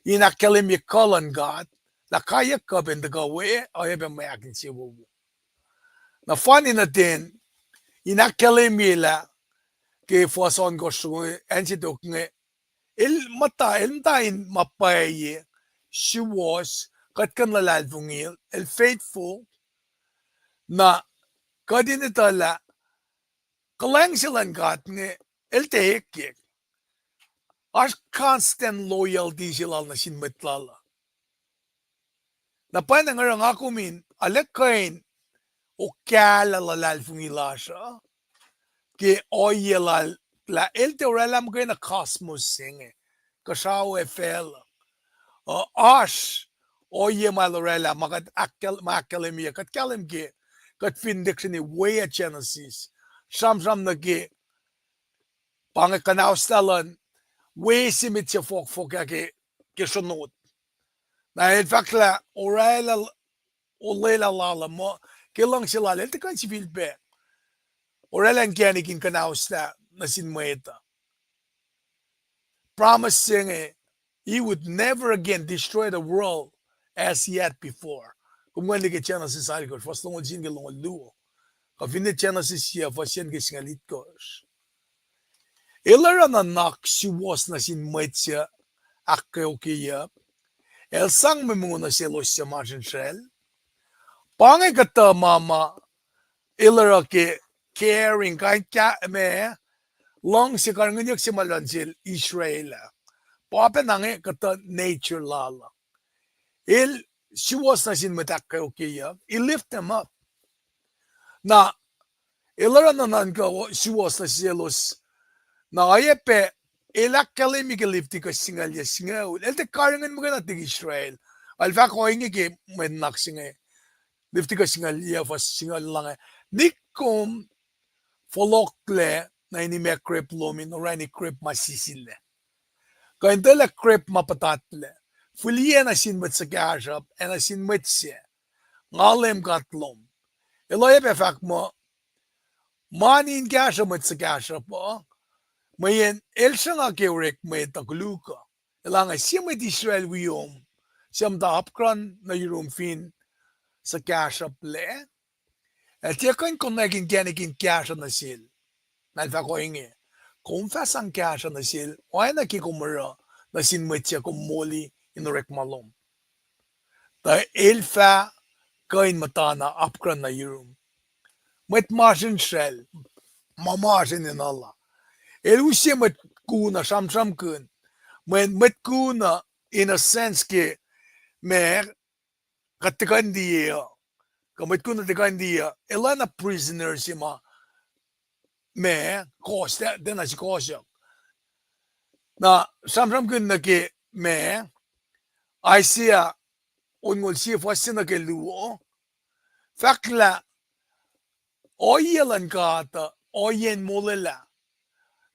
Inakalim ye kalan God. Lakayak ka ben the gawe. Ayabe mayakin siya wuwu. Na funny na din. Inakalim ye la. Ke fason Kosrae ensi dokne il mata il tain mapaye she was katkan lalalvungil el faithful na kadinitala kalangsilan katne el tehekye as constant loyalty silal na sinmetlala na panangarang akumin alekain o kala lalalvungilasa ke oyelal la el teorelam ko na cosmos singe kasaw efel ash oye malorela makat makalemia kat kalem ke kat findexni way genesis sam na ke pangakanaw stalan way simit sa fok ke sunod na in fact la orela olela lala mo kilang sila el te kan sifil be Orelan kanikin kanausta na sinmueta. Promising he would never again destroy the world as yet before. Kung wala ka Genesis algor, fast long jin ke long luo. Kafinde Genesis siya fasyan ke singalit kos. Ilara na nak si was na sinmueta akketeyac. El sang memuna selos siya margin shell. Pangay kata mama ilara ke caring kahit kya me long si karanganyak si malansil Israel pape nange kata nature lala il she was na sin akketeyac he lift them up na ilara na nan ka she was na selos na ayepe ilakale mi ke lifti ka singalya singaw el te karangan mo na tig Israel alfa ko inge ke menak singe lifti ka singalya fas singal lang nikom folokle na inime krep lomin or any krep masisile. Kaintela krep mapatatle. Fulie na sinmet sa kashap en na sinmet siya. Ngalem katlom. Eloye pe fak mo manin kashap met sa kashap po. Mayen elsa nga keurek may takuluka. Elanga siya met Israel wiyom. Siyam ta hapkran na yurum fin sa kashap le. Et yakan konnekin kenikin kashap na sil. Nalfa ko inge. Confess ang kasha na sil, oana ki kumara na sinmetya kumoli inorek malom. Ta elfa kain matana apkran na yurum. Met margin shell, mamargin in Allah. El usye met kuna sham kun. Met kuna in a sense ke mer katikandiya. Kamet kuna tikandiya. Elana prisoner sima. Me koste den as kosya na samsam kun na ke me aisia ongol si fasina ke luo fakla oyelan kata oyen molela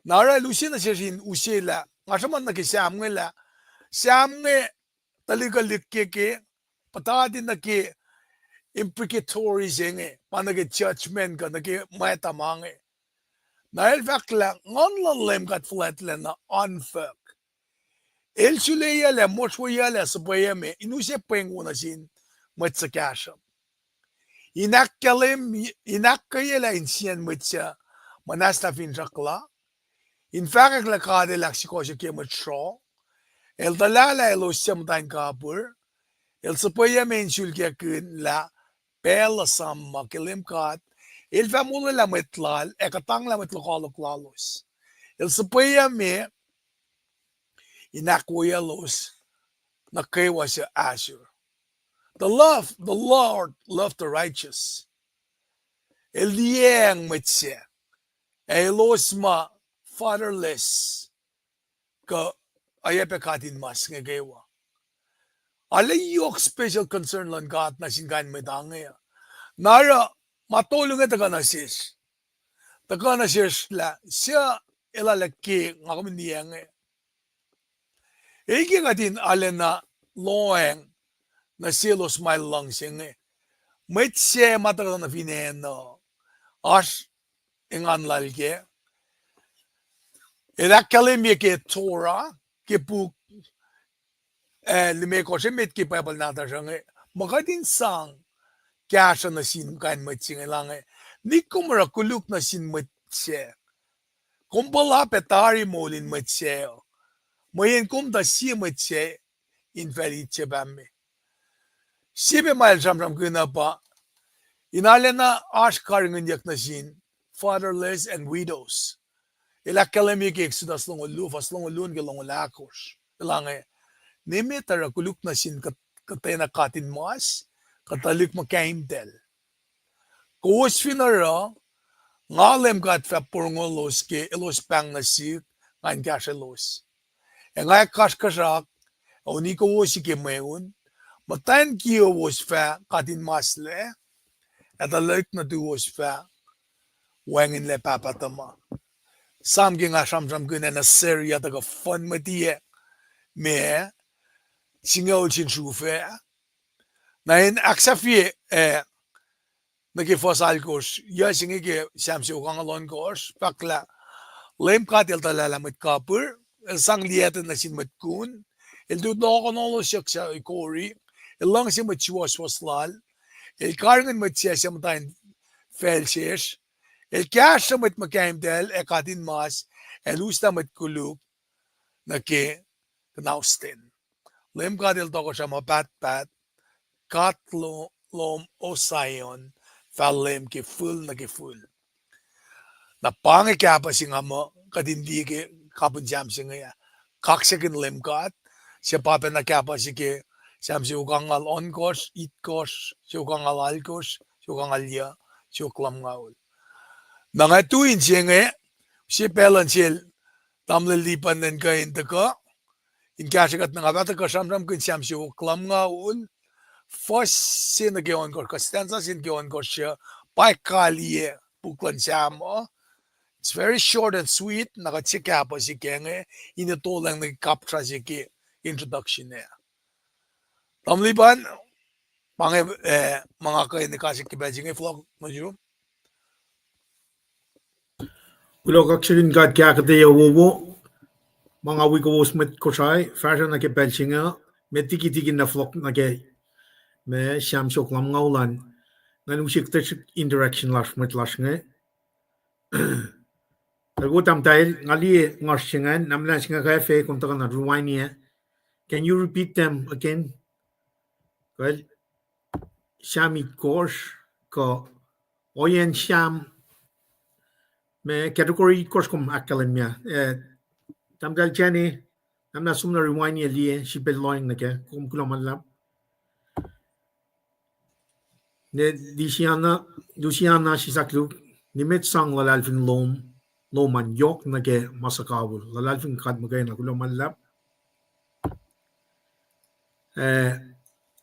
nara lusenna seshin usela ngasaman na ke samngela Samnge talaga likiyac patadin na ki imprecatory zinge panage judgment ka nage metamange. Dahil fakla ngon lalem kat flatlen na unfuck. El suleyale moshwayale sabayame inusya penguna sin matsakasham. Inakkayala insiyan matsa manasta finrakla. In fact la kade laksikosa ke matro. El dalala el osyam tain kapur. El sabayame insulkya kun la pela samma kelim kat. El famula la metlal ekatang la metlokalok. El sabayame inakwayalos nukewa sa Asher. The Lord loved the righteous. El dieng metse. Elos ma fatherless. Ka ayapekatin mas ngagewa. Ala yok special concern lan God na singkan medangaya. Nara matulong ito ka na sis. Taka na sis la siya ilalaki nga kumindiyang eh. Iki ka din ala na loeng na silos may lang siyang eh. Metse matagal na fineno. As ingan lalke. Idakalim ke Torah ke buk lime ko mit ke Bible nata siyang eh. Makadin sang kaya na sin kain metse lang eh. Ni kumara kuluk na sin metse. Kumpala petari molin metse. Mayin kumda si metse infelice bami. Sibe mal samsam kuna pa. Inalena ashkaringen yak na sin fatherless and widows. Ila kalamik Exodus long lufas long lun gelong lakos. Ilange nimetara kuluk na sin katena katin mas katalik makaimdel. Kuwas finara ngalem kat fa porngolos ke elos pang na sit ngan kashelos. Engay kaskasak oni ko wosi ke meun matan kiyo was fa katin mas le at a like na du was fa wangin le papatama. Sam nga samsam guna na Syria daga fun matie me singaw chin shufe na in aksafie nagi fosal kos ya singi ke samse ukangalon kos pakla lem katil talala mit kapur el sang lieta na sin mit kun el du no konolo shaksa ikori el lang sin mit chuas waslal el karngan mit siya samtain felshesh el kasha mit makaimdel ekatin mas el usta mit kuluk na ke knaustin lem katil toko siya mapat katlo lom osayon falem ke full na ke full na pange kapa singa mo kadindi ke kapun jam singa ya kaksakin LEUM GOD siya papa na kapa sige siya ukangal onkos itkos siya ukangal alkos siya ukangal ya siya uklam ngaul na nga tuin singa siya pelan siya tamlilipan din kain taka in kasakat na nga bata ka samsam kun siya uklam ngaul first sin na geon ko kastensa sin geon ko siya pacl kulacnsap mo. It's very short and sweet. Naka-chika pa si Kenge. Ito lang nag-capture si Ki introduction niya. Tamliban, mga kayo ni Kasik Kibajing vlog mo dito. Kulo kaksakin God kakketeyac wowo. Mga wiowos met Kosrae. Fashion na ke pelchinga. Met tiki-tiki na vlog na ke. Me shamsok lam ngaulan. Ngan usik tachik indirection lash met lash nge. Tago tam tayo ngali ngarsingan. Namla singa kaya fe kung taka na rewind niya. Can you repeat them again? Well, Shami course ko oyen sham me category course kom academia. Tamdal chani namna sumna rewind niya liye shipel loing na ke kum kuloman lap. Ne Luciana sisaklu nimet sang lalalfin loman yok na ke masakawul lalalfin kad magay na kuloman lap.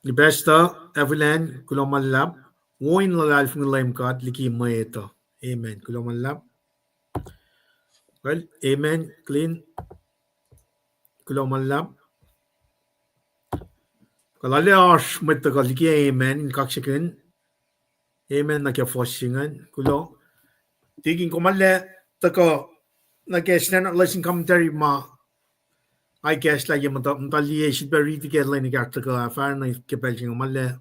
Ni besta Evelyn kuloman lap. Woin lalalfin LEUM GOD likiyac. Amen. Kuloman lap. Well, amen. Clean. Kuloman lap. Kalau leos met the likiyac amen in kaksakin amen na kya forcingan kulo tiging kumalle tako na standard lesson commentary ma I guess like yung mali should be read together like the article afar na kepelching kumalle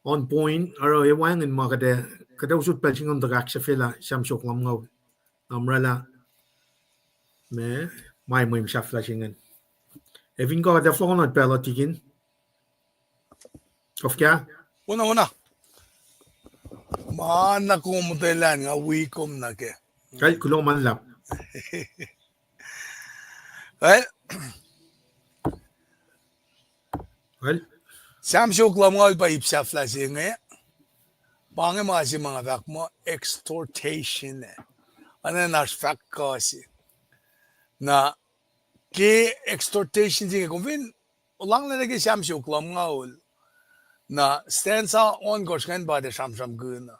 on point aro ewang in makade kada usut pelching on the kaksafila samsok lam ngaw amrala me mai moim shaflashingan evin ko da flow not pela tigin of kya Una. Mana kumutelan nga wikom na ke. kay kulo man lap well Samsung lam nga ba ipsa flashing eh. Pange mga vak mo extortation eh. Ano na fact kasi na ke extortation din kung vin ulang na nage Samsung lam nga ul na stanza on gosh kan ba de Samsung guna.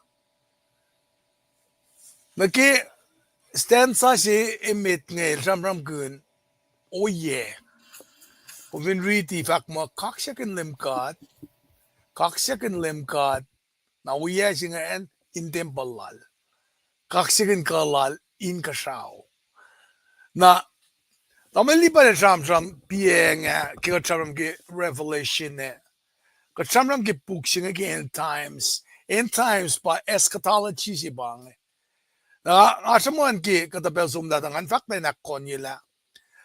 Na ke stanza si emit nga Samsung gun. Oh yeah. Kung vin read fact mo kaksakin LEUM God na uya singa en intempalal. Kaksakin kalal in Kaksak. Na tamali pa na Samsung Paing kaya Samsung ke revelation ne. Kaya Samsung ke puksing ke end times pa eschatology si bang. Na asamuan ke katapel sumdatangan fact na nakon nila.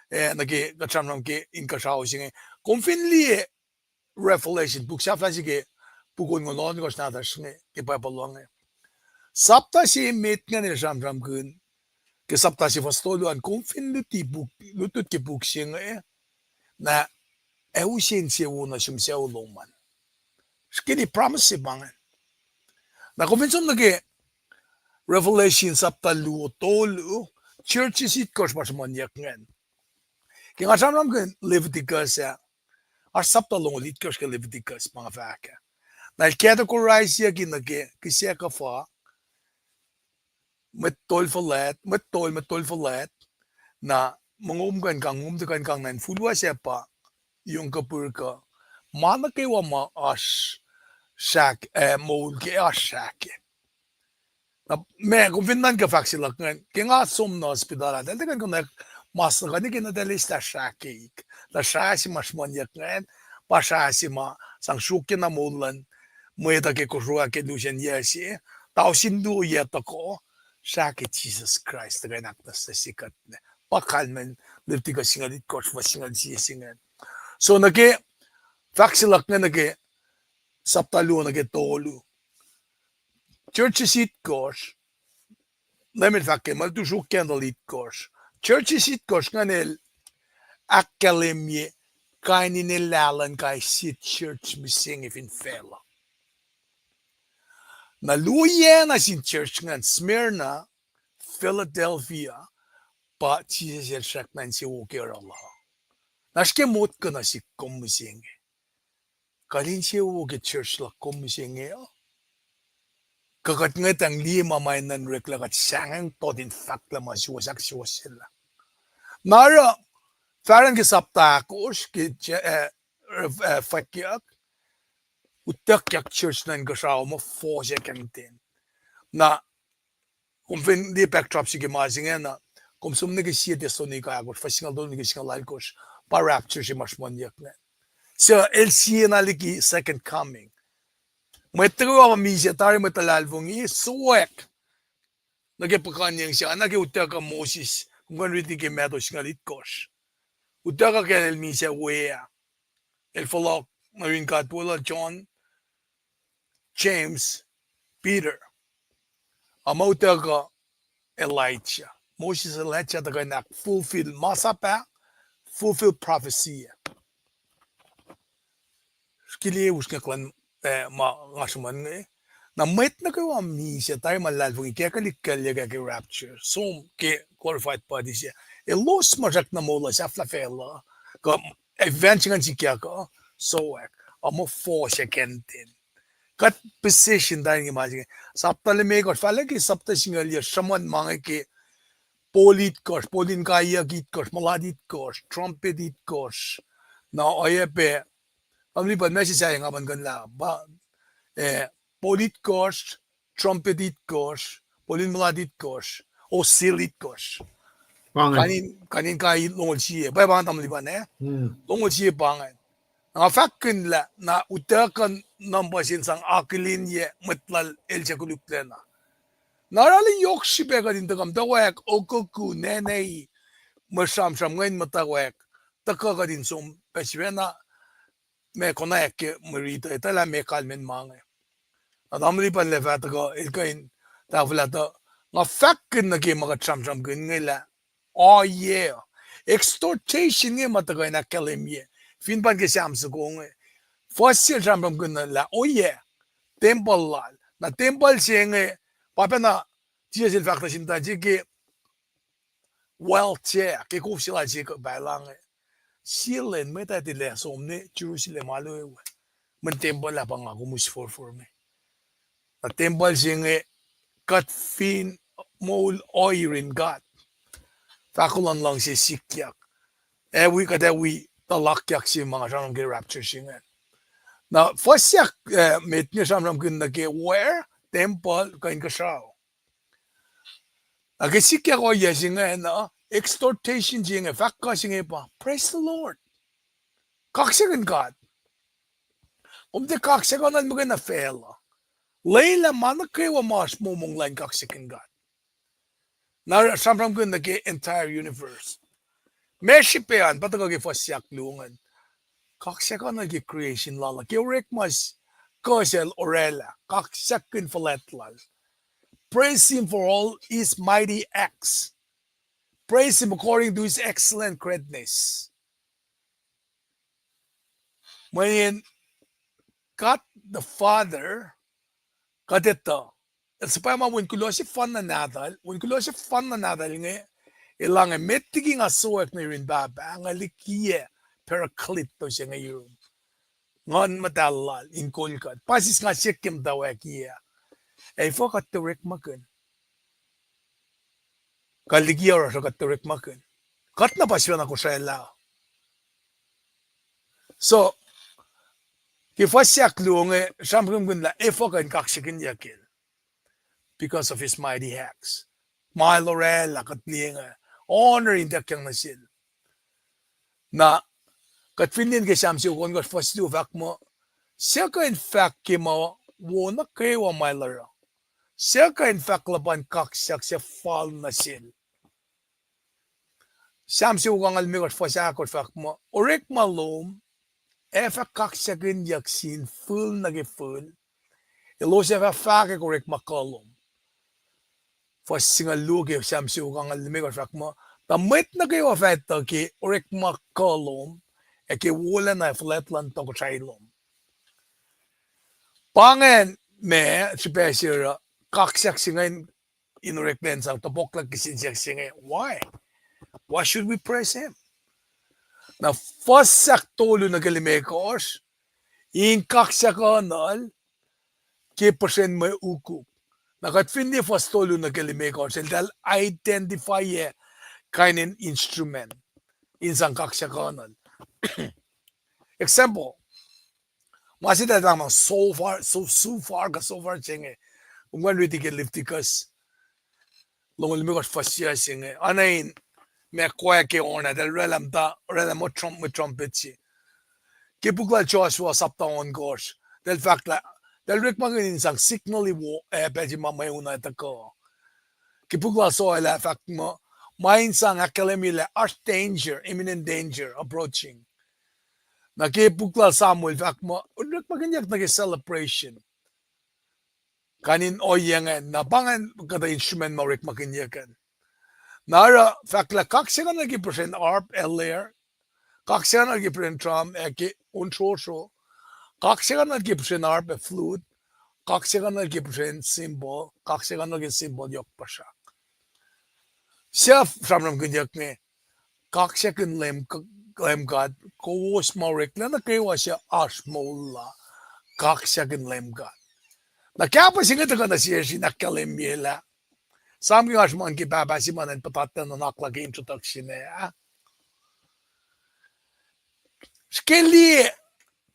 Nagi kaya Samsung ke in Kaksak singa. Kung finli revelation puksya flasi ke pukon ngolon ko sa natas ke papalong. Sapta si mit nga ni Samsung kun. Ke sapta si fastoluan kung fin lutut ke puksing na eusin siya una siya uloman. Skini promise si bangan. Na kung fin nage revelation sapta luotolu churches it kos mas manyak ngan. Kaya nga Samsung kun Leviticus sapta longolit kos ke Leviticus mga faka. Na categorize siya ginage kisya ka fa met tol falet na mangumgan kang nan fulwa siya pa yung kapur ka mana kewa ma as sak moul ke as sak na me kung finnan ka faksilak ngan kinga som na hospital dahil kan kung mas na kani kinadalista sakik na sasi mas manyak ngan pa sasi ma sang sukin na moulan Mwe ke Kosrae ke lusenna si tao sindu yata ko sa ke Jesus Christ ga naktas sa sikat ne pacl men lifti ka singalit ko singal si singan so nage faksilak na nage saptalo nage tolu church sit kos namin fakke mal tu su kendalit kos church sit kos nganel akkelemye kainin lalan kai sit church missing if in fella na luya sin church ngan Smyrna, Philadelphia, pa Jesus yak nan si woker Allah. Nashke mot ka na si komising. Kalin si woke church la komising kakat ngat ang lima may nan reklakat sangang to din fakla masuwasak sila. Nara, faran ki saptakos ki fakyak utak church nan kasaw mo force kantin na kung fin di backdrop si gimasing na kung sumne ki siya deso ni ka agos fasingal do ni singal alkos pa rapture si mas manyak na so el siya na liki second coming may tawa mamisya tayo matalalvong suwek nagipakanyang siya nagiutak ka Moses kung kan riti ki meto singal itkos utak ka kaya el misya wea el follow na rin katpula John James, Peter, amauta ka Elijah. Moses Elijah ta ka fulfill masapa, fulfill prophecy. Skili usga klan ma ngasuman na met na ka misa tayo malalvong kaya kalikkalya ka rapture. So ke glorified body siya. Los majak na mola sa flafela. Ka eventually si kaya ka so amo force kentin. Kat position dahil ng imagine. Sapta lemegos, fala ki sapta singalya, shaman mga ki polit kos, polin kaya git kos, maladit kos, trumpet it kos, na oyepe, Amlipan Messi saying aban kan la ba polit kosh, trumpetit kosh, polin mladit kosh, o silit kosh. Pangan. Kanin kai longol siye, ba bang tamlipan longol siye pangan. Nga fakin la na utakan nambasin sang akilin ye metlal el chakuluktlena. Narali yok shibe ka din takam tawek okoku nenei masam ngayon matawek taka ka din sum peswena me konaek ke merito itala me kalmen mange. Adamli pan le fatako ilkain taflato nga fakin na ke mga sam kun ngila. Oh yeah. Extortation nge matagay na kalimye. Fin pan ke samsa ko nge. Fossil sam kun la oh yeah. Temple lal. Na temple siya nge papa na tiya sil fakta sinta jike wealth ke ko sila jike bailang silen meta de le somne Jerusalem alo men temple la pang ako mus for me na temple singe kat fin moul oirin God fakulan lang si sikiyak we kada we talakyak si mga sanang ke rapture singe na fosyak met niya sanang kun na ke where temple kain kasao Agisikia ko yesinga na extortation jinga fakka singa pa. Praise the Lord. Kaksakin God. The kaksakan na mga na fail. Layla manakawa mas mumong line kaksakin God. Na samram ko na ke entire universe. Meshipean patagagi fasyak lungan. Kaksakan na ke creation lala. Ke rek mas kosel orela. Kaksakin faletlal. Praise him for all his mighty acts. Praise him according to his excellent greatness. When God the Father, God ito, at sa pama, when kulo si fan na nadal nga, ilang metiging asuwak na rin baba, ang likiyac, paraklito siya ngayon. Ngon matalal, in kulkat. Pasis nga sikim daw kiya. Ay fo katurik makin. Kaligiyar sa katurik makin. Kat na pa siya na ko sa ila. So, kifasyak luonge, sampai gunla, efokan kaksakin yakil. Because of his mighty acts. Mailorela katlinga, honoring the kyang nasil. Na, katfinin ke samsi ukon kat fasdu fak mo, siya ka in fact kimo, wona kayo mailora. Siya ka in fact laban kaksak siya fall nasil. Samsi ukang almigot fasakot fak mo, orek malum, efa kaksakin yaksin, full nage-full, ilo siya fa korek makalum. For singa lugi samsi ukang almigot fak mo, tamit na kayo afeta ki orek makalum, ke wala na flatland to chailum. Pangen me spesira kaksak singa inorek den sa topoklag kisinsak singa. Why? Why should we praise him? Na fasak tolo na galimekos, in kaksak anal, ke persen may ukuk. Nakatfindi fas tolo na galimekos, and they'll identify kind of instrument in sang kaksak anal. Example, masih datang so far cenge, ungwan riti ke liftikas, long limekos fasya cenge, anain, me koya ke oana, del relam mo trumpet si. Ke pukla Joshua sapta on gosh, del fact la, del rek magin sang signally wo, peji mamay una ko. Ke pukla so la fact mo, main sang akademi la arch danger, imminent danger approaching. Na ke pukla Samuel fact mo, rek magin yak nage celebration. Kanin oyengan, na pangan kada instrument mo rek magin yakan. Nara fakla kaksakan lagi present arp earlier, kaksakan lagi present drum eki untrosho, kaksakan lagi present arp flute, kaksakan lagi present symbol, kaksakan lagi symbol yok pasha. Siya samram kunyak ni kaksakan lem God, kowos maurik na nakawa siya ashmola, kaksakan lem God. Na kaya pa singa taga na siya sinakalim yela. Sam yung asman ki babasi manan patatan na naklagi introduction eh. Skeli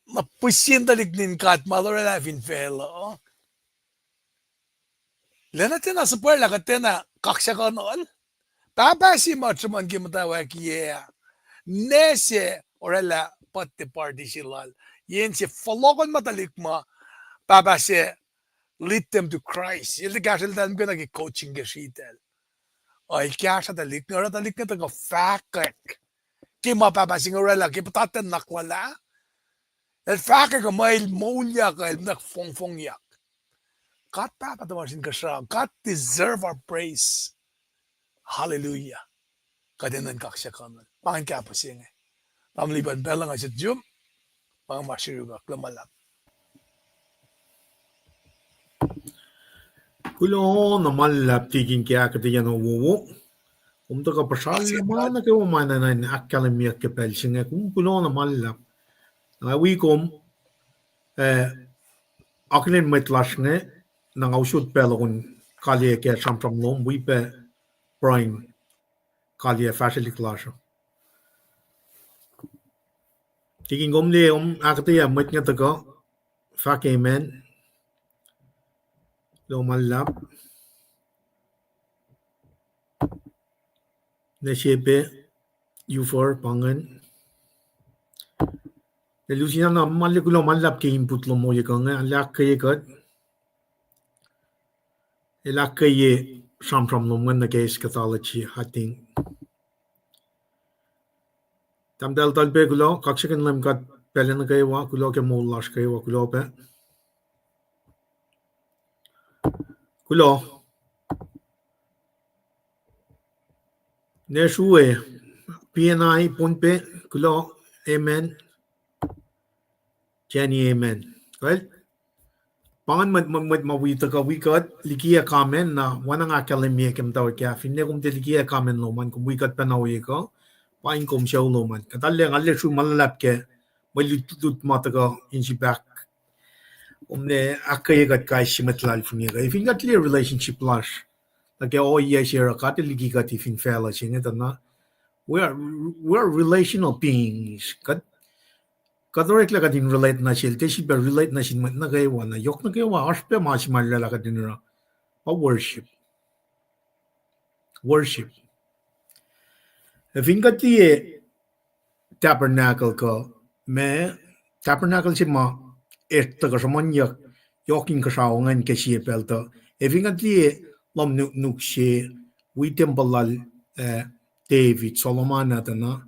mapusin talignin kat malorela finfelo. Lenatin na support la katena kaksakin papasi machuman ki mutawaek yeah. Nese orela pati party silal. Yen si follow matalik mo papasi lead them to Christ. Yung gasel dan ko nagi coaching geshitel. Ay kya sa talik na taga fakek. Ki mapapasing orela ki pataten nakwala. El fakek may moul yak el nakfongfong yak. God papatamasin ka siya. God deserve our praise. Hallelujah. Kadinan kaksakan. Pangin ka pa siya. Tamliban bela nga sa Jum. Mga masiruga. Klamalap. Kulo naman lap tiging kaya katiyan o wuwo. To ka pasal naman na kayo mana na akademiya kapel siya kulo naman lap. Ngawi kom akilin metlash nga nang ausud pelon kalye kaya sampram lom wipe Paing kalye fashion class. Tiging gomle akatiya met nga taga fakemen lo malap na shepe U4 pangan Lusina na malikulo malap ke input lo mo yekang alak kay kat elak kay sampram lo man na case cathology hating tamdal talbe kulo kaksakin lam kat pelen kay wa kulo ke moul lash kay wa kulo pe kulo ne Srui PNI punpe kulo amen Jenny amen well pangan mat mawita ka wikat likiyac kamen na wanang akademiya kem taw kya finne kum te likiyac kamen lo man kum wikat panawi ko Paing kom siya lo man katalle ngalle su malalap ke malutut mataga insi back omne akketeyac kay simetlal funia if you got clear relationship lash like oh yes here ka te likiyac ifin fela singa na we're relational beings Katolik la kadin relate na sil te si relate na sin mat na kay wana yok na kay wa aspe ma si malala kadin ra worship if ingati tabernacle ko me tabernacle si ma ta ka samon yokin ka sawangan ke si pelto if ingati lom nuk si we tembalal David Solomon na na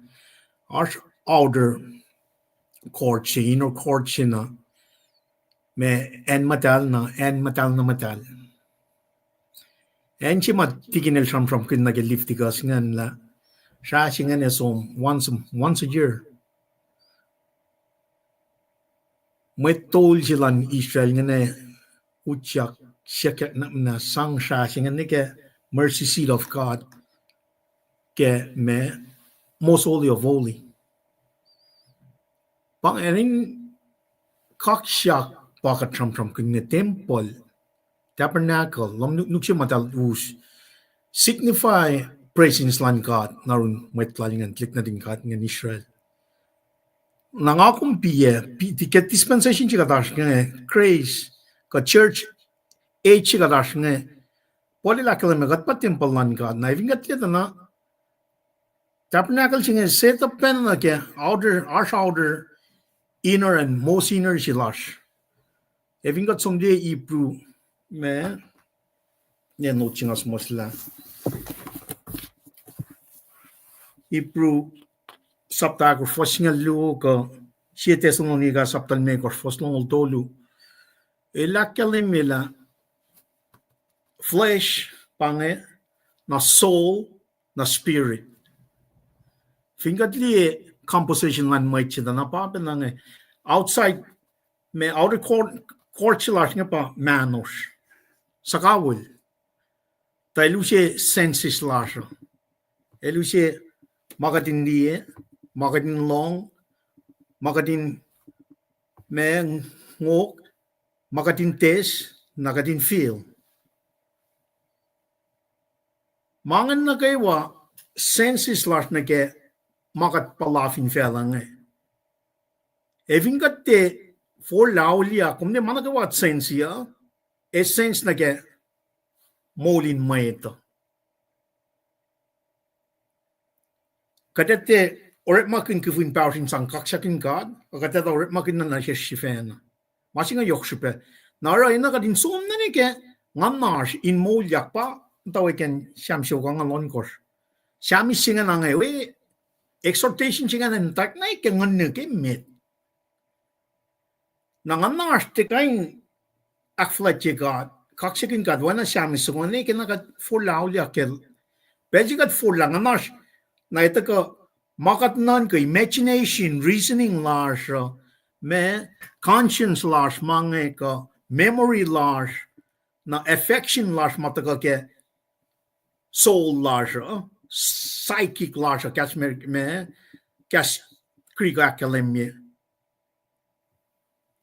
outer court si inner court si na me en matal na matal en si mat tiginel from kin na lift tigas ngan la siya singan esom once a year may tol silan Israel nga utyak siya na sang siya singan ni ke mercy seat of God ke me most holy of holy pang ening kaksak pakat from kin na temple tabernacle lom nuk siya matal us signify praising lan God narun met klalingan klik na din God ngan Israel nangakong tiket dispensation siya kadash nga grace ka church age siya kadash nga poli lakala megat pa temple lan God na even gat na tabernacle siya set up pen na ke outer inner and most inner siya lash even gat someday Hebrew me ne no chingas mosla Hebrew sapta ko fosing lu ko 7 Tesalonica saptal me ko foslong tolu elakelimela flesh pange na soul na spirit fingatli composition lan mai chida na pa penang outside me outer court chilash nga pa manos sakawul tailuche senses lash eluche magatin die magatin long magatin me ngok magatin tes nagatin feel mangan na kaywa senses lash na ke magat palafin felang Evin katte for laulia kumne manaka wat sensia essence nage moulin mwet. Kadette oret makin kufin pausin sang kaksakin God, kadette oret makin na shifena. Masinga yokshupe. Nara ina kadin som nanike ngannash in moul yakpa taweken shamsho gangan lonkor. Shami singa nange we exhortation singa nan tak na ke nganne ke met. Nangannash te kain akflatje God. Kaksakin God wana shami sungone ke nakat for laulia kel. Bejigat for langannash na ito ka makat nan ka imagination, reasoning lash, me conscience lash, mange ka memory lash, na affection lash mataka ke soul lash, psychic lash, kas me kas kriga kalemye.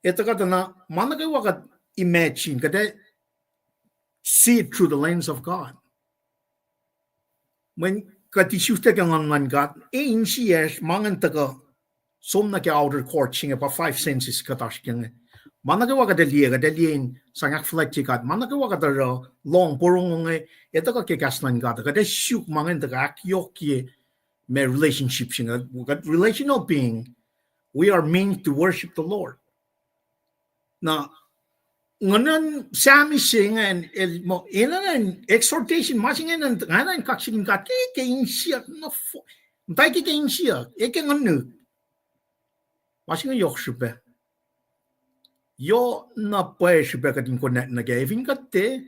Ito ka na manaka wakat imagine, kade see it through the lens of God. When katishuste ka ngan God, in years mangan taka somna ke outer court singa pa 5 senses katash kenge. Manaka waka delien sangak flekti God, manaka waka da long porong ito ka ke kasnan God, kade shuk mangan taka akyokie me relationship singa, kat relational being, we are meant to worship the Lord. Na nganan sami singan mo inanan exhortation masingan nganan kaksakin ka ke insiak na tay ke insiak ke nganu masingan yokshupe yo na pweshupe kadin connect na gavin katte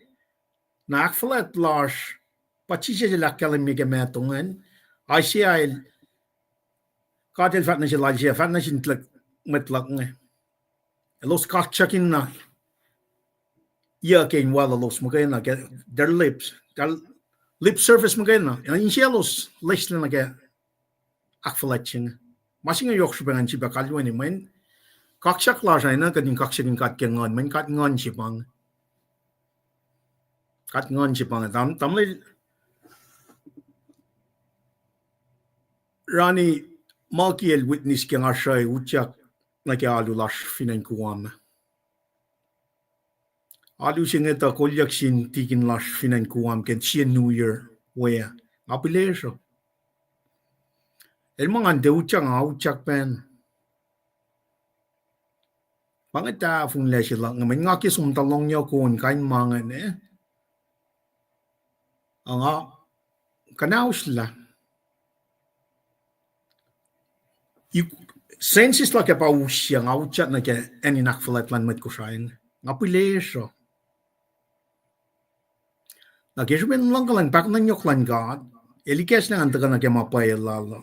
na akflat lash pachise la kalemige metongan ICI kadel fatna jelaje fatna jintlak metlak nge los kaksakin na yeah, wala los magana their lips, their lip service magana. And in sielos listen na ke akfalaching. Masinga yokshubangan si bakalwan men kaksak la na kadin kaksakin kat kengon men kat ngon si bang. Kat ngon si bang tamle Rani malkiel witness ke ngashay utyak na ke alulash finan kuwam. Alu singa ta kolaksin tikin lash finan kuwam ken siya New Year wea apilesho. El mga ande utyak pen. Pangita fung lesya lang ngamen nga kisum talong niya kun kain mga ne. Anga kanaus la. Sensis la ke pa usya nga utyak na ke eninak falat lan met kusain. Apilesho. Nakishumin lang kalang pak na nyok lang God. Elikes na anta ka na kaya mapayal lalo.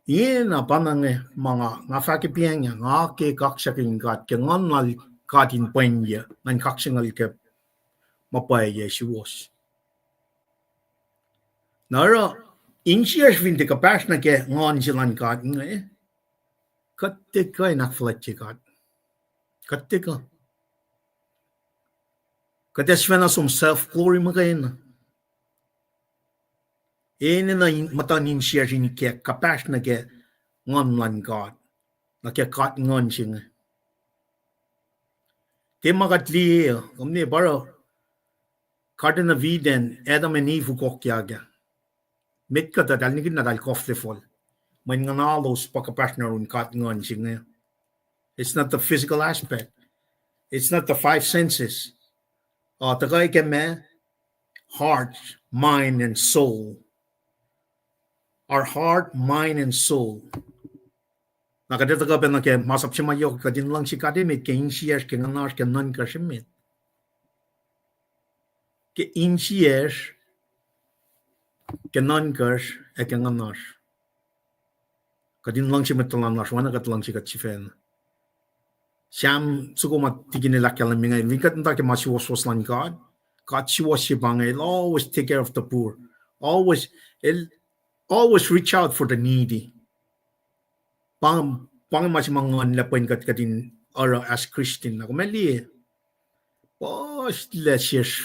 Iyan na panang mga nga fakipiyang nga ke kaksakin God. Kaya nga nal katin pwenya. Nan kaksingal ke mapayal siwos. Nara, insias vinti ka pas na ke ngon silang God nga katte ka nakflatsi God. Katte ka. Katte svena som self-glory magayin. Ene na matanin siya ni ke kapas na ke ngon lan God. Na ke kat ngon siya. Te magatli kumne baro karden na viden Adam and Eve kokyaga. Mit ka dal nigin na dal koflefol. Man nganalos pakapas na run kat ngon siya. It's not the physical aspect. It's not the 5 senses. Tagay ke me heart, mind, and soul. Our heart, mind, and soul. Nakadeta ka na ke masap siya mayo kadin lang si kadimit ke insiers ke nganar ke non ka simit. Ke insiers ke non kers e ke nganar. Kadin lang si metalan las wana kat lang si katsifen. Siam suko matigin nila ke lamingay. Winkat nta ke masiwas lang God. God siwas si bangay. Always take care of the poor. Always reach out for the needy. Pang mas mga lapuin kat katin ara as Christian. Ako mali eh. Let's just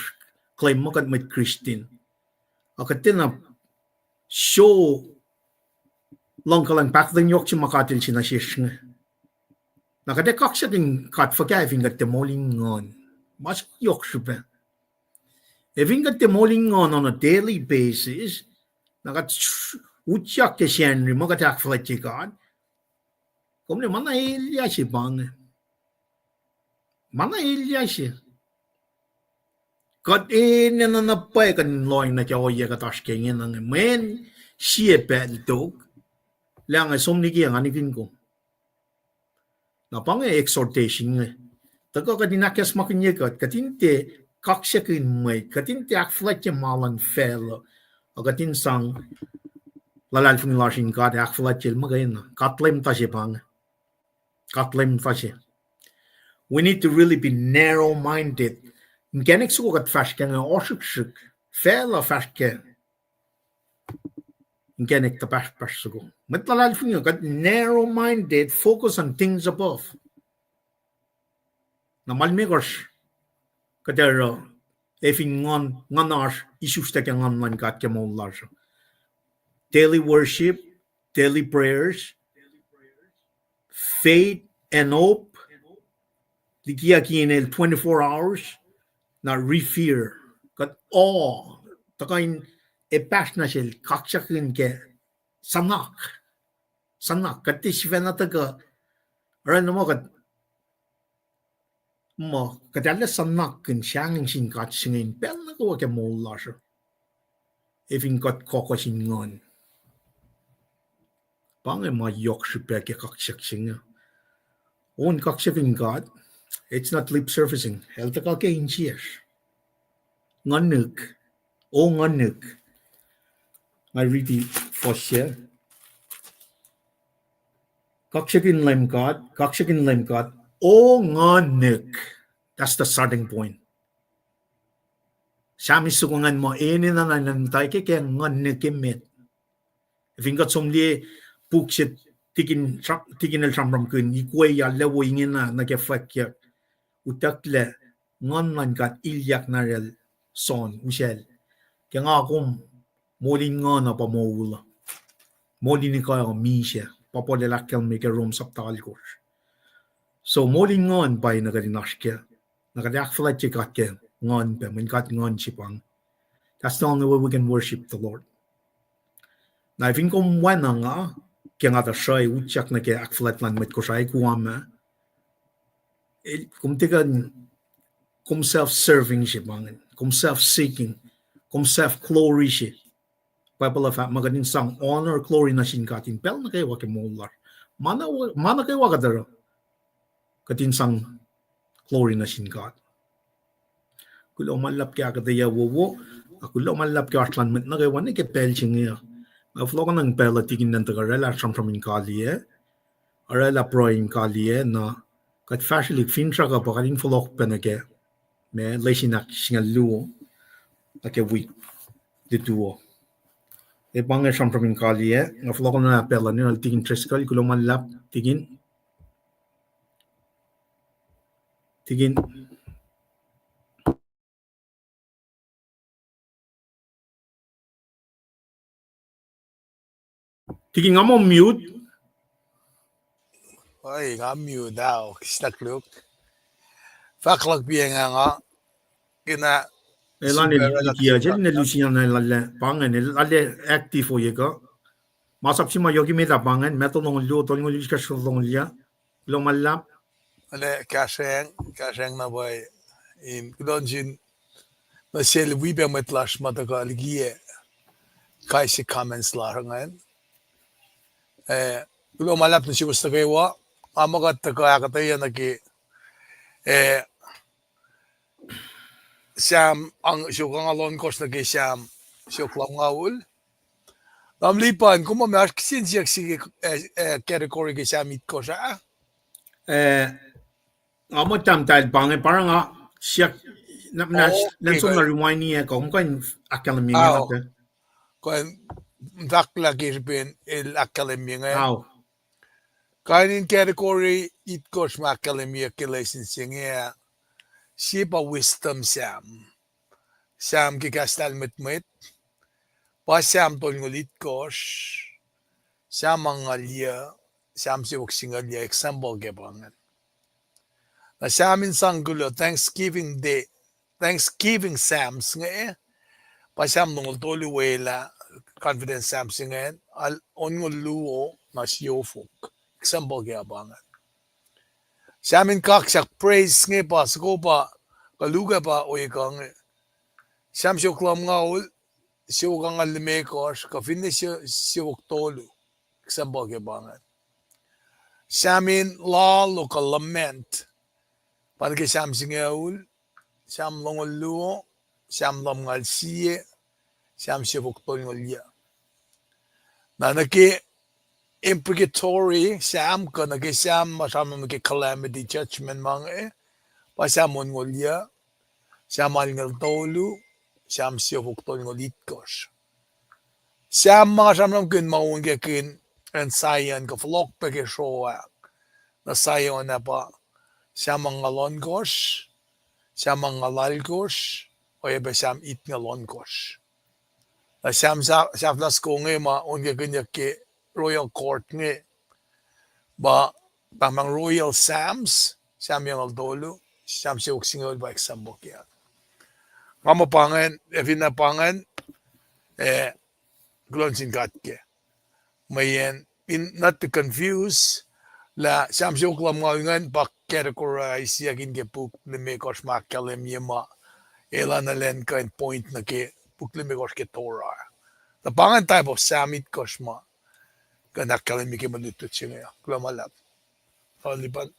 claim mo kat may Christian. Ako na show lang ka lang pak din yok si makatil sinashish nga. Nakade kaksakin kat forgiving at the mouling on. Mas yokshupe. Having at the mouling on a daily basis, nakat utyak ke shenri magatak fletchikan. Komne mana ilya si bang. Mana ilya si. Kat na napay kan loy na kya oya katash kengen ang men siya pel dog. Lang ay somnigi ang anikin ko. Napang exhortation nga. Tago ka dinakas makinyekat, katinte kaksakin may, katinte akflet yung malan fel, o katin sang lalalfing lasing ka, akflet yung magayin na. Katlem tasya pang. Katlem tasya. We need to really be narrow-minded. Ngenek suko kat fashke nga oshuk-shuk. Fel o fashke. Ngenek ta pash suko. Matlalalfing nga kat narrow-minded, focus on things above. Na malmigos kadero efin nganar issues ta ngan man kat ke moul. Daily worship, daily prayers, faith and hope. Likiyac in 24 hours na refear. Kat all takain epas na sel kaksakin ke sanak. Sanak kat tisven na taga ran mo kat mo kadala sanak kin siyang sin kat singin pel na ko ke moul lasher. Efin kat kokosin ngon. Pange ma yok super ke kaksak singa. On kaksakin God, it's not lip surfacing. Helta ka ke inchias. Nganuk. O nganuk. I read the first here. Kaksakin LEUM God. O nganuk. That's the starting point. Sami sukungan mo, na nanantay ke kaya nganuk emet. If you got somebody puksit tikin el samram kun, ikwe ya lewo ingin na nagefak utakle ngon man kat ilyak narel son Michelle. Kaya nga akong molin nga na pa moul. Molin ni kaya misya. Papolelakkel me ke rom saptal kors. So molin ngon bay nagadinash ke. Nagadiakflat kat ke ngon pe. Min kat ngon sipang. That's the only way we can worship the Lord. Na if inkom wana nga, kaya nga ta shay utyak na ke akflat lan met Kosrae kuwama. Kung tigan kung self-serving siya bangin, kung self-seeking, kung self-glory siya. Pacl maganin sang honor, glory na sin katin, pel na kayo wake moular. Mana kayo wakadara, katin sang glory na sin kat. Kulo malap kaya akketeyac wowo, kulo malap kaya aslan met na kayo wane ke pel siya. Aflo ka ng pel at tigin ng tagarela from kaliye, arela proin kaliye na kat fashilik fintra ka pa kanin folok pa na ke me leisinak singa luo na ke week dituo. E bangga from kaliye, nga folok na pel ni al tigin treskal kulo malap tigin tigin nga mo mute. Ay, nga mute daw. Kistakluk. Faklag biya nga. Kina. Elan likiyac na lusenna lalle pangen lalle active o yeka. Masap si ma yogi meta pangen meto nong lu to ngol iska shulong lia. Kulo malap. Ale kaseng na boy. In kudonjin. Masel wibe metlash mataga ligiye. Kaisi comments larangan. Kulo malap na siya gusto kayo. Amagat taga akketeyac na ki. Siyam ang siyukang alon kos na ki siyam siyuklang ngawul. Namlipan kung mamayas kisin siya sige category ki siyam it ko siya. Amo tam tal pangen parang siya nanso na rewind niya kung kan academy nga natin. Kung dakla kirbin il academy nga. Aw. Kainin category it ko siya academy kilasensing nga. Siya pa wisdom siyam. Siyam kikastal met. Pa siyam tol ngulit ko. Siyam ang alya. Siyam si waksingalya. Example ke pangan. Na sa amin sanggulo, Thanksgiving Day, Thanksgiving Sams nga pasam nung tolu wela, confidence Sams nga al ongol luo na siyofok. Example kaya bangan. Sa amin kaksak praise nga pa, sako pa, kaluga pa o ikang Sam siya klam nga ul, siya kang alimekos, ka finish siya tolu. Example kaya bangan. Sa amin lalo ka lament, Panke sam singaul, sam longol luo, sam lamngal siye, sam sivukton ngolya. Na nake imprecatory sam ka nake sam masam nake calamity judgment mange, pa sam ngolya, sam alngal tolu, sam sivukton ngolitkos. Sam mga sam nam kun maun ke kun en sayan ka flok pe ke shoa. Na sayon na pa sam ngalon kos. Siya mga lalkos, o iba siya it nga lonkos. Siya flas ko nga unga ganyak ke Royal Court nga, ba pamang Royal Sams, siya mga aldolo, siya siya uksingol ba eksambok yan. Nga mapangan, vinapangan, kulacnsap ke. Mayan, not to confuse, la siya siya uklam nga pak categorize yakin ke puk limekos makalem yema elan alen kain point na ke puk limekos ke Torah. The pangan type of samit kosma kanak kalem ke malutut siya klamalap. Lipan.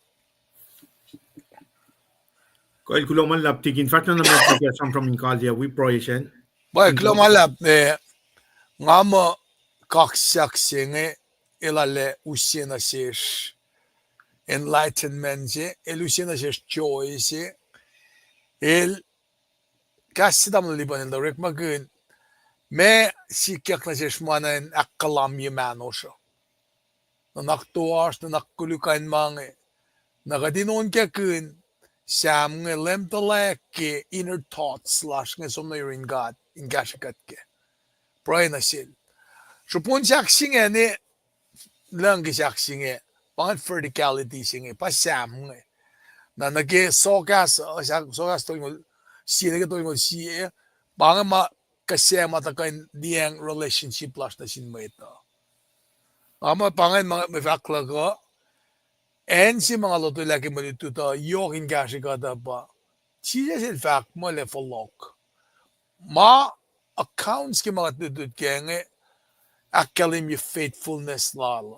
Koil kuloman lap tikin fact na naman pagka sam from Inkalia we proyection. Boy klamalap ngama kaksak singe elale usena sesh enlightenment se elusena sesh joy se el kassidam liban el direct magun me sikiak na sesh manan akkalam yemanosho na naktuas na nakkulukan mange nakadinon kya kun sam nge lemtalek ke inner thoughts slash nge somna in God in Kaksak ke pray na sil supon siyak singe ne lang siyak singe pangat verticality singe pa sam nge na nage sogas to ngol si nage to ngol si banga ma kasi mata kain diang relationship plus na sin meta ama pangan mga mefakla ko en si mga loto laki malituta yokin kasi kada ba siya sil fact mo le follow ma accounts ki mga tutut kenge akalim yung faithfulness lalo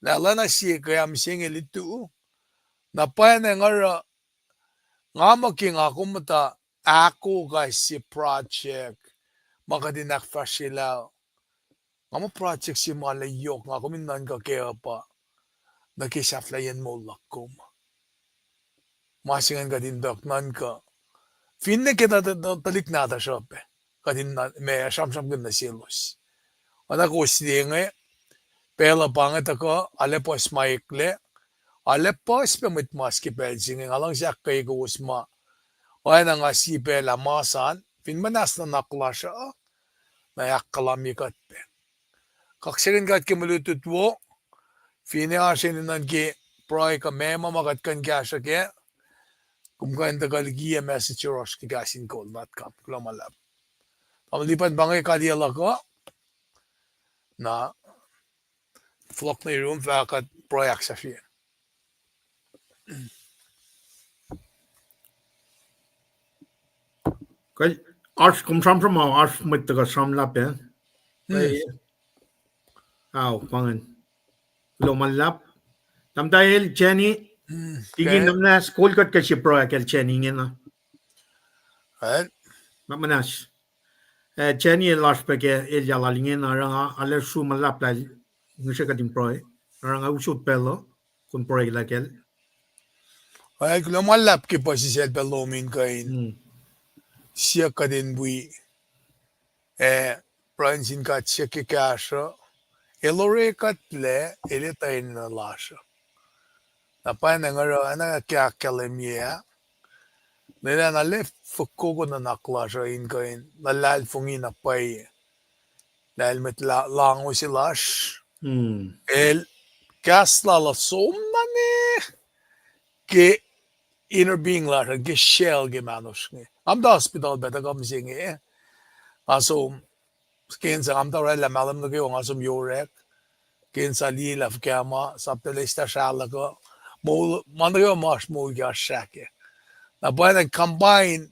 lala na siya kaya mising ilitu na pa na nga making ako mata ako guys si project makadinak fa sila nga mo project si malayok nga kuminan ka kaya pa nakisaflayan mo lakom masingan ka din doknan ka finne kita talik nata shope kadin may samsam na silos ana ko siya pela pangat ako alepos maikle alepos pemit maski pelsing ngalang siya kay gusma oana nga si pela masan finmanas na naklasya na yakkalami kat pe kaksakin kat kemalutut wo finasin nan ki proy ka mema makat kan kasya ke kumkain tagalgiya message rosh ki KahsInKol.com klamalap pamalipan bangay kadiyala ko na flok na yung fakat proyak sa fiyan. Koil arch kom sam from arch mit taga sam lap ya. Aw pangan. Kuloman lap. Tam dahil Jenny tigin namna school kat kasi proyak el Jenny ngena. Right? Mamanas. Jenny el last peke el jalalingen aranga ale su malap la ngusya kating proy. Aranga usut pelo kun proy lakel. Ay lumalap ki pa si Sel Pelomin kain siya ka din bui Pransin ka siya ki kasya elore katle elitayin na lasya. Napay na nga ana kya kalemya nila na left fuko na naklasya in kain nalal fungin na pay dahil met lango si lash el kasla la somna ne ke inner being la ge shell ge manush nge. Am da hospital beta gam singe. Aso skin sa am da la malam no ge wang asum yorek. Kin sa li la fkama sa pelesta shala ko. Moul mandrio mas moul ga shake. Na buena combine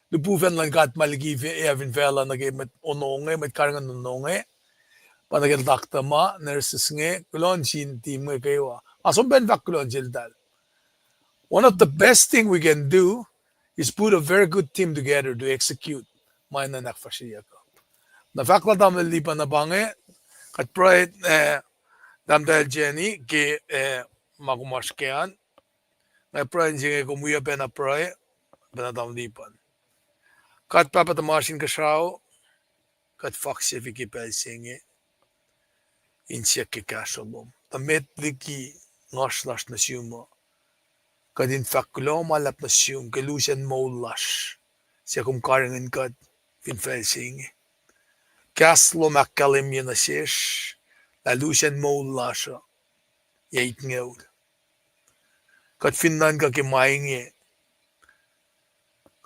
the buven lang gat maligi even vela na ge met ononge met karangan ononge. Panagel dakta ma nurses nge kulon sin team nge kayo. Aso ben vak kulon jildal. One of the best thing we can do is put a very good team together to execute my nakfashiya ko. Na fakla dam lipa na bange kat proyect dam dal Jenny ke magumashkean. Na proyect jinge kumuya pena proyect pena dam lipan. Kat papa ta machine ka shao kat faksi viki pel singe insya ke kashalom. Ta met viki ngosh lash na siyuma. Kadin faklo malap na siyum ke lusen moul lash. Siya kum karangan kad fin fel singe. Kaslo makkalim yun na siyesh. La lusen moul lasha. Yait ngewd. Kat finnan ka kimainge.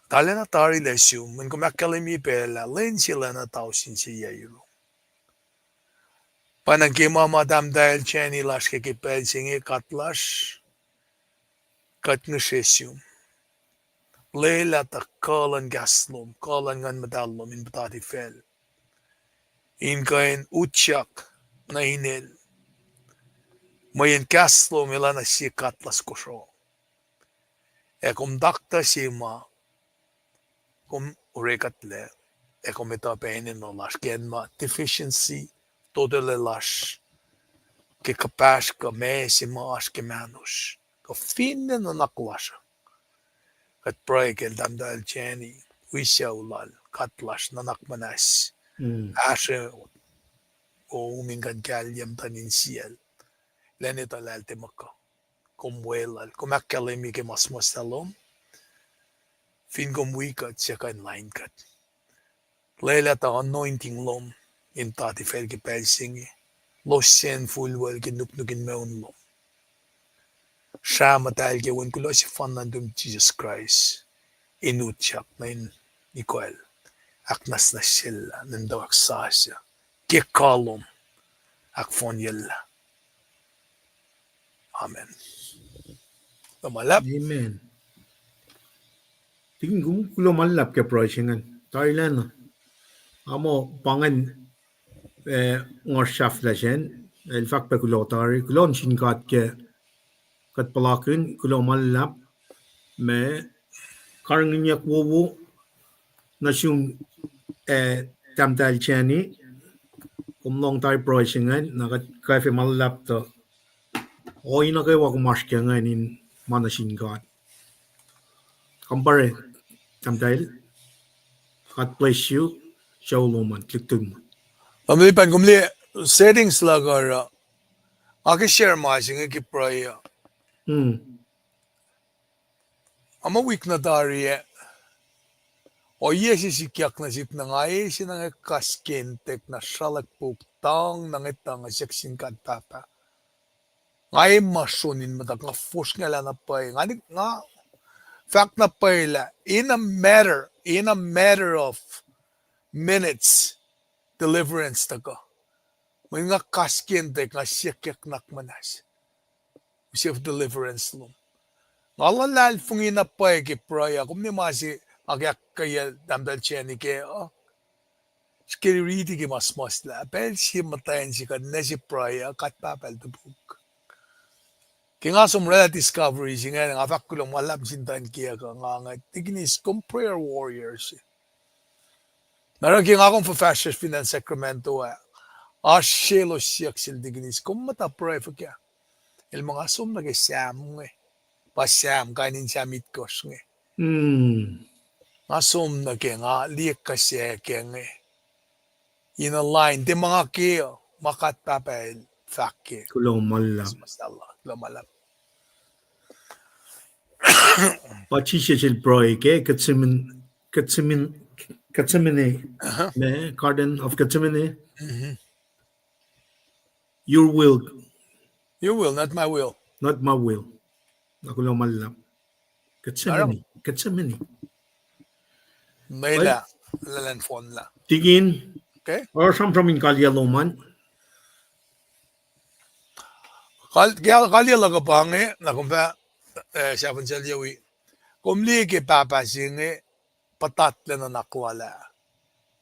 Tala na tari la siyum. Min kum makkalim yi pela. Len sila na tausin siya yiro. Panang kimama dam dahil cheni lash ke kipel singe katlash. Kat ngeshesyum. Lela ta kalan gaslom. Kalan ngan madalom in batati fel. In kain utyak na inel. Mayen kaslom ila na si katlas kusho. Kum dakta si ma. Kum urekatle. Kum ita peinin no lash. Ken ma deficiency. Totale lash. Ke kapash ka me si ma ash ke manush. Ka finne na naklasha. Kat proykel dam dal cheni. Wisya ulal. Katlash na nakmanas. Ashe o umingan kalyam tanin siyal. Lenita lalte maka. Kumwelal. Kumakkalimi ke masmas talom. Fin kumwikat siya kan line kat. Lela ta anointing lom. In tati fel ke pelsingi. Los sen fulwal ke nupnukin meun lom. Shama tal ke wen kulo si fanandum Jesus Christ. Inutyak na in Nicole. Aknas na sila. Nandaw aksasya. Ke kalom. Akfon yalla. Amen. Lumalap. Amen. Tingin kung kulo malap ke proyectingan. Thailand. Amo pangan ngor shaf la jen. El fak pe kulo tari. Kulon shin kat ke kat palakun kulo malap me karangin yak wowo na siyum tamdal chani kumlong tayo proyectingan na kat kafe malap to oy na kayo wako mashkengan in mana shin kat. Kampare tamdal kat place you show loman click tum. Amlipan kumli settings lagar. Aki share ma singe ki praya. Ama week na tari o yesi si kyak na sip na nga si na nga kaskin tek na shalak puktang na nga seksin kat papa. Nga masunin matak nga fus nga la na pay. Nga fact na pay la in a matter of minutes deliverance ta ko. May nga kaskin tek nga sikyak nakmanas. Sif deliverance lum. Ngalalal fungin na pay ki praya kum ni masi agak kaya damdal cheni ke skiri riti ki mas la pel si matayin si ka nesi praya kat papel to book. Kaya nga sumrela discovery si nga nga fakulong malab sintan kiya ka nga tiginis kum prayer warriors. Naran kaya nga akong fa-fascist finan Sacramento shelo siyak sil tiginis kum mata pray for kya. Il mga sum nag-isam Pasam kanin siya mitkos nge. Nga sum na kaya nga liyak kasi kaya nge. In a line, di mga kiyo makat papel fakir. Kulo malap. Masala, lumalap. Pachisya proy ke Gethsemane me Garden of Gethsemane. Your will, Your will, not my will. not my will. Nakulo malap. Getsemani. May la nufon la. Tigin. Okay? Or some from in Kalyaloman. Kalya laga pange na kumpa siya pun salyawi. Kumli ke papasinge patat na nakwala.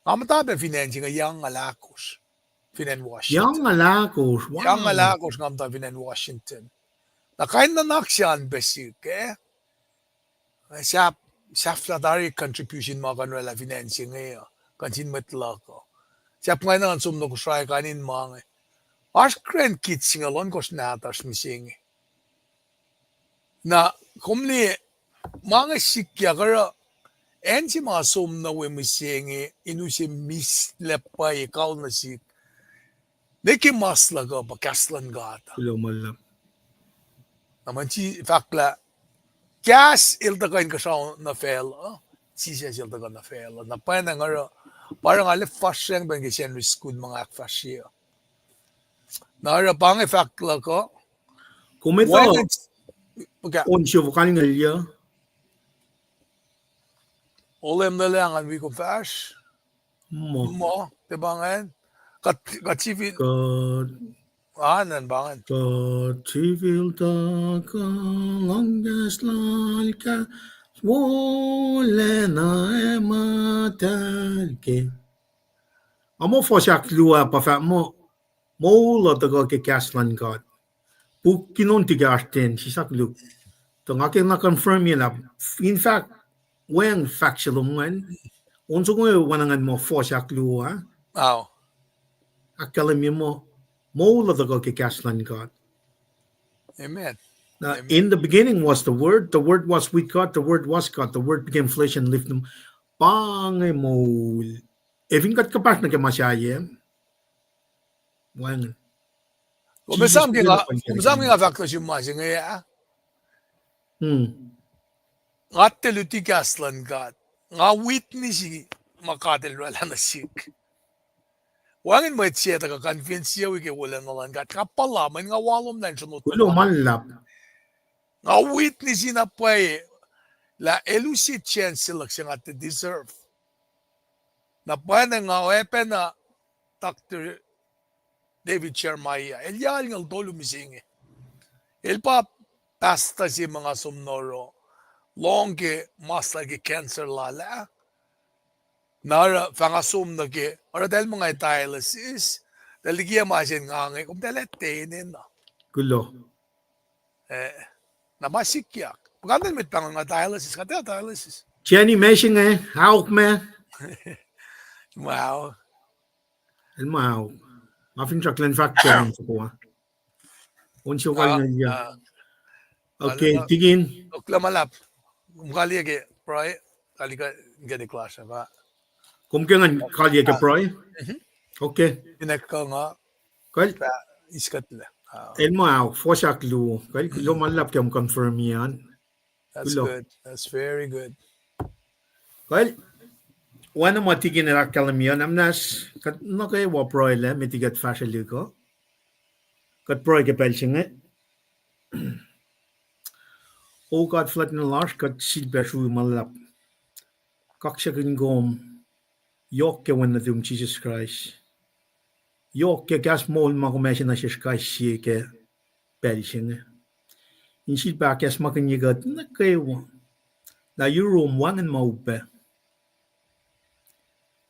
Amatabe financing yang alakos. Finan Washington. Yang alakos. Wow. Yang alakos ngamta finan Washington. Na kain na naksyan besik eh. Siya flatari contribution mo kanwala financing eh. Kansin metla ko. Siya pa nga nga sumno Kosrae kanin mga eh. As grandkids singalon kos natas mising. Na kumli mga sikya kara ensi mga sumna we mising inu si mislepay ikaw na sik. Neki masla ka pa kaslan gata. Malap. Naman si fakla gas ilta kain ka sa na fail. Sisya ilta ka na fail. Na pa na nga parang alip fashion ben kisyan school mga fashion. Nara pang fakla ko. Kumito. Onsyo kaling alya. Olem na lang ang wiko fash. Mo. Tibangan. Sifil. Nan bangan. Sifil ta ka langgas lalka. Wolacna matalke. Amo fosyak lua pa fa mo. Moul at the Kaslan God. Pukinon tigarten, she sak look. Tung aking na confirm yun. In fact, when factualum when, unso ko wanangan mo fosyak lua. Wow. Akalam mo, moul at the Kaslan God. Amen. Now, Amen. in the beginning was the word was with God, the word was God, the word became flesh and lived them. Pang moul. Even kat kapas na kamasayem. Wangan. Kumisam nga fakta si Masing ya. Nga teluti kaslan God. Nga witness si makatel wala na sik. Wangin mo siya taga convince siya wiki wala na lang God. Kapalaman nga walom na sunod. Kulo malap. Nga witness na pa la elucid chance sila siya nga te deserve. Na pa na nga wepe na Dr. David Chermaya, yal ng tolo mising. Pa pasta si mga sumnoro, long ke mas lagi cancer lala. Nara fangasum na ke, ora dahil mga dialysis, dahil likiyac masin nga kung dahil tenen na. Kulo. Namasikyak. Pagkandan mit pang nga dialysis, kata dialysis. Jenny Meshing hauk me. Wow. Wow. Mafin chaklan factor ang sukuha. Unsyo kal niya. Okay, tigin. Okla malap. Kumkali ke, proy, kali ka gani klasa ba? Kumkengan kali ke proy. Okay. Pinek ka nga. Kal. Iskat la. Wow, fosak lu. Kal kulo malap kayong confirm yan. That's good. That's very good. Kal. Wano mo tigin na kalam yan. Amnas, kat no kayo wa proy le, mitigat fashion ko. Kat proy ke pelching O God flat na lars kat silbershu malap. Kaksakin gom. Yok ke wan na Jesus Christ. Yok ke gas moul makumesya na siya Christ siya ke pelching In silba kes makanyigat na kayo. Na yurum wangan maupe.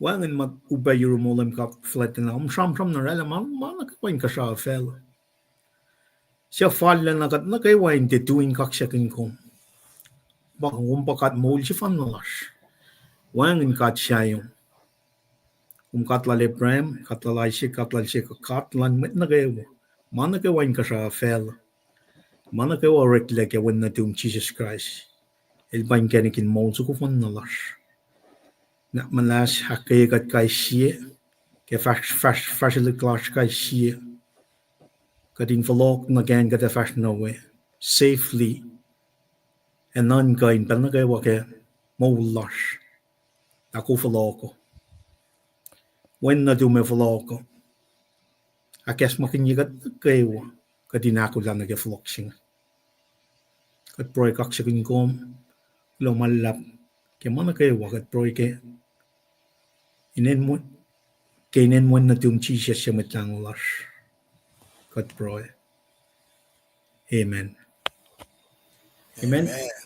Wangan mag-upe yurum ulam kap flat na. Sham na rela nakakain ka siya fel. Siya falla na kat nakaiwain te tuwing kaksakin ko. Baka umpakat moul siya fan nalas. Wangan kat siya yung. Katlale prem, katlala siya katlan met na kayo. Manakawain ka siya fel. Manakawa rekla ke wan na tuwing Jesus Christ. Elbain kanikin moul so ko fan nalas. Na malas hakkayagat kay siya. Ke fashion class kay siya. Kading falok na gan gata fashion away. Safely. And none kain pel na kayo ke moul lash. Ako faloko. When na do me faloko. Akes makinyigat kayo. Kadinako lang nag-flok siya. Kat proy kaksakin kom. lo malap ke mana ke wakat proy ke inen mo ke inen mo na tum chi siya metlangular kat proy. Amen. Amen. Amen.